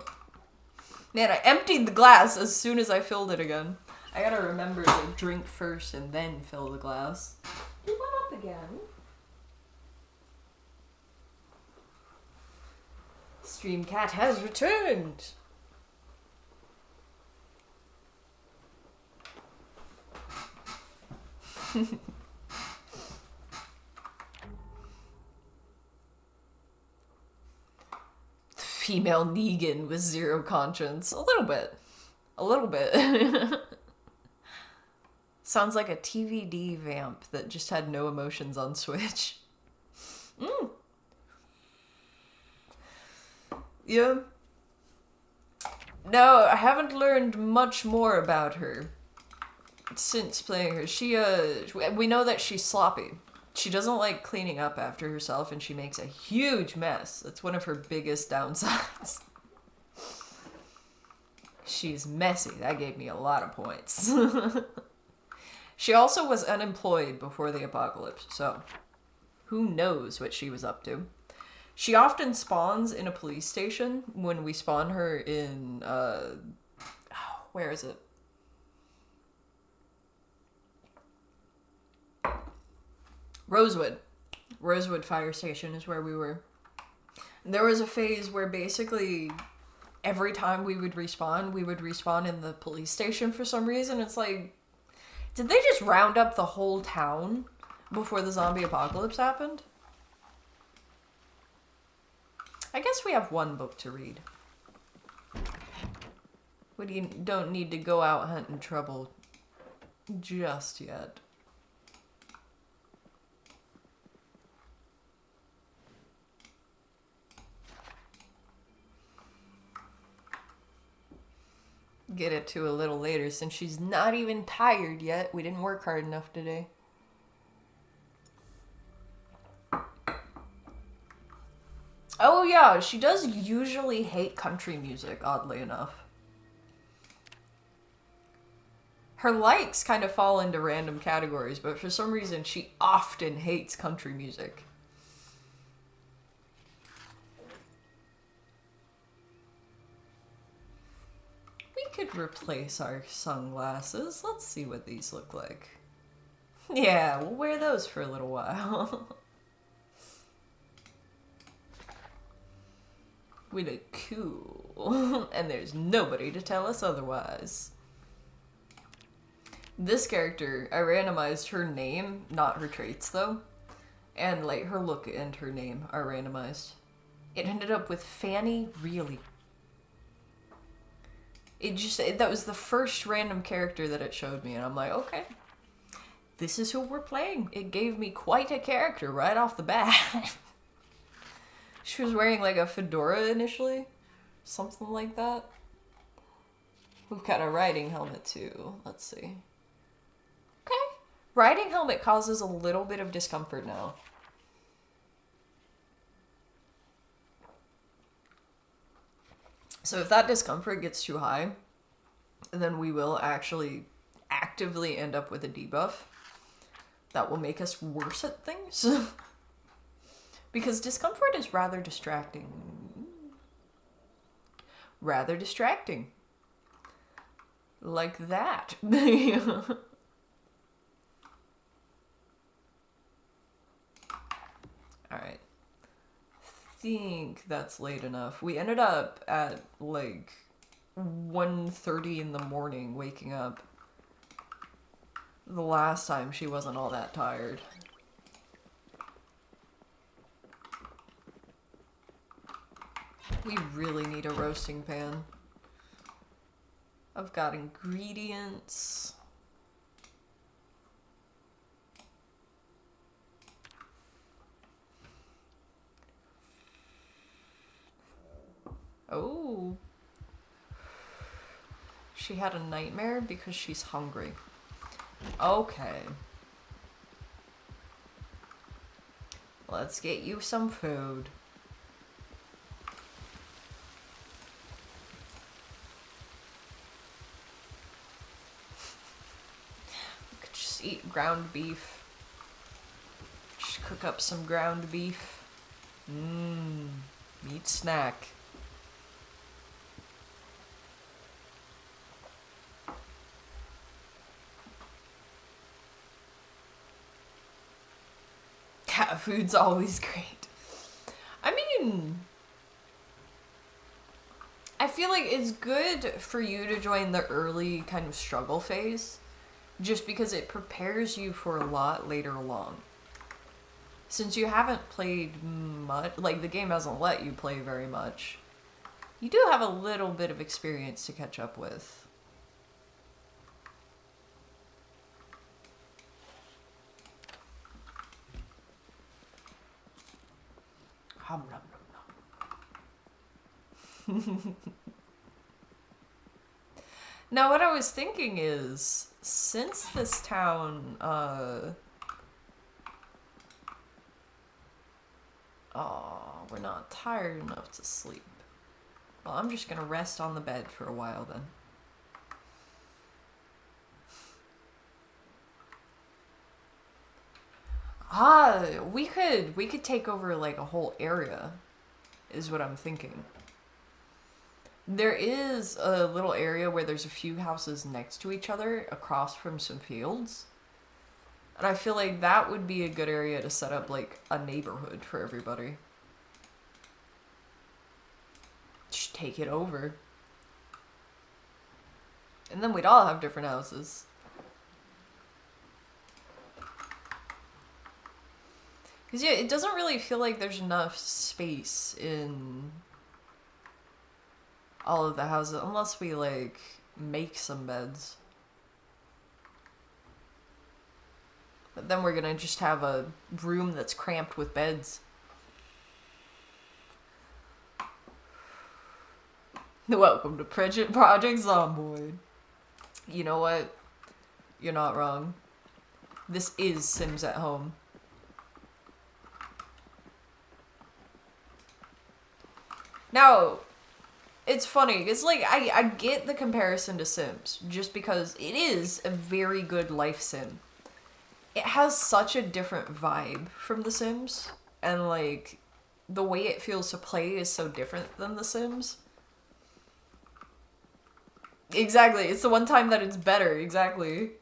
Man, I emptied the glass as soon as I filled it again. I gotta remember to drink first and then fill the glass. It went up again. Stream Cat has returned. Female Negan with zero conscience. A little bit. A little bit. Sounds like a TVD vamp that just had no emotions on Switch. Yeah. No, I haven't learned much more about her since playing her. We know that she's sloppy. She doesn't like cleaning up after herself, and she makes a huge mess. That's one of her biggest downsides. She's messy. That gave me a lot of points. She also was unemployed before the apocalypse, so who knows what she was up to. She often spawns in a police station when we spawn her in, where is it? Rosewood. Rosewood Fire Station is where we were. There was a phase where basically every time we would respawn in the police station for some reason. It's like, did they just round up the whole town before the zombie apocalypse happened? I guess we have one book to read. We don't need to go out hunting trouble just yet. Get it to a little later since she's not even tired yet. We didn't work hard enough today. Oh yeah, she does usually hate country music, oddly enough. Her likes kind of fall into random categories, but for some reason she often hates country music. We could replace our sunglasses. Let's see what these look like. Yeah, we'll wear those for a little while. We look cool. And there's nobody to tell us otherwise. This character, I randomized her name, not her traits though. And like her look and her name are randomized. It ended up with Fannie Reilly. That was the first random character that it showed me, and I'm like, okay, this is who we're playing. It gave me quite a character right off the bat. She was wearing like a fedora initially, something like that. We've got a riding helmet too. Let's see. Okay. Riding helmet causes a little bit of discomfort now. So if that discomfort gets too high, then we will actually actively end up with a debuff that will make us worse at things. Because discomfort is rather distracting. Rather distracting. Like that. Alright. Think that's late enough. We ended up at like 1:30 in the morning waking up. The last time she wasn't all that tired. We really need a roasting pan. I've got ingredients. Oh. She had a nightmare because she's hungry. Okay. Let's get you some food. We could just eat ground beef. Just cook up some ground beef. Meat snack. Cat food's always great. I mean, I feel like it's good for you to join the early kind of struggle phase, just because it prepares you for a lot later along. Since you haven't played much, like the game hasn't let you play very much, you do have a little bit of experience to catch up with. Hum, nom, nom, nom. Now what I was thinking is, since this town, we're not tired enough to sleep. Well, I'm just gonna rest on the bed for a while then. We could take over like a whole area, is what I'm thinking. There is a little area where there's a few houses next to each other across from some fields. And I feel like that would be a good area to set up like a neighborhood for everybody. Just take it over. And then we'd all have different houses. Because, yeah, it doesn't really feel like there's enough space in all of the houses, unless we, like, make some beds. But then we're gonna just have a room that's cramped with beds. Welcome to Project Zomboid. You know what? You're not wrong. This is Sims at Home. Now, it's funny, it's like, I get the comparison to Sims, just because it is a very good life sim. It has such a different vibe from The Sims, and like, the way it feels to play is so different than The Sims. Exactly, it's the one time that it's better, exactly.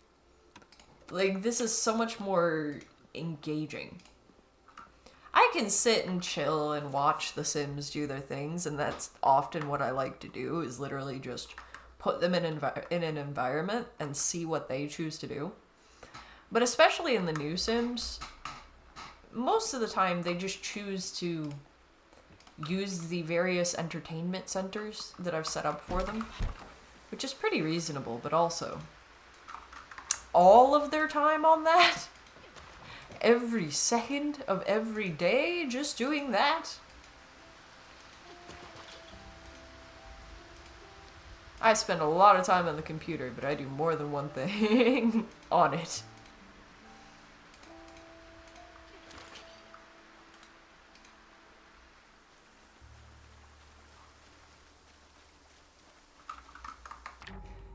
Like, this is so much more engaging. I can sit and chill and watch The Sims do their things, and that's often what I like to do, is literally just put them in an environment and see what they choose to do. But especially in the new Sims, most of the time they just choose to use the various entertainment centers that I've set up for them, which is pretty reasonable, but also all of their time on that? Every second of every day just doing that? I spend a lot of time on the computer, but I do more than one thing on it.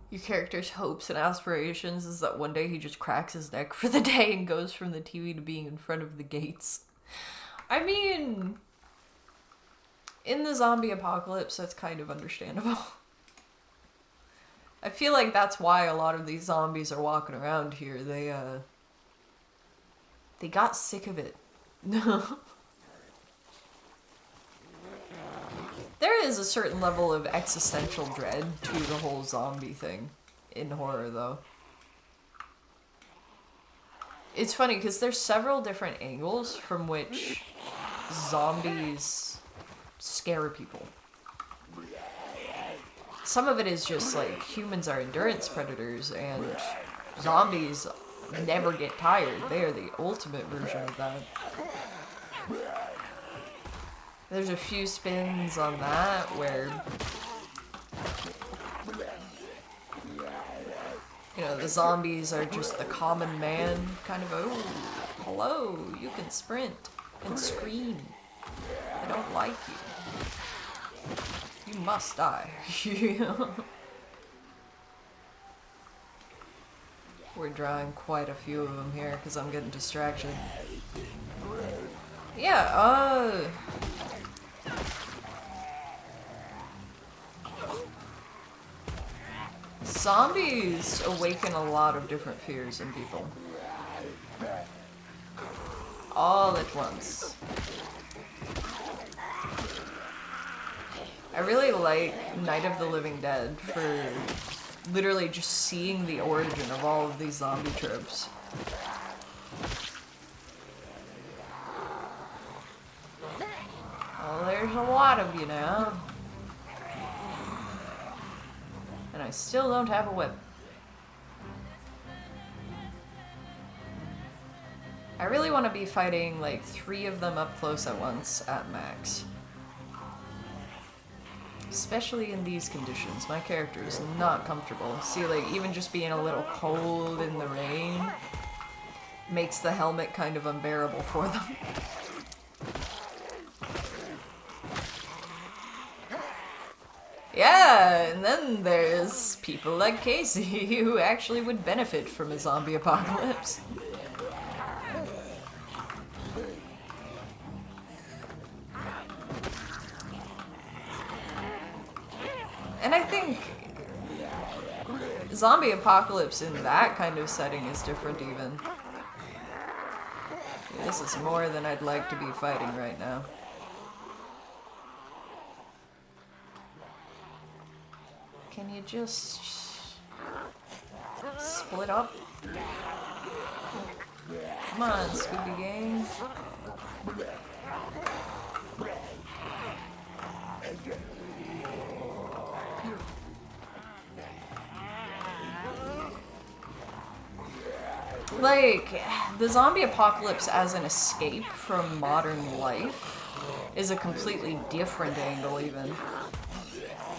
Your character's hopes and aspirations is that one day he just cracks his neck for the day and goes from the TV to being in front of the gates. I mean, in the zombie apocalypse, that's kind of understandable. I feel like that's why a lot of these zombies are walking around here. They got sick of it. There is a certain level of existential dread to the whole zombie thing in horror, though. It's funny, because there's several different angles from which zombies scare people. Some of it is just like humans are endurance predators, and zombies never get tired. They are the ultimate version of that. There's a few spins on that where, you know, the zombies are just the common man, kind of, oh, hello, you can sprint and scream. I don't like you. You must die. We're drawing quite a few of them here because I'm getting distracted. Yeah, zombies awaken a lot of different fears in people. All at once. I really like Night of the Living Dead for literally just seeing the origin of all of these zombie tropes. Well, there's a lot of you now. And I still don't have a weapon. I really want to be fighting like 3 of them up close at once at max. Especially in these conditions. My character is not comfortable. See, like, even just being a little cold in the rain makes the helmet kind of unbearable for them. Yeah, and then there's people like Casey who actually would benefit from a zombie apocalypse. And I think zombie apocalypse in that kind of setting is different even. This is more than I'd like to be fighting right now. Can you just split up? Come on, Scooby Gang. Like, the zombie apocalypse as an escape from modern life is a completely different angle, even.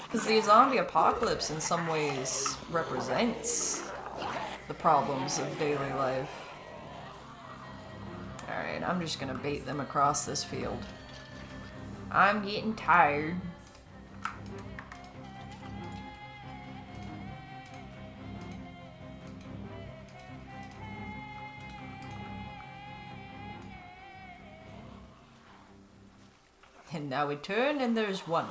Because the zombie apocalypse, in some ways, represents the problems of daily life. Alright, I'm just gonna bait them across this field. I'm getting tired. And now we turn and there's one.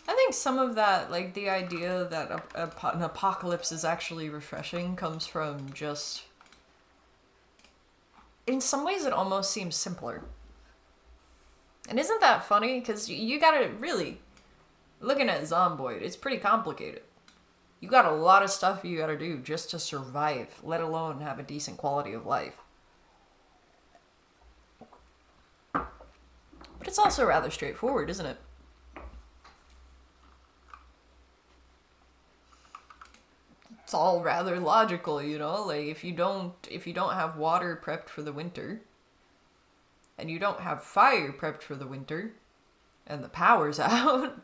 I think some of that, like the idea that an apocalypse is actually refreshing, comes from just... In some ways it almost seems simpler. And isn't that funny? Because you gotta really... Looking at Zomboid, it's pretty complicated. You got a lot of stuff you gotta do just to survive, let alone have a decent quality of life. But it's also rather straightforward, isn't it? It's all rather logical, you know? Like, if you don't have water prepped for the winter, and you don't have fire prepped for the winter, and the power's out,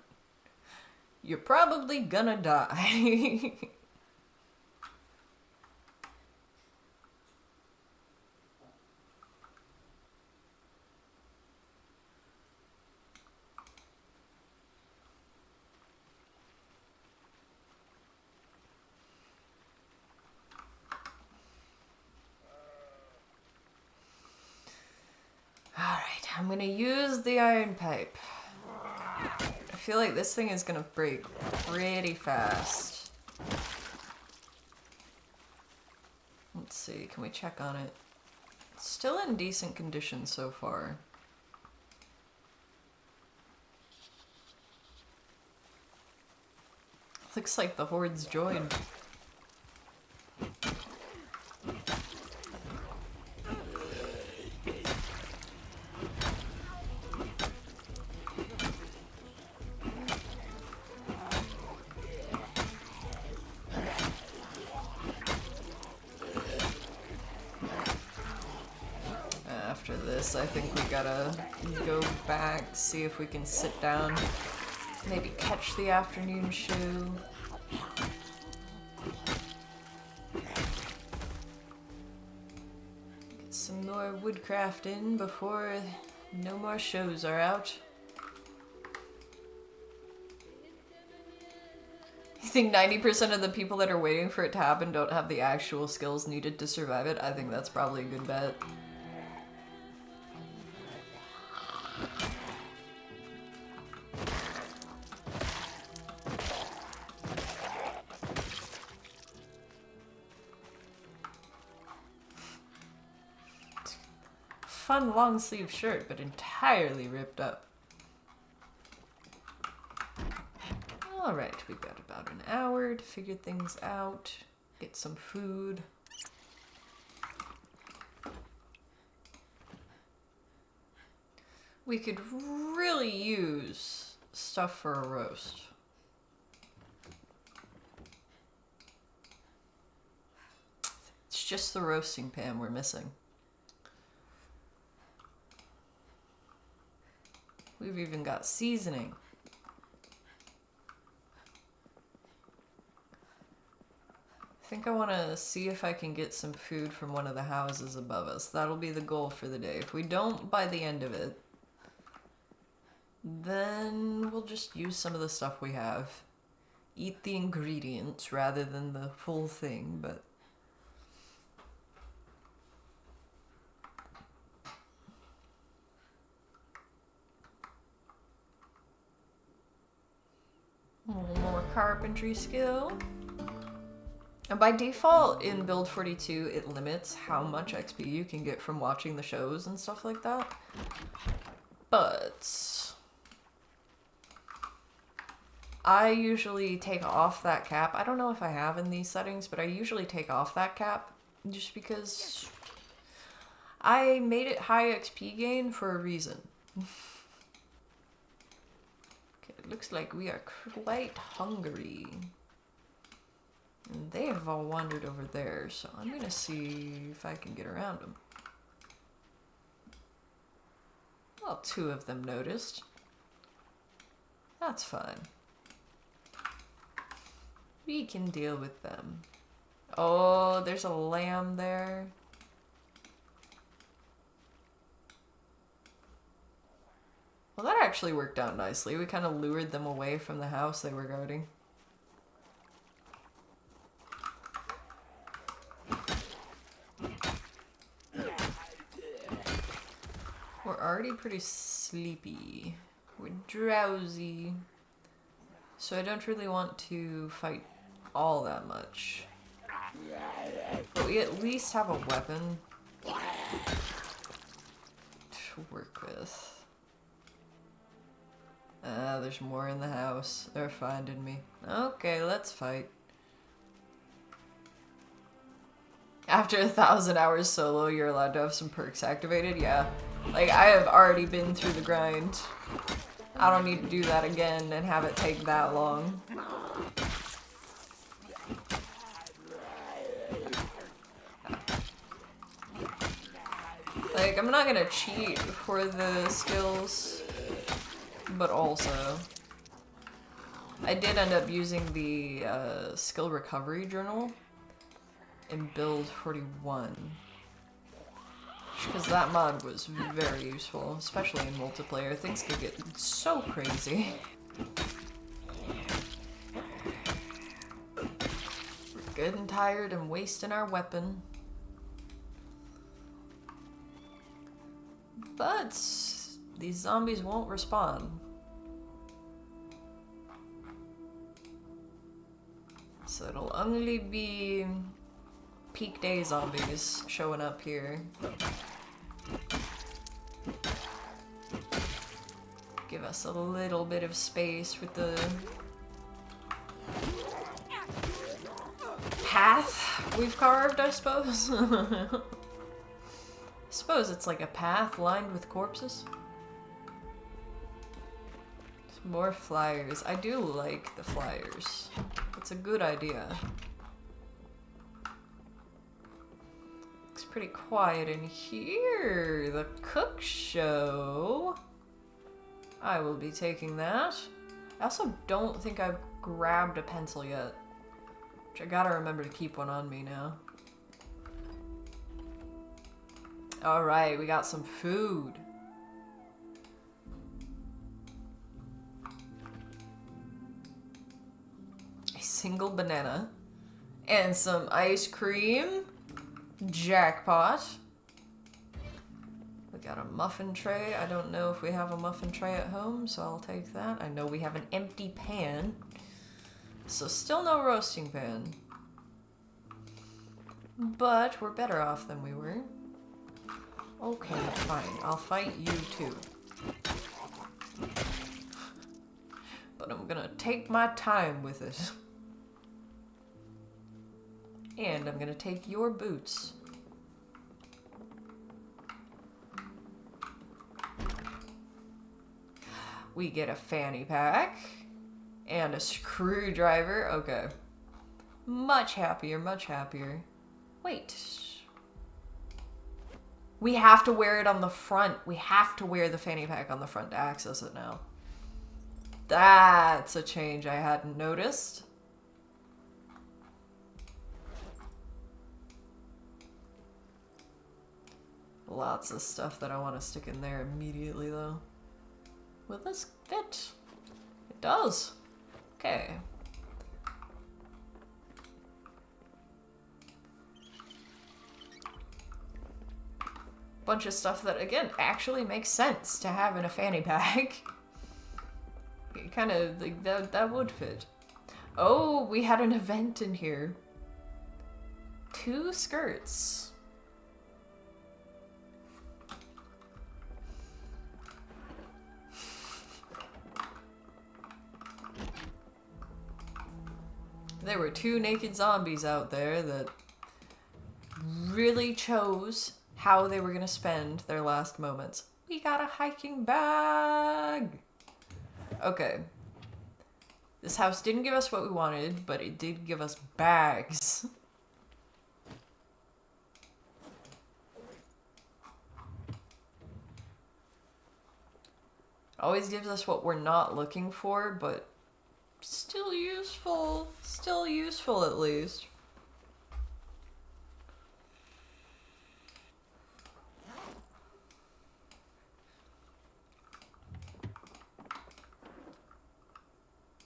you're probably gonna die. Alright, I'm gonna use the iron pipe. I feel like this thing is gonna break pretty fast. Let's see, can we check on it? It's still in decent condition so far. Looks like the horde's joined. After this, I think we gotta go back, see if we can sit down, maybe catch the afternoon show. Get some more woodcraft in before no more shows are out. You think 90% of the people that are waiting for it to happen don't have the actual skills needed to survive it? I think that's probably a good bet. Fun long sleeve shirt, but entirely ripped up. Alright, we've got about an hour to figure things out, get some food. We could really use stuff for a roast. It's just the roasting pan we're missing. We've even got seasoning. I think I want to see if I can get some food from one of the houses above us. That'll be the goal for the day. If we don't by the end of it, then we'll just use some of the stuff we have. Eat the ingredients rather than the full thing, but... A little more carpentry skill. And by default in build 42, it limits how much XP you can get from watching the shows and stuff like that. But I usually take off that cap. I don't know if I have in these settings, but I usually take off that cap just because I made it high XP gain for a reason. Okay, it looks like we are quite hungry. And they have all wandered over there, so I'm gonna see if I can get around them. Well, 2 of them noticed. That's fine. We can deal with them. Oh, there's a lamb there. Well, that actually worked out nicely. We kind of lured them away from the house they were guarding. We're already pretty sleepy. We're drowsy. So I don't really want to fight all that much. But we at least have a weapon to work with. There's more in the house. They're finding me. Okay, let's fight. After 1,000 hours solo, you're allowed to have some perks activated? Yeah. Like, I have already been through the grind. I don't need to do that again and have it take that long. Like, I'm not gonna cheat for the skills, but also I did end up using the skill recovery journal in build 41. Because that mod was very useful, especially in multiplayer. Things could get so crazy. We're good and tired and wasting our weapon. But these zombies won't respawn. So it'll only be peak day zombies showing up here. Give us a little bit of space with the path we've carved, I suppose. I suppose it's like a path lined with corpses. More flyers. I do like the flyers. It's a good idea. Looks pretty quiet in here. The cook show. I will be taking that. I also don't think I've grabbed a pencil yet, which I gotta remember to keep one on me now. Alright, we got some food. A single banana and some ice cream. Jackpot. We got a muffin tray. I don't know if we have a muffin tray at home, so I'll take that. I know we have an empty pan, so still no roasting pan. But we're better off than we were. Okay, fine. I'll fight you too. But I'm gonna take my time with it. And I'm gonna take your boots. We get a fanny pack and a screwdriver. Okay. Much happier, much happier. Wait. We have to wear it on the front. We have to wear the fanny pack on the front to access it now. That's a change I hadn't noticed. Lots of stuff that I want to stick in there immediately, though. Will this fit? It does. Okay. Bunch of stuff that, again, actually makes sense to have in a fanny pack. It kind of, like, that would fit. Oh, we had an event in here. 2 skirts. There were 2 naked zombies out there that really chose how they were gonna spend their last moments. We got a hiking bag! Okay. This house didn't give us what we wanted, but it did give us bags. Always gives us what we're not looking for, but still useful. Still useful, at least.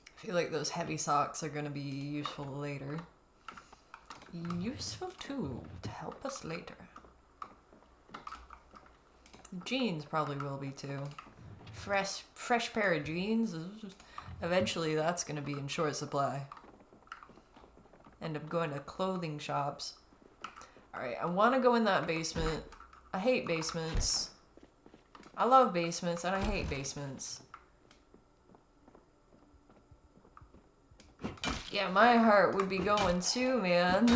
I feel like those heavy socks are gonna be useful later. Useful tool to help us later. Jeans probably will be too. Fresh pair of jeans. Eventually that's gonna be in short supply. End up going to clothing shops. Alright, I wanna go in that basement. I hate basements. I love basements and I hate basements. Yeah, my heart would be going too, man.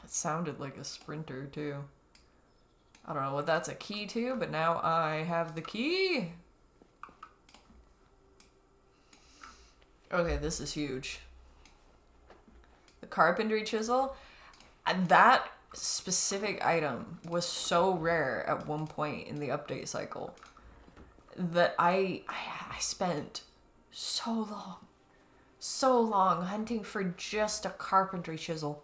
It sounded like a sprinter, too. I don't know what that's a key to, but now I have the key. Okay, this is huge. The carpentry chisel. And that specific item was so rare at one point in the update cycle that I spent so long hunting for just a carpentry chisel.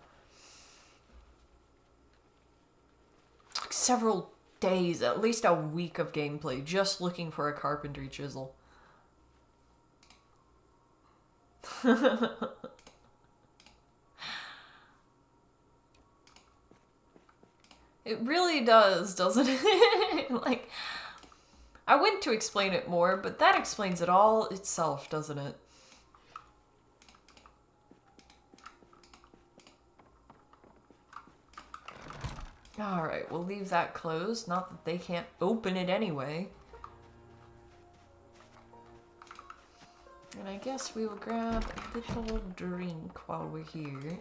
Like several days, at least a week of gameplay, just looking for a carpentry chisel. It really does, doesn't it? Like, I went to explain it more, but that explains it all itself, doesn't it? Alright, we'll leave that closed. Not that they can't open it anyway. And I guess we will grab a little drink while we're here.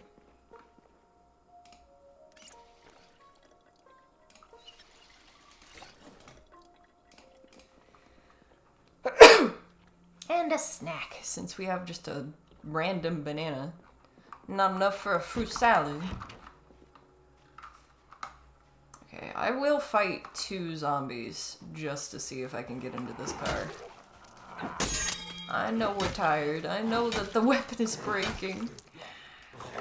And a snack, since we have just a random banana. Not enough for a fruit salad. Okay, I will fight 2 zombies just to see if I can get into this car. I know we're tired. I know that the weapon is breaking.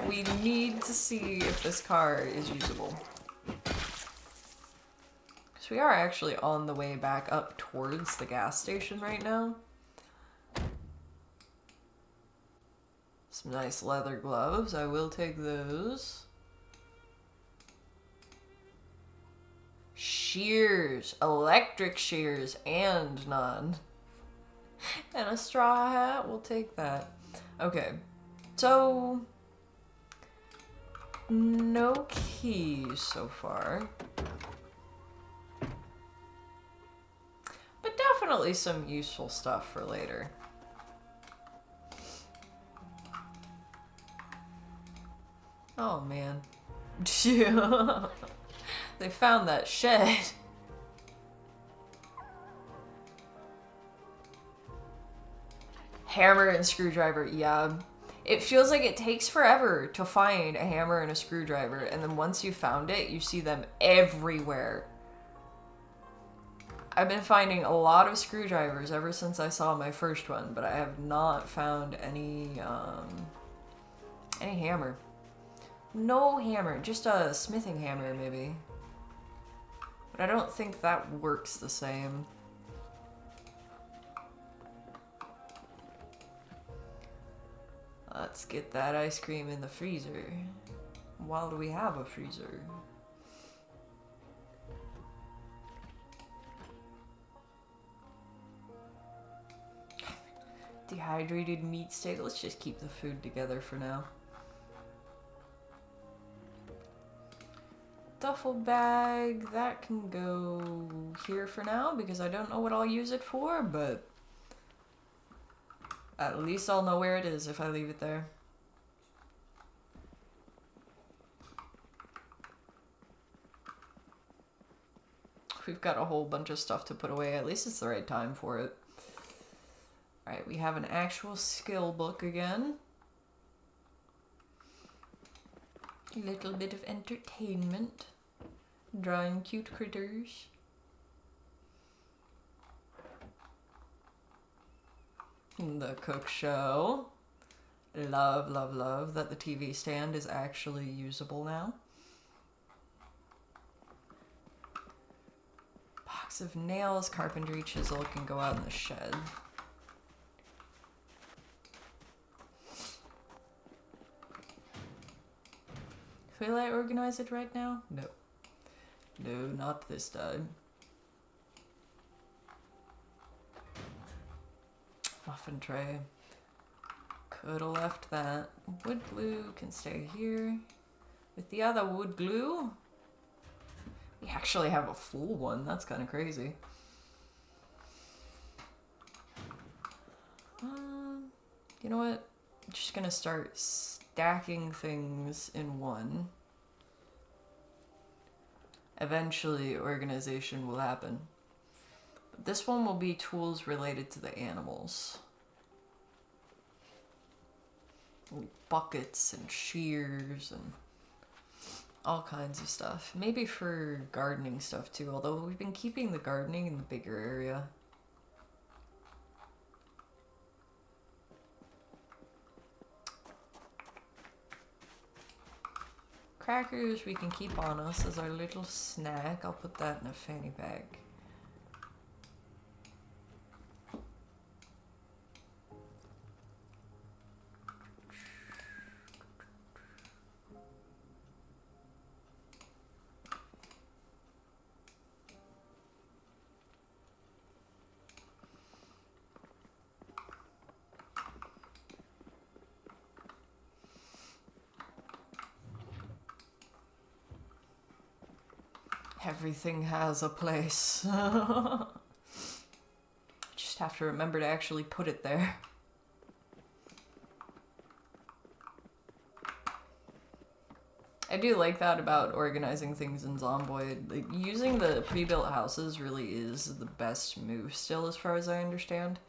We need to see if this car is usable. Because we are actually on the way back up towards the gas station right now. Some nice leather gloves. I will take those. Shears. Electric shears and none. And a straw hat. We'll take that. Okay. So, no keys so far. But definitely some useful stuff for later. Oh, man. They found that shed. Hammer and screwdriver, yeah. It feels like it takes forever to find a hammer and a screwdriver, and then once you found it, you see them everywhere. I've been finding a lot of screwdrivers ever since I saw my first one, but I have not found any hammer. No hammer, just a smithing hammer, maybe. But I don't think that works the same. Let's get that ice cream in the freezer. While we have a freezer. dehydrated meat steak. Let's just keep the food together for now. Duffel bag, that can go here for now because I don't know what I'll use it for, but at least I'll know where it is if I leave it there. We've got a whole bunch of stuff to put away. At least it's the right time for it. Alright, we have an actual skill book again. A little bit of entertainment. Drawing cute critters. The cook show. Love, love, love that the TV stand is actually usable now. Box of nails, carpentry chisel can go out in the shed. Will I organize it right now? No. No, not this time. Muffin tray. Could have left that. Wood glue can stay here. With the other wood glue, we actually have a full one. That's kind of crazy. You know what? I'm just gonna start stacking things in one. Eventually, organization will happen. But this one will be tools related to the animals. Buckets and shears and all kinds of stuff. Maybe for gardening stuff too, although we've been keeping the gardening in the bigger area. Crackers we can keep on us as our little snack. I'll put that in a fanny bag. Everything has a place. Just have to remember to actually put it there. I do like that about organizing things in Zomboid. Like, using the pre-built houses really is the best move still, as far as I understand.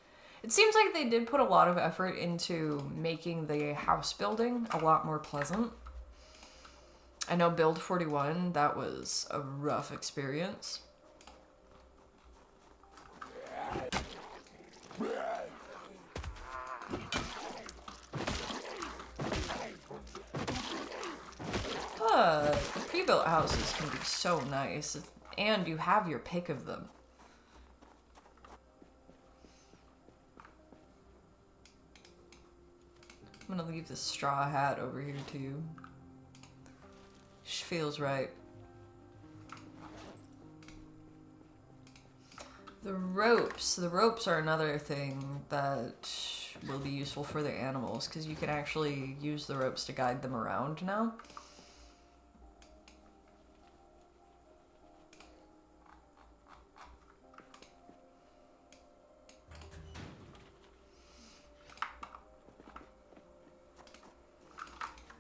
It seems like they did put a lot of effort into making the house building a lot more pleasant. I know Build 41, that was a rough experience. But the pre-built houses can be so nice, and you have your pick of them. I'm gonna leave this straw hat over here too. Just feels right. The ropes are another thing that will be useful for the animals, because you can actually use the ropes to guide them around now.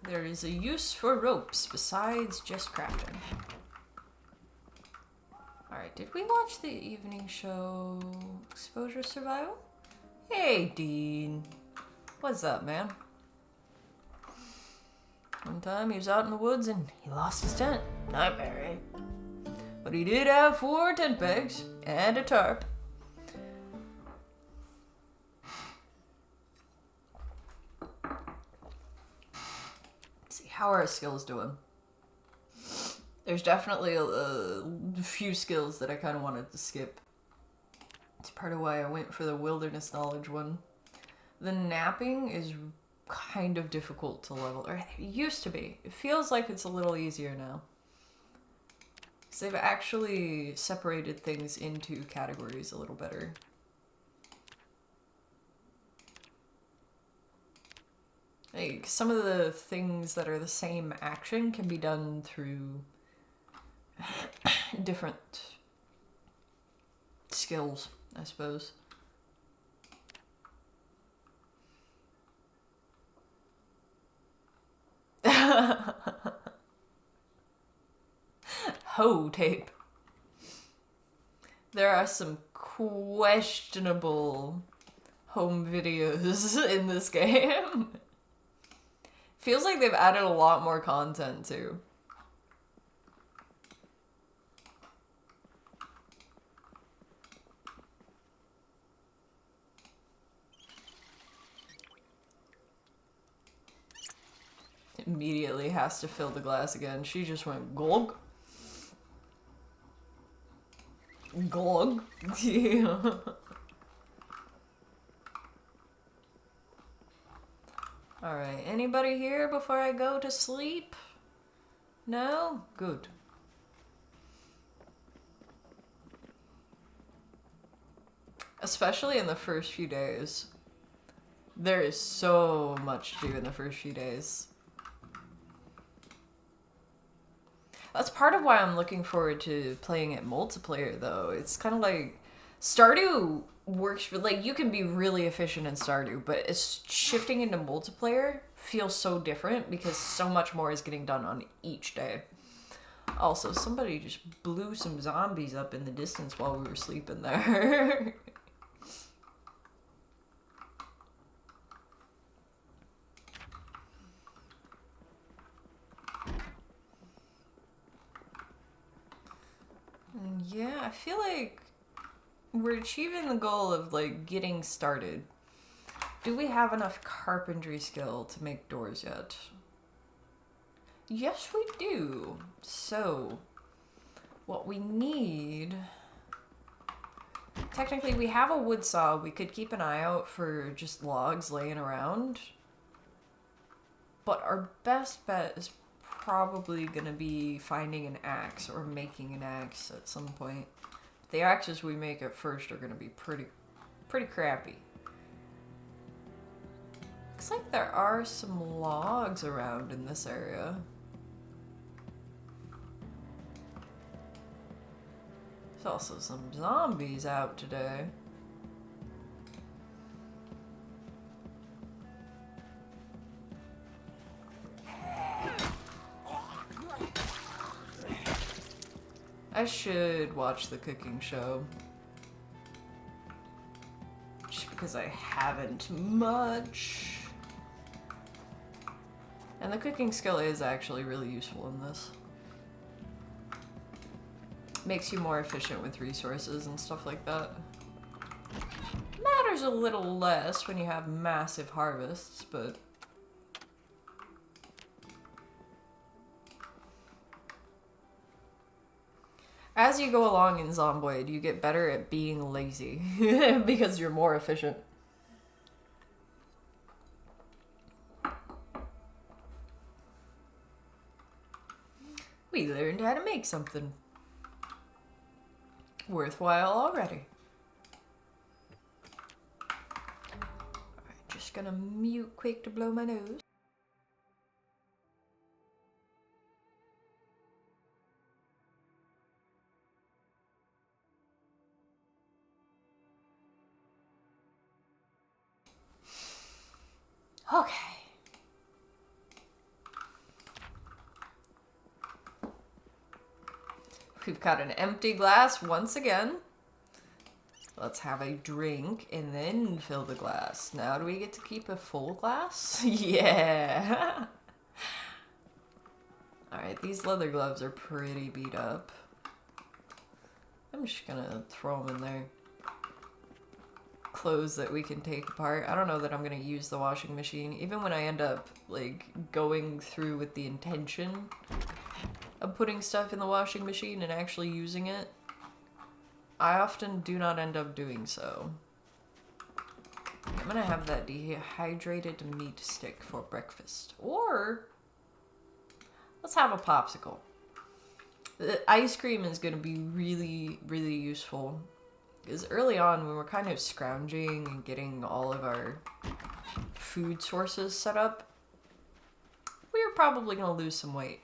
There is a use for ropes besides just crafting. Alright, did we watch the evening show Exposure Survival? Hey, Dean. What's up, man? One time he was out in the woods and he lost his tent. Nightmare, eh? But he did have 4 tent pegs and a tarp. How are our skills doing? There's definitely a few skills that I kind of wanted to skip. It's part of why I went for the wilderness knowledge one. The napping is kind of difficult to level, or it used to be. It feels like it's a little easier now. So they've actually separated things into categories a little better. Like, some of the things that are the same action can be done through different skills, I suppose. Hoe tape. There are some questionable home videos in this game. Feels like they've added a lot more content too. Immediately has to fill the glass again. She just went glug. Glug. Yeah. Alright, anybody here before I go to sleep? No? Good. Especially in the first few days. There is so much to do in the first few days. That's part of why I'm looking forward to playing it multiplayer, though. It's kind of like Stardew works, like, you can be really efficient in Stardew, but it's shifting into multiplayer feels so different because so much more is getting done on each day. Also, somebody just blew some zombies up in the distance while we were sleeping there. Yeah, I feel like we're achieving the goal of, like, getting started. Do we have enough carpentry skill to make doors yet? Yes, we do. So, what we need... Technically, we have a wood saw. We could keep an eye out for just logs laying around. But our best bet is probably gonna be finding an axe or making an axe at some point. The axes we make at first are gonna be pretty crappy. Looks like there are some logs around in this area. There's also some zombies out today. I should watch the cooking show. Just because I haven't much. And the cooking skill is actually really useful in this. Makes you more efficient with resources and stuff like that. Matters a little less when you have massive harvests, but... As you go along in Zomboid, you get better at being lazy because you're more efficient. We learned how to make something worthwhile already. Alright, just gonna mute quick to blow my nose. Okay. We've got an empty glass once again. Let's have a drink and then fill the glass. Now do we get to keep a full glass? Yeah. Alright, these leather gloves are pretty beat up. I'm just gonna throw them in there. Clothes that we can take apart. I don't know that I'm gonna use the washing machine. Even when I end up, like, going through with the intention of putting stuff in the washing machine and actually using it, I often do not end up doing so. I'm gonna have that dehydrated meat stick for breakfast. Or, let's have a popsicle. The ice cream is gonna be really, really useful. Because early on, when we're kind of scrounging and getting all of our food sources set up, probably gonna lose some weight.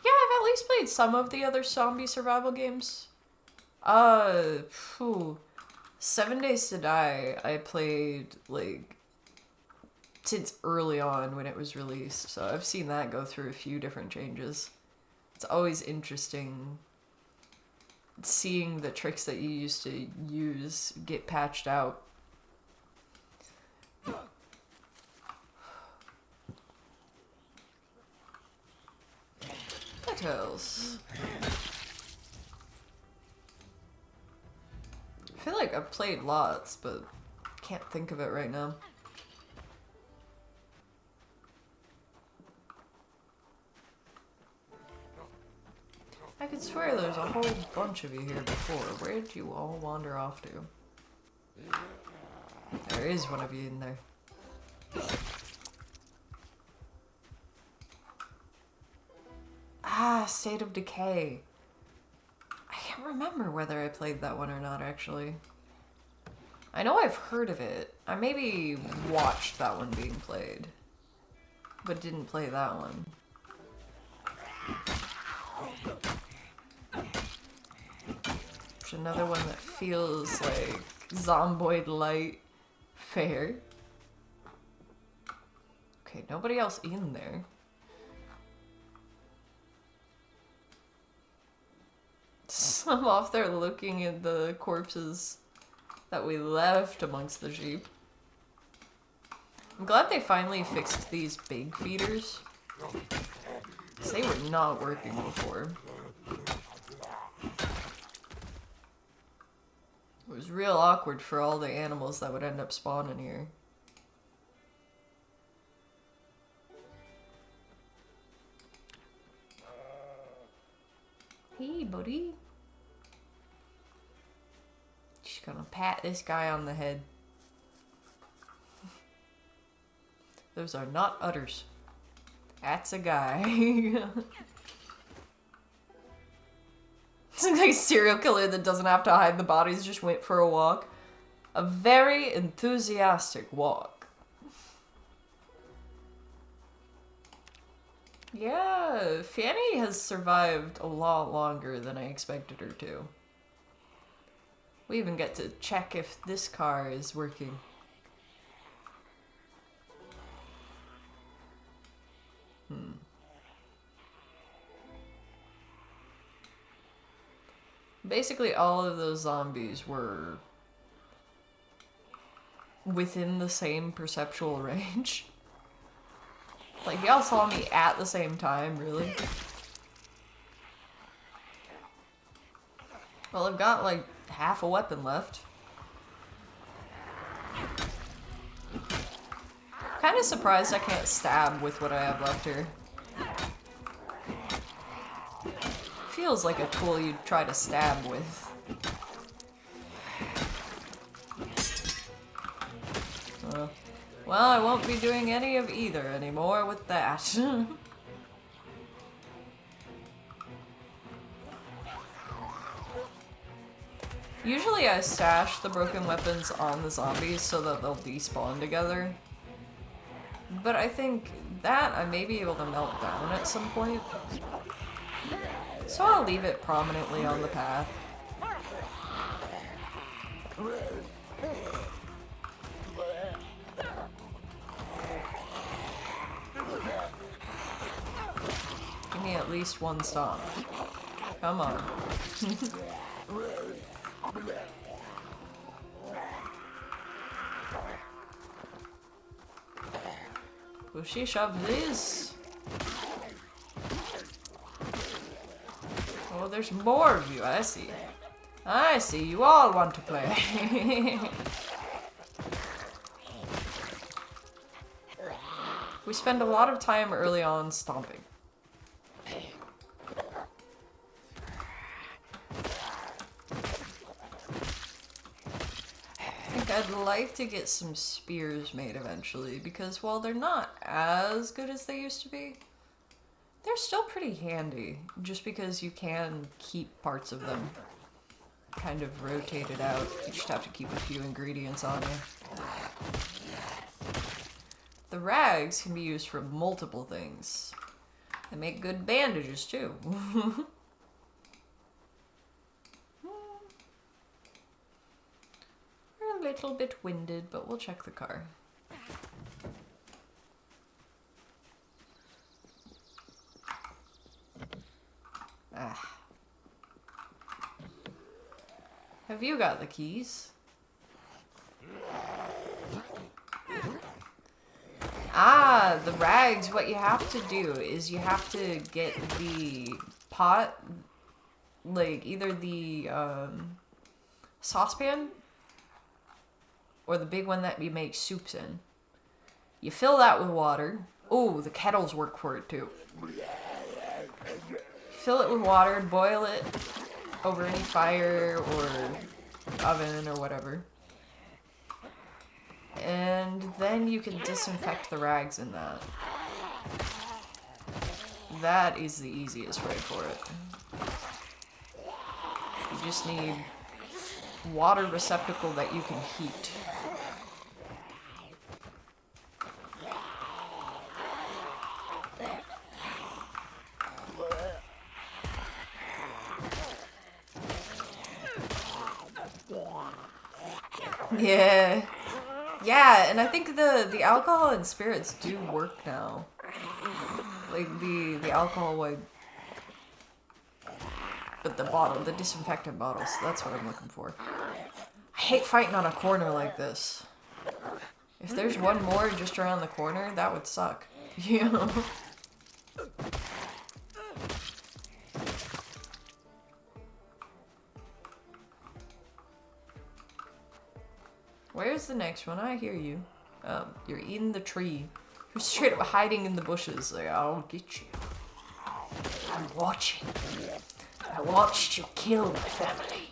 Yeah, I've at least played some of the other zombie survival games. 7 Days to Die, I played, like, since early on when it was released. So I've seen that go through a few different changes. It's always interesting seeing the tricks that you used to use get patched out. What else? I feel like I've played lots, but can't think of it right now. I could swear there's a whole bunch of you here before. Where did you all wander off to? There is one of you in there. Ah, State of Decay. I can't remember whether I played that one or not, actually. I know I've heard of it. I maybe watched that one being played, but didn't play that one. There's another one that feels like Zomboid Light Fair. Okay, nobody else in there. So I'm off there looking at the corpses that we left amongst the sheep. I'm glad they finally fixed these big feeders, because they were not working before. It was real awkward for all the animals that would end up spawning here. Hey, buddy. Just gonna pat this guy on the head. Those are not udders. That's a guy. It's like a serial killer that doesn't have to hide the bodies, just went for a walk. A very enthusiastic walk. Yeah, Fannie has survived a lot longer than I expected her to. We even get to check if this car is working. Basically, all of those zombies were within the same perceptual range. Like, y'all saw me at the same time, really. Well, I've got, like, half a weapon left. Kind of surprised I can't stab with what I have left here. Feels like a tool you'd try to stab with. Well, I won't be doing any of either anymore with that. Usually I stash the broken weapons on the zombies so that they'll despawn together. But I think that I may be able to melt down at some point. So I'll leave it prominently on the path. Give me at least one stomp. Come on. Pushy shove this. Oh, there's more of you, I see. I see, you all want to play. We spend a lot of time early on stomping. I think I'd like to get some spears made eventually, because while they're not as good as they used to be, they're still pretty handy, just because you can keep parts of them kind of rotated out. You just have to keep a few ingredients on you. The rags can be used for multiple things. They make good bandages too. We're a little bit winded, but we'll check the car. Ah. Have you got the keys? Ah, the rags, what you have to do is you have to get the pot, like either the saucepan or the big one that you make soups in. You fill that with water. Oh, the kettles work for it too. Fill it with water, boil it over any fire or oven or whatever. And then you can disinfect the rags in that. That is the easiest way for it. You just need water receptacle that you can heat. Yeah. Yeah, and I think the alcohol and spirits do work now. Like the alcohol would, but the bottle, the disinfectant bottles, that's what I'm looking for. I hate fighting on a corner like this. If there's one more just around the corner, that would suck. You know? Where's the next one? I hear you. You're in the tree. You're straight up hiding in the bushes. Like, I'll get you. I'm watching. I watched you kill my family.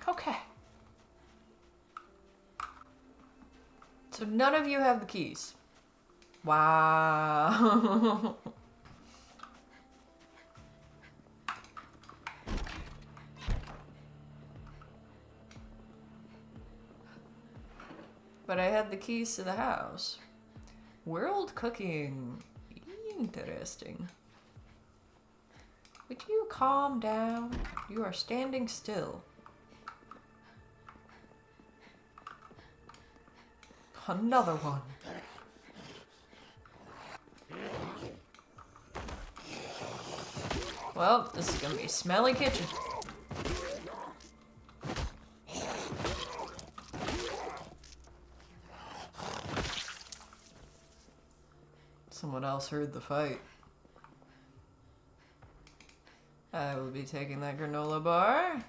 Okay. So none of you have the keys. Wow. But I had the keys to the house. World cooking. Interesting. Would you calm down? You are standing still. Another one. Well, this is gonna be a smelly kitchen. Someone else heard the fight. I will be taking that granola bar.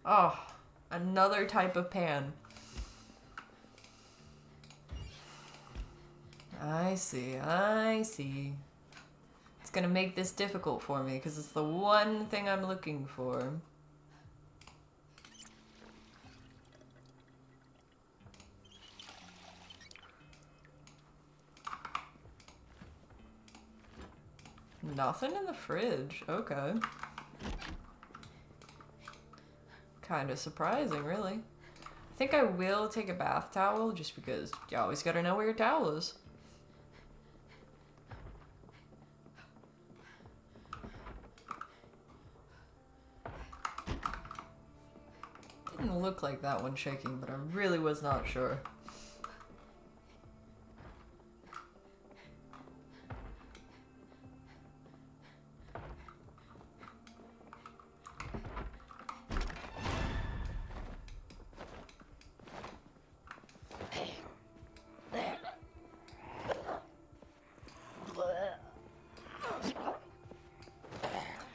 Oh, another type of pan. I see, I see. It's gonna make this difficult for me because it's the one thing I'm looking for. Nothing in the fridge. Okay. Kind of surprising, really. I think I will take a bath towel just because you always gotta know where your towel is. Didn't look like that one shaking, but I really was not sure.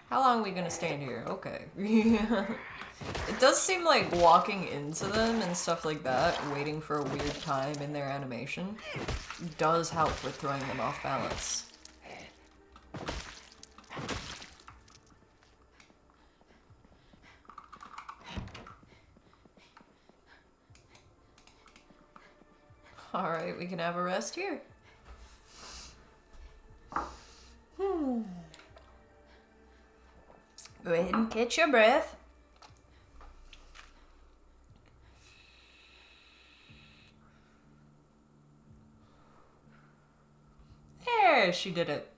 How long are we gonna stand here? Okay. It does seem like walking into them and stuff like that, waiting for a weird time in their animation, does help with throwing them off balance. Alright, we can have a rest here. Go ahead and catch your breath. Okay, she did it.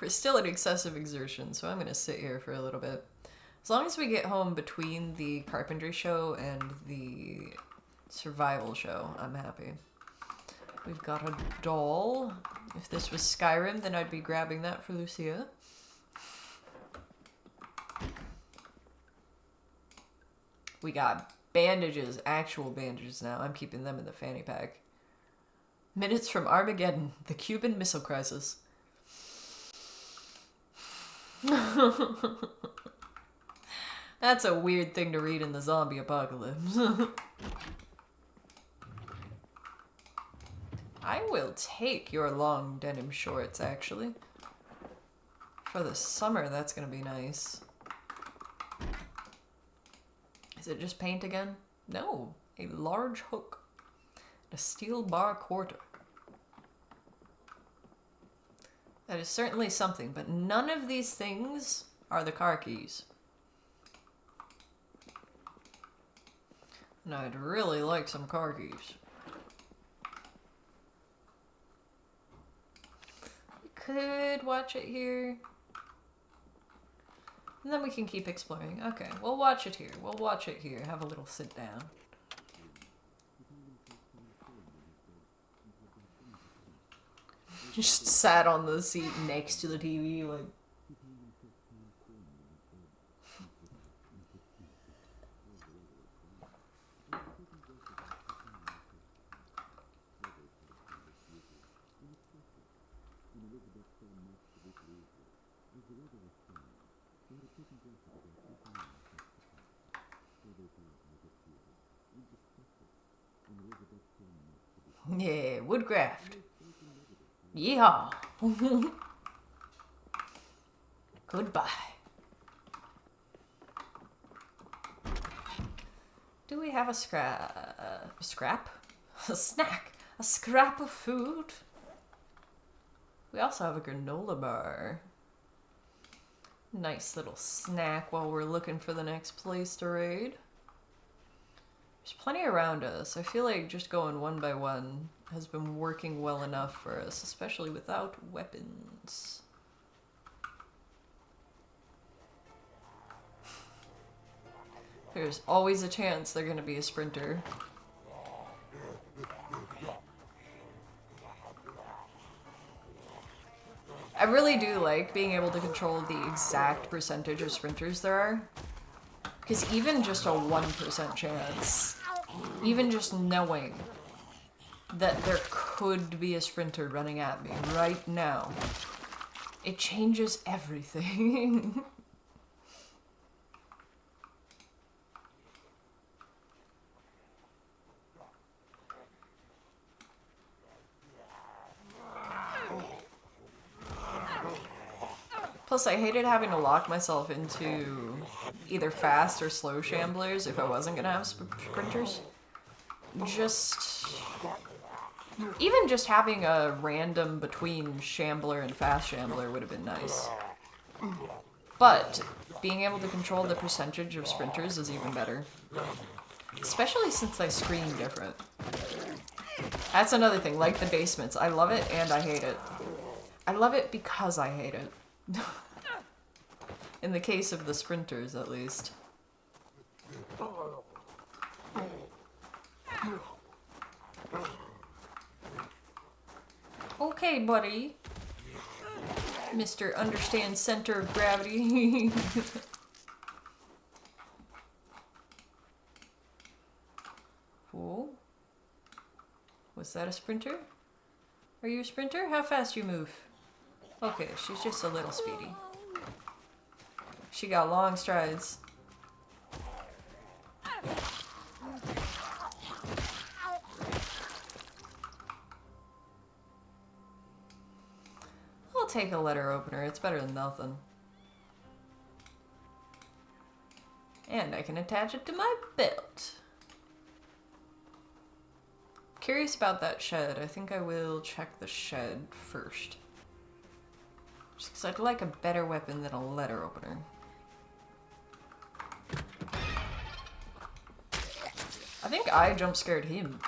We're still at excessive exertion, so I'm gonna sit here for a little bit. As long as we get home between the carpentry show and the survival show, I'm happy. We've got a doll. If this was Skyrim, then I'd be grabbing that for Lucia. We got bandages, actual bandages now. I'm keeping them in the fanny pack. Minutes from Armageddon, the Cuban Missile Crisis. That's a weird thing to read in the zombie apocalypse. I will take your long denim shorts, actually. For the summer, that's gonna be nice. Is it just paint again? No, a large hook. A steel bar quarter. That is certainly something, but none of these things are the car keys. And I'd really like some car keys. We could watch it here. And then we can keep exploring. Okay, we'll watch it here. We'll watch it here. Have a little sit down. Just sat on the seat next to the TV, like... Yeah, woodcraft. Yeehaw. Goodbye. Do we have a scrap? A snack? A scrap of food? We also have a granola bar. Nice little snack while we're looking for the next place to raid. There's plenty around us. I feel like just going one by one has been working well enough for us, especially without weapons. There's always a chance they're gonna be a sprinter. I really do like being able to control the exact percentage of sprinters there are. Because even just a 1% chance, even just knowing that there could be a sprinter running at me right now, it changes everything. Plus, I hated having to lock myself into either fast or slow shamblers if I wasn't gonna have sprinters. Even just having a random between shambler and fast shambler would have been nice. But being able to control the percentage of sprinters is even better. Especially since they scream different. That's another thing, like the basements. I love it and I hate it. I love it because I hate it. In the case of the sprinters, at least. Okay, buddy. Mr. Understand Center of Gravity. Whoa. Was that a sprinter? Are you a sprinter? How fast you move? Okay, she's just a little speedy. She got long strides. I'll take a letter opener. It's better than nothing. And I can attach it to my belt. Curious about that shed. I think I will check the shed first. Just because I'd like a better weapon than a letter opener. I think I jump scared him.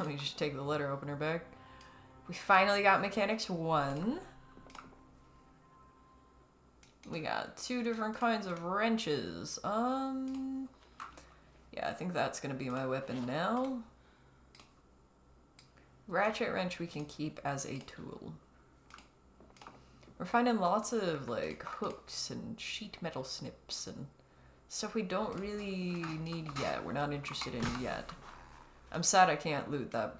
Let me just take the letter opener back. We finally got mechanics 1. We got 2 different kinds of wrenches. Yeah, I think that's gonna be my weapon now. Ratchet wrench we can keep as a tool. We're finding lots of like hooks and sheet metal snips and stuff we don't really need yet. We're not interested in yet. I'm sad I can't loot that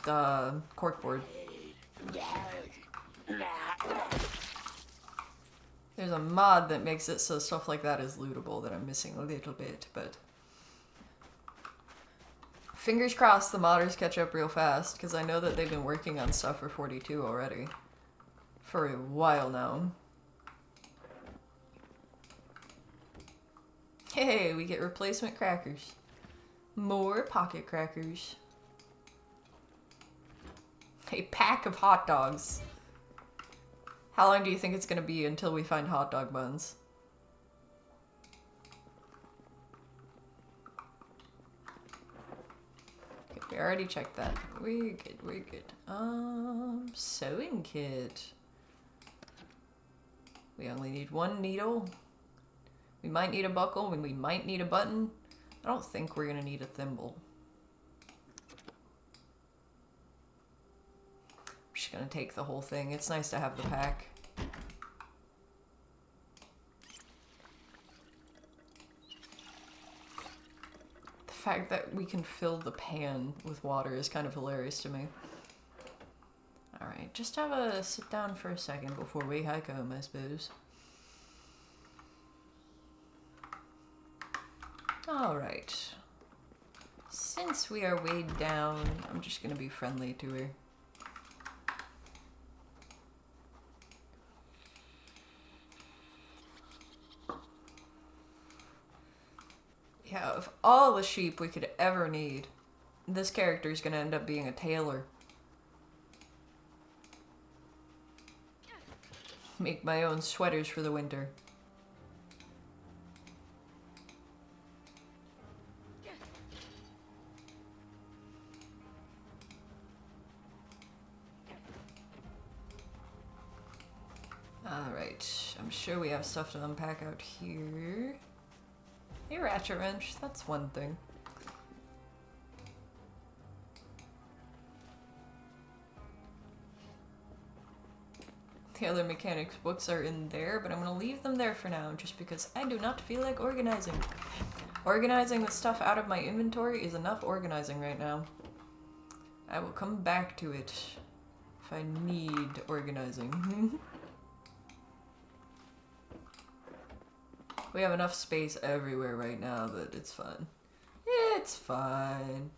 corkboard. There's a mod that makes it so stuff like that is lootable that I'm missing a little bit, but fingers crossed the modders catch up real fast, because I know that they've been working on stuff for 42 already. For a while now. Hey, we get replacement crackers. More pocket crackers. A pack of hot dogs. How long do you think it's gonna be until we find hot dog buns? Okay, we already checked that. We're good, we're good. Sewing kit. We only need 1 needle. We might need a buckle and we might need a button. I don't think we're gonna need a thimble. I'm just gonna take the whole thing. It's nice to have the pack. The fact that we can fill the pan with water is kind of hilarious to me. Alright, just have a sit down for a second before we hike home, I suppose. Alright. Since we are weighed down, I'm just gonna be friendly to her. Yeah, of all the sheep we could ever need, this character is gonna end up being a tailor. Make my own sweaters for the winter. Alright, I'm sure we have stuff to unpack out here. A ratchet wrench, that's one thing. The other mechanics books are in there, but I'm gonna leave them there for now just because I do not feel like organizing. Organizing the stuff out of my inventory is enough organizing right now. I will come back to it if I need organizing. We have enough space everywhere right now that it's fun. It's fine.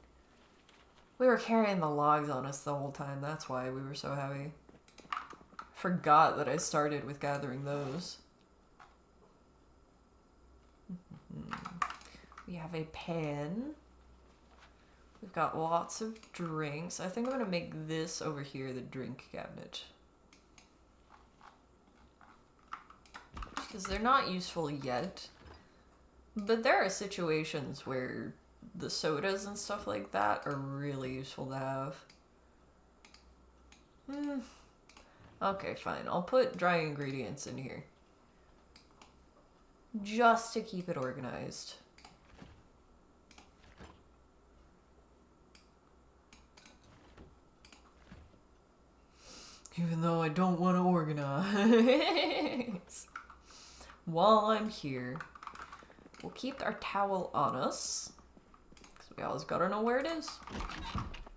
We were carrying the logs on us the whole time, that's why we were so heavy. Forgot that I started with gathering those. We have a pan. We've got lots of drinks. I think I'm gonna make this over here the drink cabinet. Because they're not useful yet. But there are situations where the sodas and stuff like that are really useful to have. Okay, fine. I'll put dry ingredients in here. Just to keep it organized. Even though I don't want to organize. While I'm here, we'll keep our towel on us. Because we always gotta know where it is.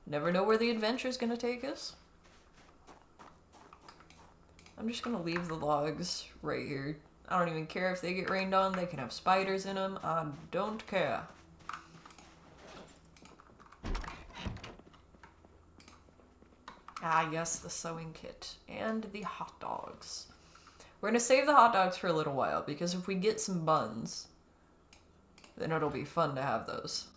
Never know where the adventure's gonna take us. I'm just gonna leave the logs right here. I don't even care if they get rained on. They can have spiders in them. I don't care. Ah, yes, the sewing kit. And the hot dogs. We're gonna save the hot dogs for a little while, because if we get some buns, then it'll be fun to have those.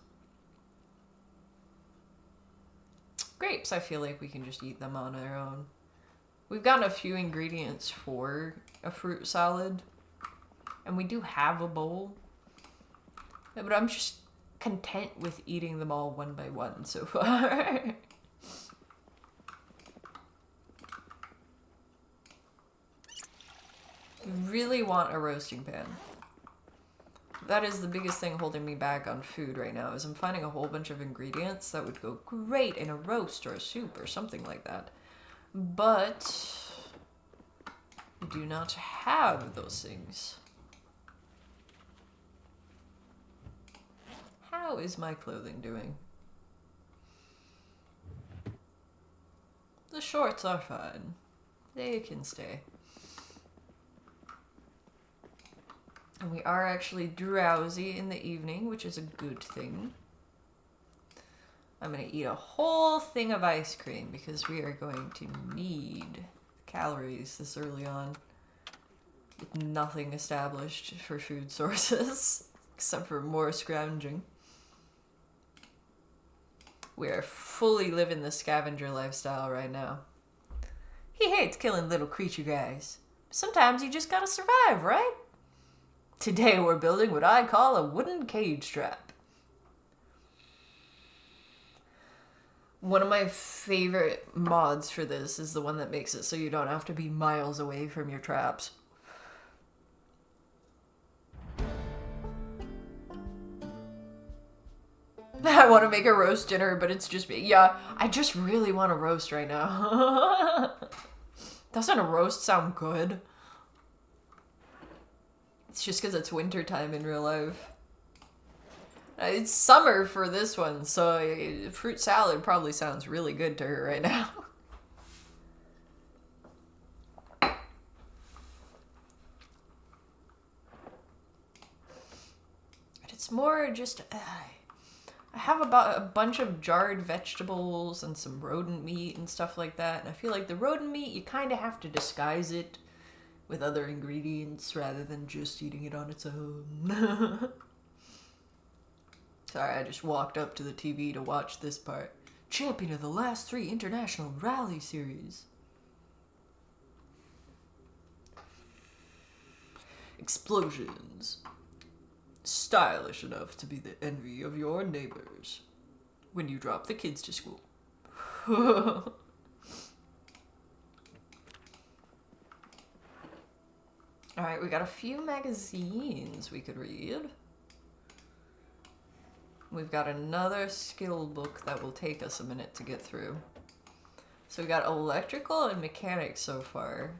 Grapes, I feel like we can just eat them on their own. We've gotten a few ingredients for a fruit salad, and we do have a bowl. Yeah, but I'm just content with eating them all one by one so far. Really want a roasting pan. That is the biggest thing holding me back on food right now, is I'm finding a whole bunch of ingredients that would go great in a roast or a soup or something like that. But I do not have those things. How is my clothing doing? The shorts are fine. They can stay. And we are actually drowsy in the evening, which is a good thing. I'm going to eat a whole thing of ice cream because we are going to need calories this early on. With nothing established for food sources, except for more scrounging. We are fully living the scavenger lifestyle right now. He hates killing little creature guys. Sometimes you just gotta survive, right? Today we're building what I call a wooden cage trap. One of my favorite mods for this is the one that makes it so you don't have to be miles away from your traps. I want to make a roast dinner, but it's just me. Yeah, I just really want a roast right now. Doesn't a roast sound good? It's just because it's winter time in real life. It's summer for this one, so fruit salad probably sounds really good to her right now. It's more just... I have about a bunch of jarred vegetables and some rodent meat and stuff like that. And I feel like the rodent meat, you kind of have to disguise it with other ingredients rather than just eating it on its own. Sorry, I just walked up to the TV to watch this part. Champion of the last 3 international rally series. Explosions. Stylish enough to be the envy of your neighbors when you drop the kids to school. Alright, we got a few magazines we could read. We've got another skill book that will take us a minute to get through. So we got electrical and mechanics so far.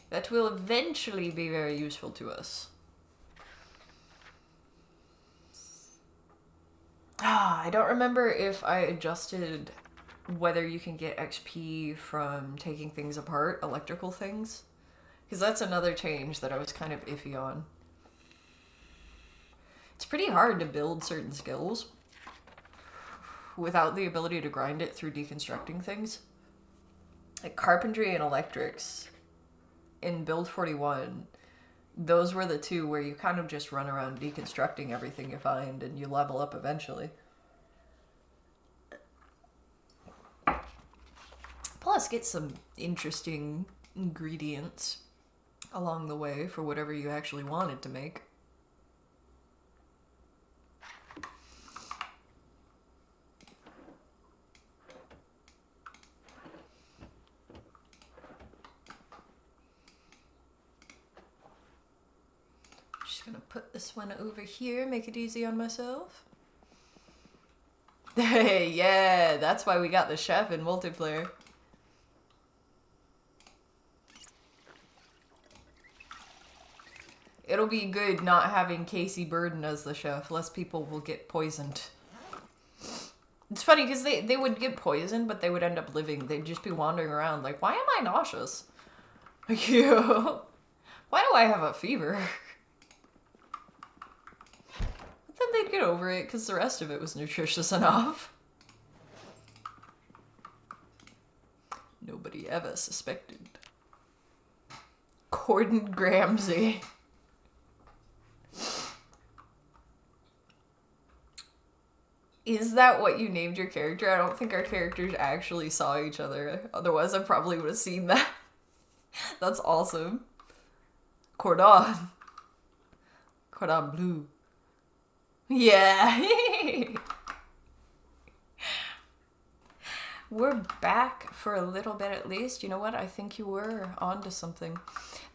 That will eventually be very useful to us. I don't remember if I adjusted whether you can get XP from taking things apart, electrical things. Because that's another change that I was kind of iffy on. It's pretty hard to build certain skills without the ability to grind it through deconstructing things. Like carpentry and electrics. In Build 41, those were the 2 where you kind of just run around deconstructing everything you find and you level up eventually. Plus, get some interesting ingredients along the way for whatever you actually wanted to make. Gonna put this one over here, make it easy on myself. Hey, yeah, that's why we got the chef in multiplayer. It'll be good not having Casey Burden as the chef, less people will get poisoned. It's funny because they would get poisoned, but they would end up living. They'd just be wandering around like, why am I nauseous? Why do I have a fever? Then they'd get over it because the rest of it was nutritious enough. Nobody ever suspected. Gordon Ramsay. Is that what you named your character? I don't think our characters actually saw each other. Otherwise, I probably would have seen that. That's awesome. Cordon. Cordon bleu. Yeah. We're back for a little bit at least. You know what? I think you were onto something.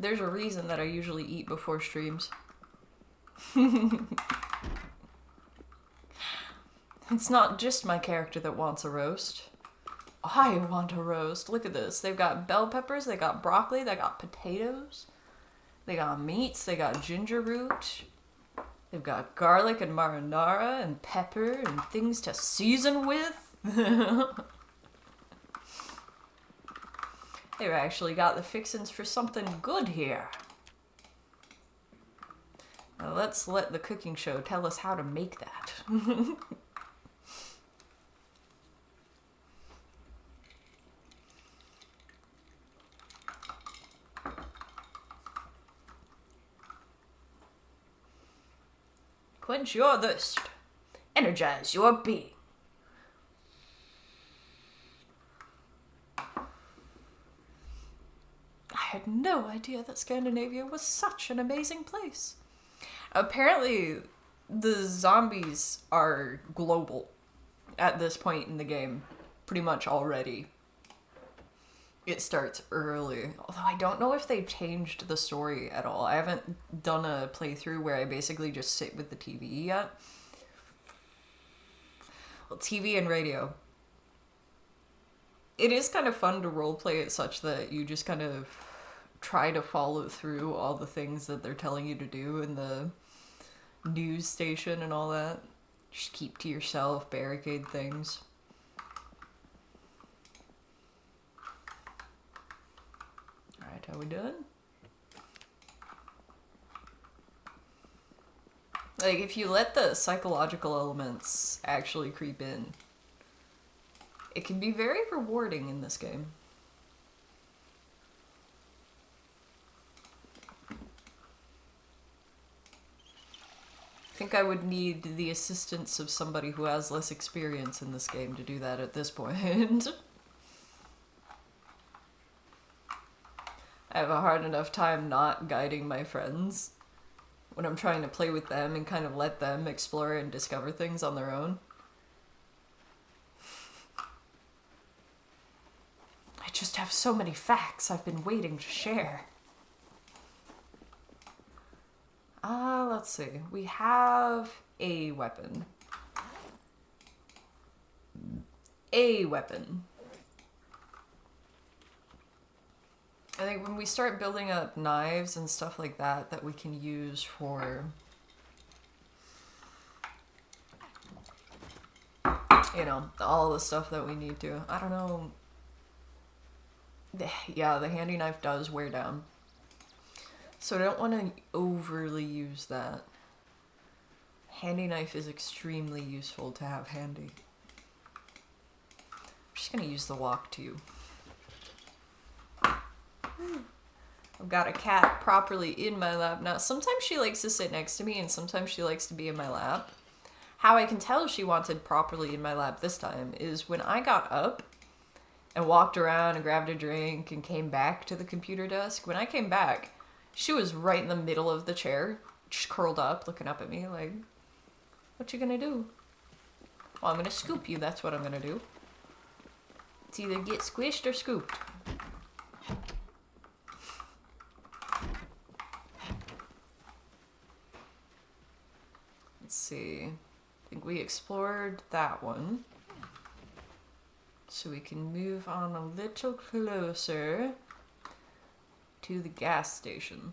There's a reason that I usually eat before streams. It's not just my character that wants a roast. I want a roast. Look at this. They've got bell peppers, they got broccoli, they got potatoes, they got meats, they got ginger root, they've got garlic and marinara and pepper and things to season with. They've actually got the fixins for something good here. Now let's let the cooking show tell us how to make that. Quench your thirst. Energize your being. I had no idea that Scandinavia was such an amazing place. Apparently, the zombies are global at this point in the game, pretty much already. It starts early, although I don't know if they've changed the story at all. I haven't done a playthrough where I basically just sit with the TV yet. Well, TV and radio. It is kind of fun to roleplay it such that you just kind of try to follow through all the things that they're telling you to do in the news station and all that. Just keep to yourself, barricade things. Alright, are we done? Like, if you let the psychological elements actually creep in, it can be very rewarding in this game. I think I would need the assistance of somebody who has less experience in this game to do that at this point. I have a hard enough time not guiding my friends when I'm trying to play with them and kind of let them explore and discover things on their own. I just have so many facts I've been waiting to share. Let's see. We have a weapon. A weapon. I think when we start building up knives and stuff like that that we can use for, you know, all the stuff that we need to. I don't know. Yeah, the handy knife does wear down. So I don't want to overly use that. Handy knife is extremely useful to have handy. I'm just going to use the walk too. I've got a cat properly in my lap now. Sometimes she likes to sit next to me and sometimes she likes to be in my lap. How I can tell she wanted properly in my lap this time is when I got up and walked around and grabbed a drink and came back to the computer desk. When I came back, she was right in the middle of the chair, just curled up, looking up at me like, what you gonna do? Well, I'm gonna scoop you, that's what I'm gonna do. It's either get squished or scooped. Let's see. I think we explored that one. So we can move on a little closer to the gas station.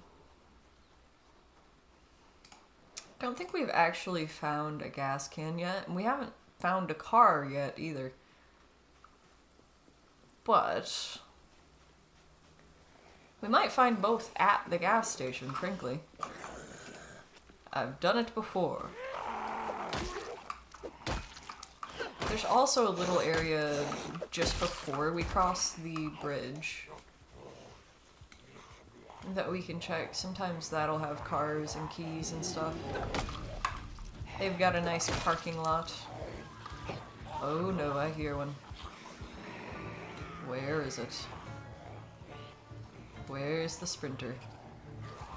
I don't think we've actually found a gas can yet, and we haven't found a car yet either. But we might find both at the gas station, frankly. I've done it before. There's also a little area just before we cross the bridge that we can check. Sometimes that'll have cars and keys and stuff. They've got a nice parking lot. Oh no, I hear one. Where is it? Where's the sprinter?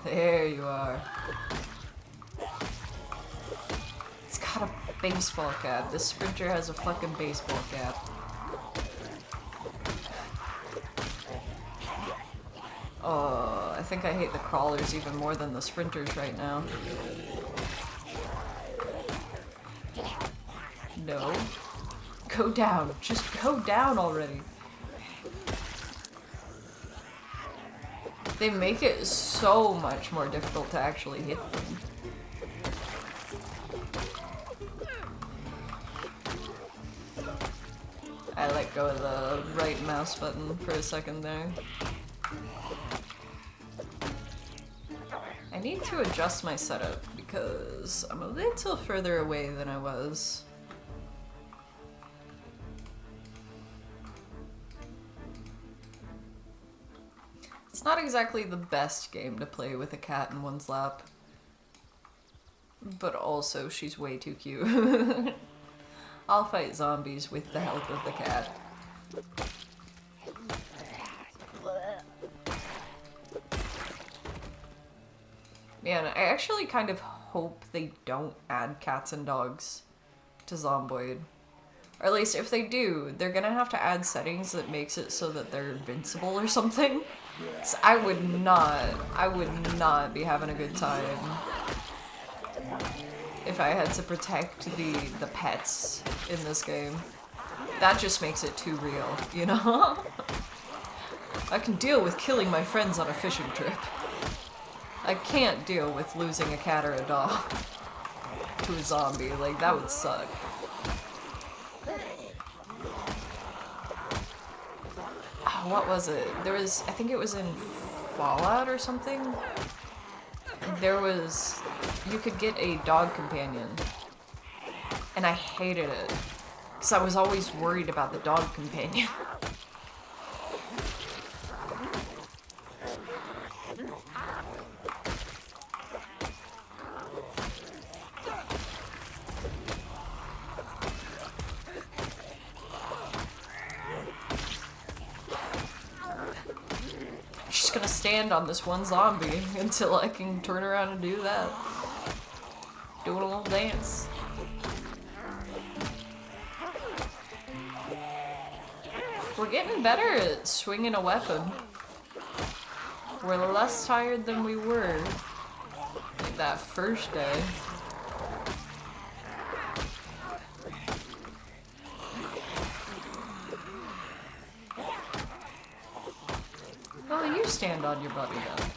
There you are. baseball cap. This sprinter has a fucking baseball cap. Oh, I think I hate the crawlers even more than the sprinters right now. No. Go down. Just go down already. They make it so much more difficult to actually hit them. I let go of the right mouse button for a second there. I need to adjust my setup because I'm a little further away than I was. It's not exactly the best game to play with a cat in one's lap. But also, she's way too cute. I'll fight zombies with the help of the cat. Man, I actually kind of hope they don't add cats and dogs to Zomboid. Or at least if they do, they're gonna have to add settings that makes it so that they're invincible or something. 'Cause I would not be having a good time if I had to protect the pets in this game. That just makes it too real, you know? I can deal with killing my friends on a fishing trip. I can't deal with losing a cat or a dog to a zombie. Like, that would suck. Oh, what was it? There was, I think it was in Fallout or something. There was, you could get a dog companion. And I hated it. Because I was always worried about the dog companion. Gonna stand on this one zombie until I can turn around and do that. Doing a little dance. We're getting better at swinging a weapon. We're less tired than we were like that first day. Well, you stand on your buddy then.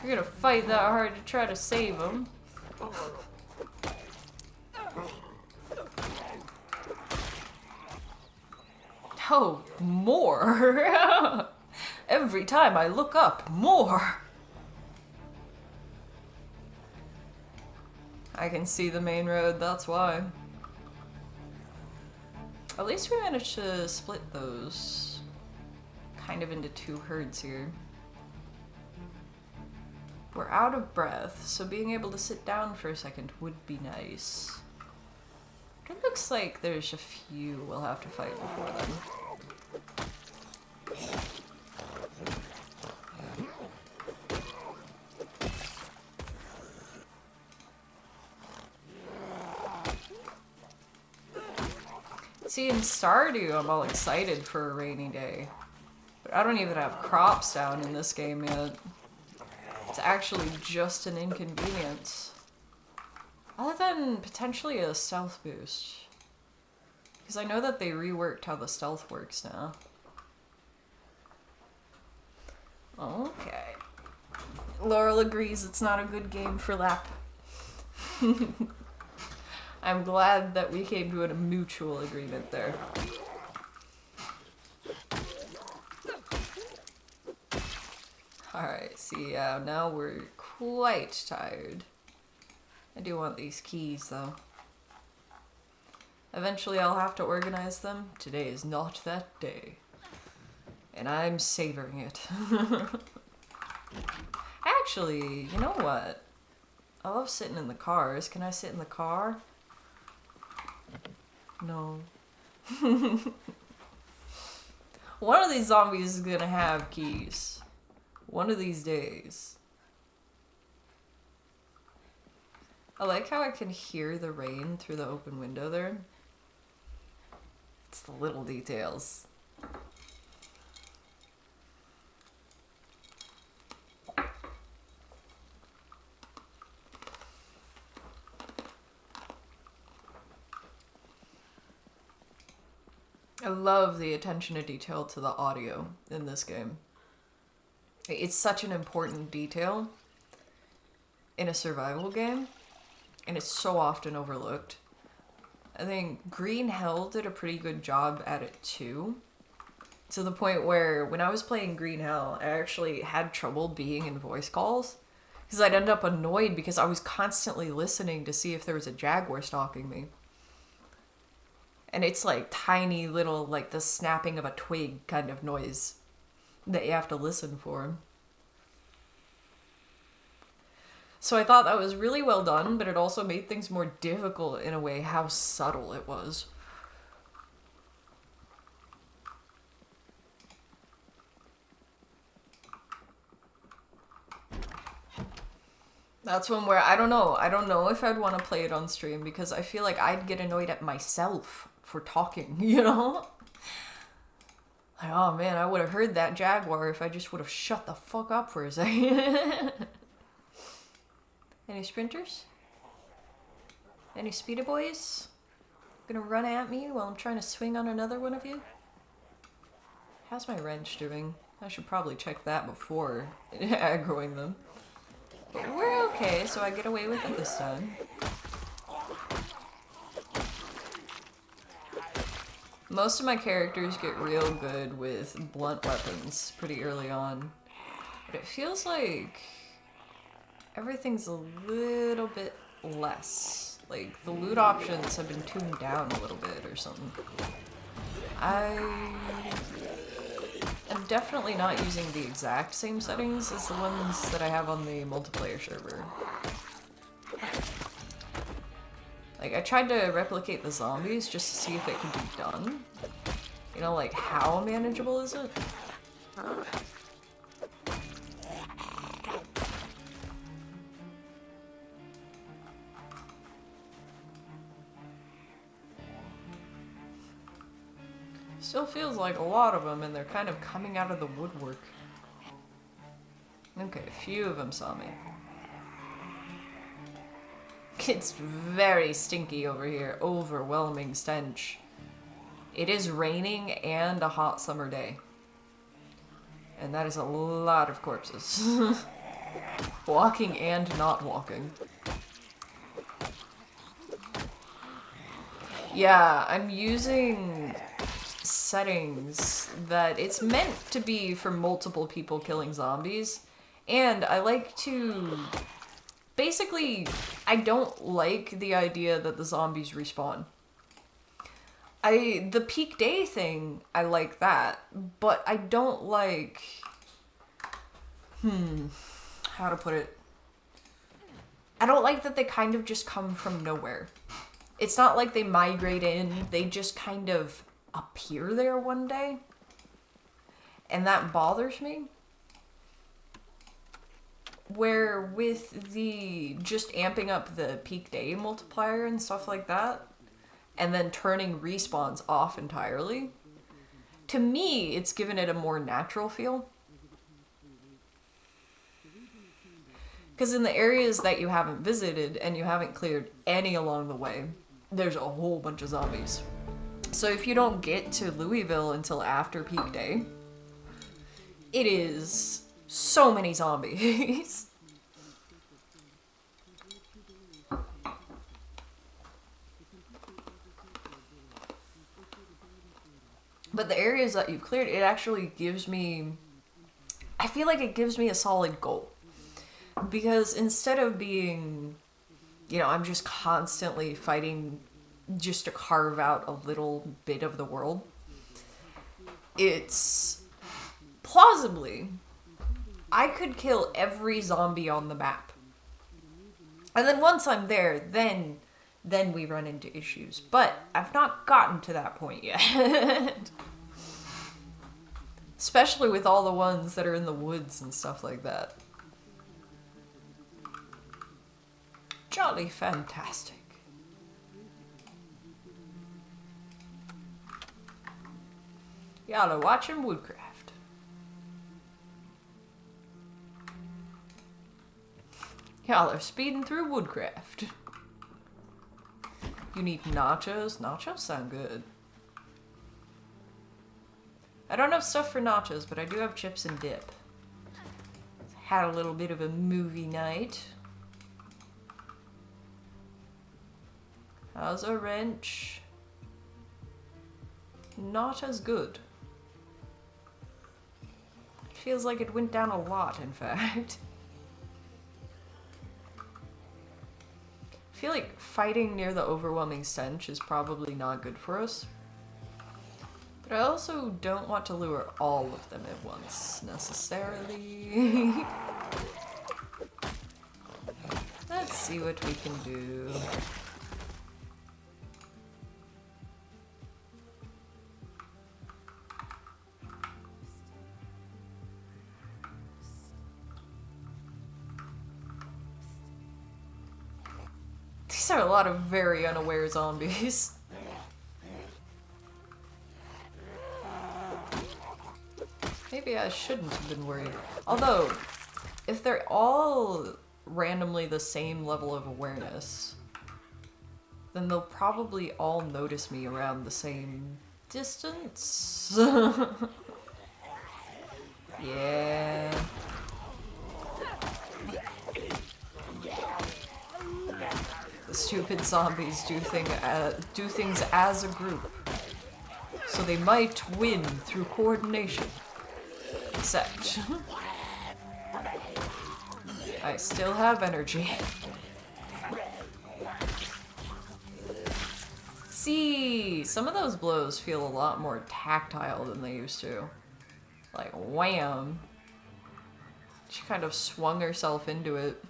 You're gonna fight that hard to try to save him. Oh, more! Every time I look up, more! I can see the main road, that's why. At least we managed to split those kind of into two herds here. We're out of breath, so being able to sit down for a second would be nice. It looks like there's a few we'll have to fight before then. See, in Stardew, I'm all excited for a rainy day. But I don't even have crops down in this game yet. It's actually just an inconvenience. Other than potentially a stealth boost. Because I know that they reworked how the stealth works now. Okay. Laurel agrees it's not a good game for lap. I'm glad that we came to a mutual agreement there. Alright, see, now we're quite tired. I do want these keys, though. Eventually I'll have to organize them. Today is not that day. And I'm savoring it. Actually, you know what? I love sitting in the cars. Can I sit in the car? No. One of these zombies is gonna have keys. One of these days. I like how I can hear the rain through the open window there. It's the little details. I love the attention to detail to the audio in this game. It's such an important detail in a survival game, and it's so often overlooked. I think Green Hell did a pretty good job at it too, to the point where when I was playing Green Hell, I actually had trouble being in voice calls, because I'd end up annoyed because I was constantly listening to see if there was a jaguar stalking me. And it's like tiny little, like the snapping of a twig kind of noise that you have to listen for. So I thought that was really well done, but it also made things more difficult in a way how subtle it was. That's one where I don't know if I'd want to play it on stream, because I feel like I'd get annoyed at myself for talking, you know? Like, oh man, I would have heard that jaguar if I just would have shut the fuck up for a second. Any sprinters? Any speeder boys? Gonna run at me while I'm trying to swing on another one of you? How's my wrench doing? I should probably check that before aggroing them. But we're okay, so I get away with it this time. Most of my characters get real good with blunt weapons pretty early on. But it feels like everything's a little bit less. Like, the loot options have been tuned down a little bit or something. I am definitely not using the exact same settings as the ones that I have on the multiplayer server. Like, I tried to replicate the zombies just to see if it could be done. You know, like, how manageable is it? Still feels like a lot of them, and they're kind of coming out of the woodwork. Okay, a few of them saw me. It's very stinky over here. Overwhelming stench. It is raining and a hot summer day. And that is a lot of corpses. Walking and not walking. Yeah, I'm using settings that it's meant to be for multiple people killing zombies. And I like to... Basically, I don't like the idea that the zombies respawn. The peak day thing, I like that, but I don't like... how to put it? I don't like that they kind of just come from nowhere. It's not like they migrate in, they just kind of appear there one day. And that bothers me. Where with the just amping up the peak day multiplier and stuff like that, and then turning respawns off entirely, to me, it's given it a more natural feel. Because in the areas that you haven't visited and you haven't cleared any along the way, there's a whole bunch of zombies. So if you don't get to Louisville until after peak day, it is so many zombies. But the areas that you've cleared, it actually gives me... I feel like it gives me a solid goal. Because instead of being... You know, I'm just constantly fighting just to carve out a little bit of the world. It's... Plausibly... I could kill every zombie on the map. And then once I'm there, then we run into issues. But I've not gotten to that point yet. Especially with all the ones that are in the woods and stuff like that. Jolly fantastic. Y'all are watching Woodcraft. Y'all are speeding through Woodcraft. You need nachos? Nachos sound good. I don't have stuff for nachos, but I do have chips and dip. Had a little bit of a movie night. How's a wrench? Not as good. Feels like it went down a lot, in fact. I feel like fighting near the overwhelming stench is probably not good for us. But I also don't want to lure all of them at once, necessarily. Let's see what we can do. These are a lot of very unaware zombies. Maybe I shouldn't have been worried. Although, if they're all randomly the same level of awareness, then they'll probably all notice me around the same distance. Yeah. The stupid zombies do things as a group. So they might win through coordination. Except I still have energy. See, some of those blows feel a lot more tactile than they used to. Like, wham. She kind of swung herself into it.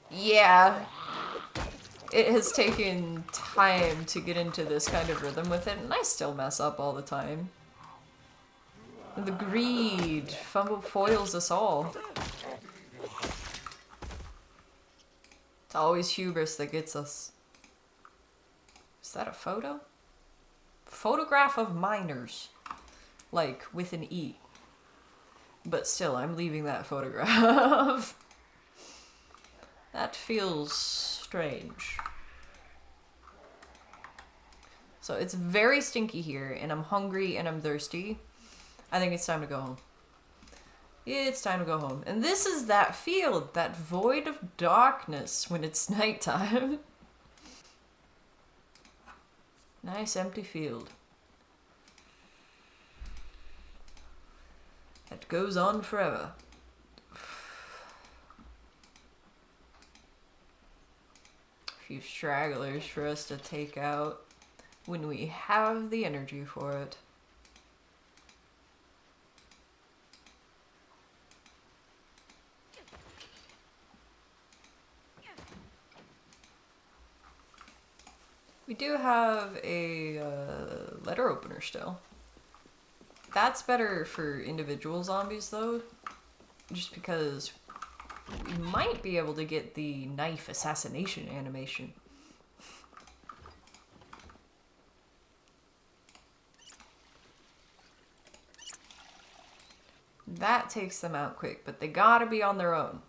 Yeah. It has taken time to get into this kind of rhythm with it, and I still mess up all the time. The greed foils us all. It's always hubris that gets us. Is that a photo? Photograph of miners. Like, with an E. But still, I'm leaving that photograph. That feels strange. So it's very stinky here, and I'm hungry and I'm thirsty. I think it's time to go home. It's time to go home. And this is that field, that void of darkness when it's nighttime. Nice empty field. That goes on forever. A few stragglers for us to take out when we have the energy for it. We do have a letter opener still. That's better for individual zombies though, just because we might be able to get the knife assassination animation. That takes them out quick, but they gotta be on their own.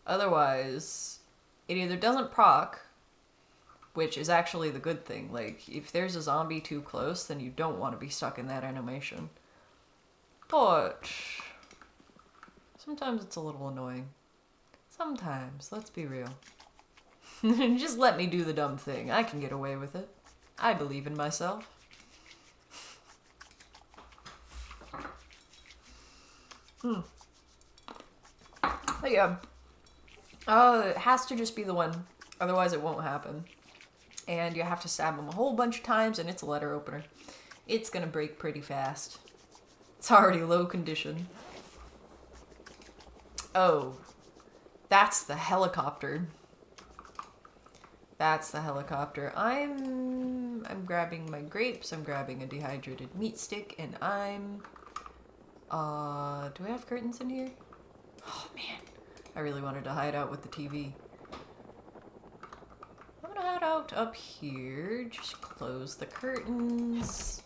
Otherwise, it either doesn't proc, which is actually the good thing. Like, if there's a zombie too close, then you don't want to be stuck in that animation. But sometimes it's a little annoying. Sometimes, let's be real. Just let me do the dumb thing. I can get away with it. I believe in myself. But yeah. It has to just be the one. Otherwise it won't happen. And you have to stab them a whole bunch of times, and it's a letter opener. It's gonna break pretty fast. It's already low condition. Oh. That's the helicopter. That's the helicopter. I'm grabbing my grapes, I'm grabbing a dehydrated meat stick, and I'm... do we have curtains in here? Oh man, I really wanted to hide out with the TV. I'm gonna hide out up here, just close the curtains.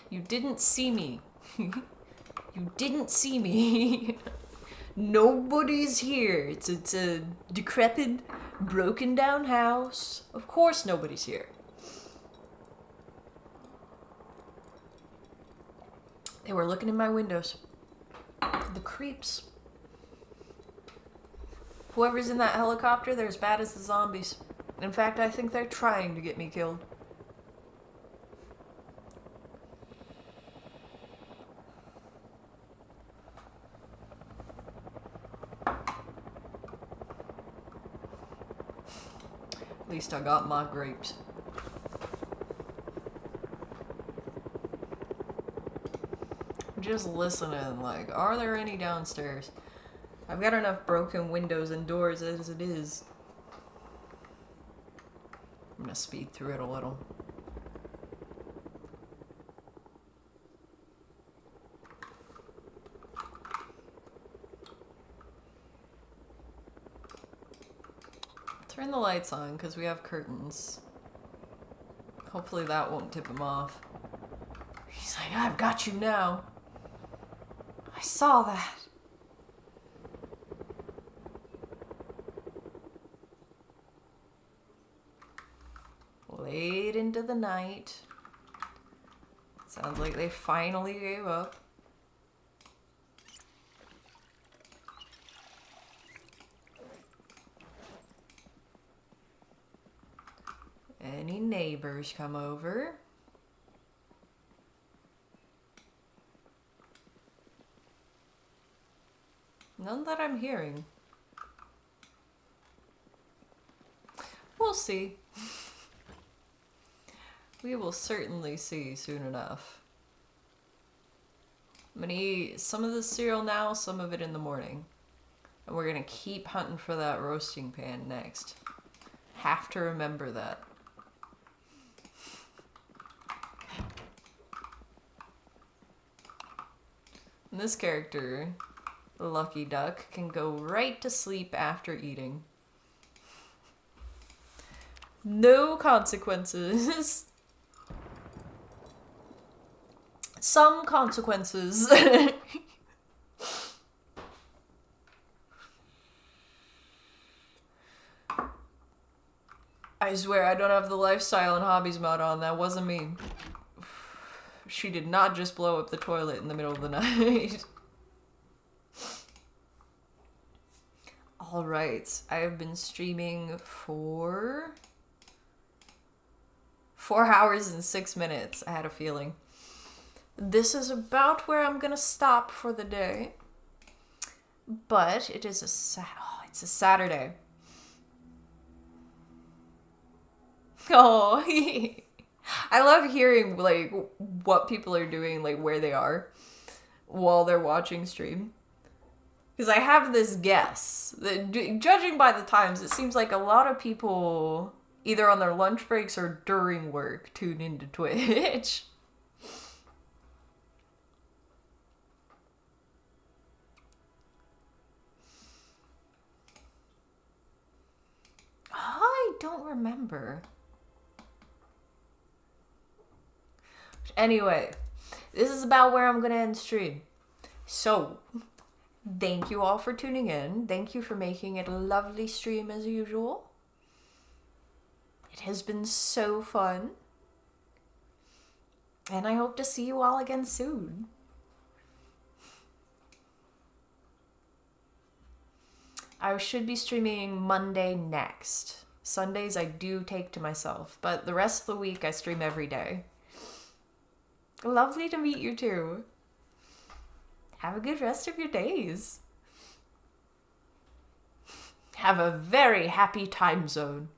You didn't see me. You didn't see me. Nobody's here. It's a decrepit, broken down house. Of course nobody's here. They were looking in my windows. The creeps. Whoever's in that helicopter, they're as bad as the zombies. In fact, I think they're trying to get me killed. At least I got my grapes. Just listening, like, are there any downstairs? I've got enough broken windows and doors as it is. I'm gonna speed through it a little. Turn the lights on, because we have curtains. Hopefully that won't tip him off. He's like, I've got you now. I saw that. Late into the night. Sounds like they finally gave up. Any neighbors come over? None that I'm hearing. We'll see. We will certainly see soon enough. I'm gonna eat some of the cereal now, some of it in the morning. And we're gonna keep hunting for that roasting pan next. Have to remember that. And this character, Lucky Duck, can go right to sleep after eating. No consequences. Some consequences. I swear I don't have the lifestyle and hobbies mod on. That wasn't me. She did not just blow up the toilet in the middle of the night. Alright, I have been streaming for 4 hours and 6 minutes. I had a feeling. This is about where I'm gonna stop for the day. But it is it's a Saturday. Oh, I love hearing like what people are doing, like where they are while they're watching stream. Because I have this guess that, judging by the times, it seems like a lot of people either on their lunch breaks or during work tune into Twitch. I don't remember. Anyway, this is about where I'm going to end stream. So, thank you all for tuning in. Thank you for making it a lovely stream as usual. It has been so fun. And I hope to see you all again soon. I should be streaming Monday next. Sundays I do take to myself, but the rest of the week I stream every day. Lovely to meet you too. Have a good rest of your days. Have a very happy time zone.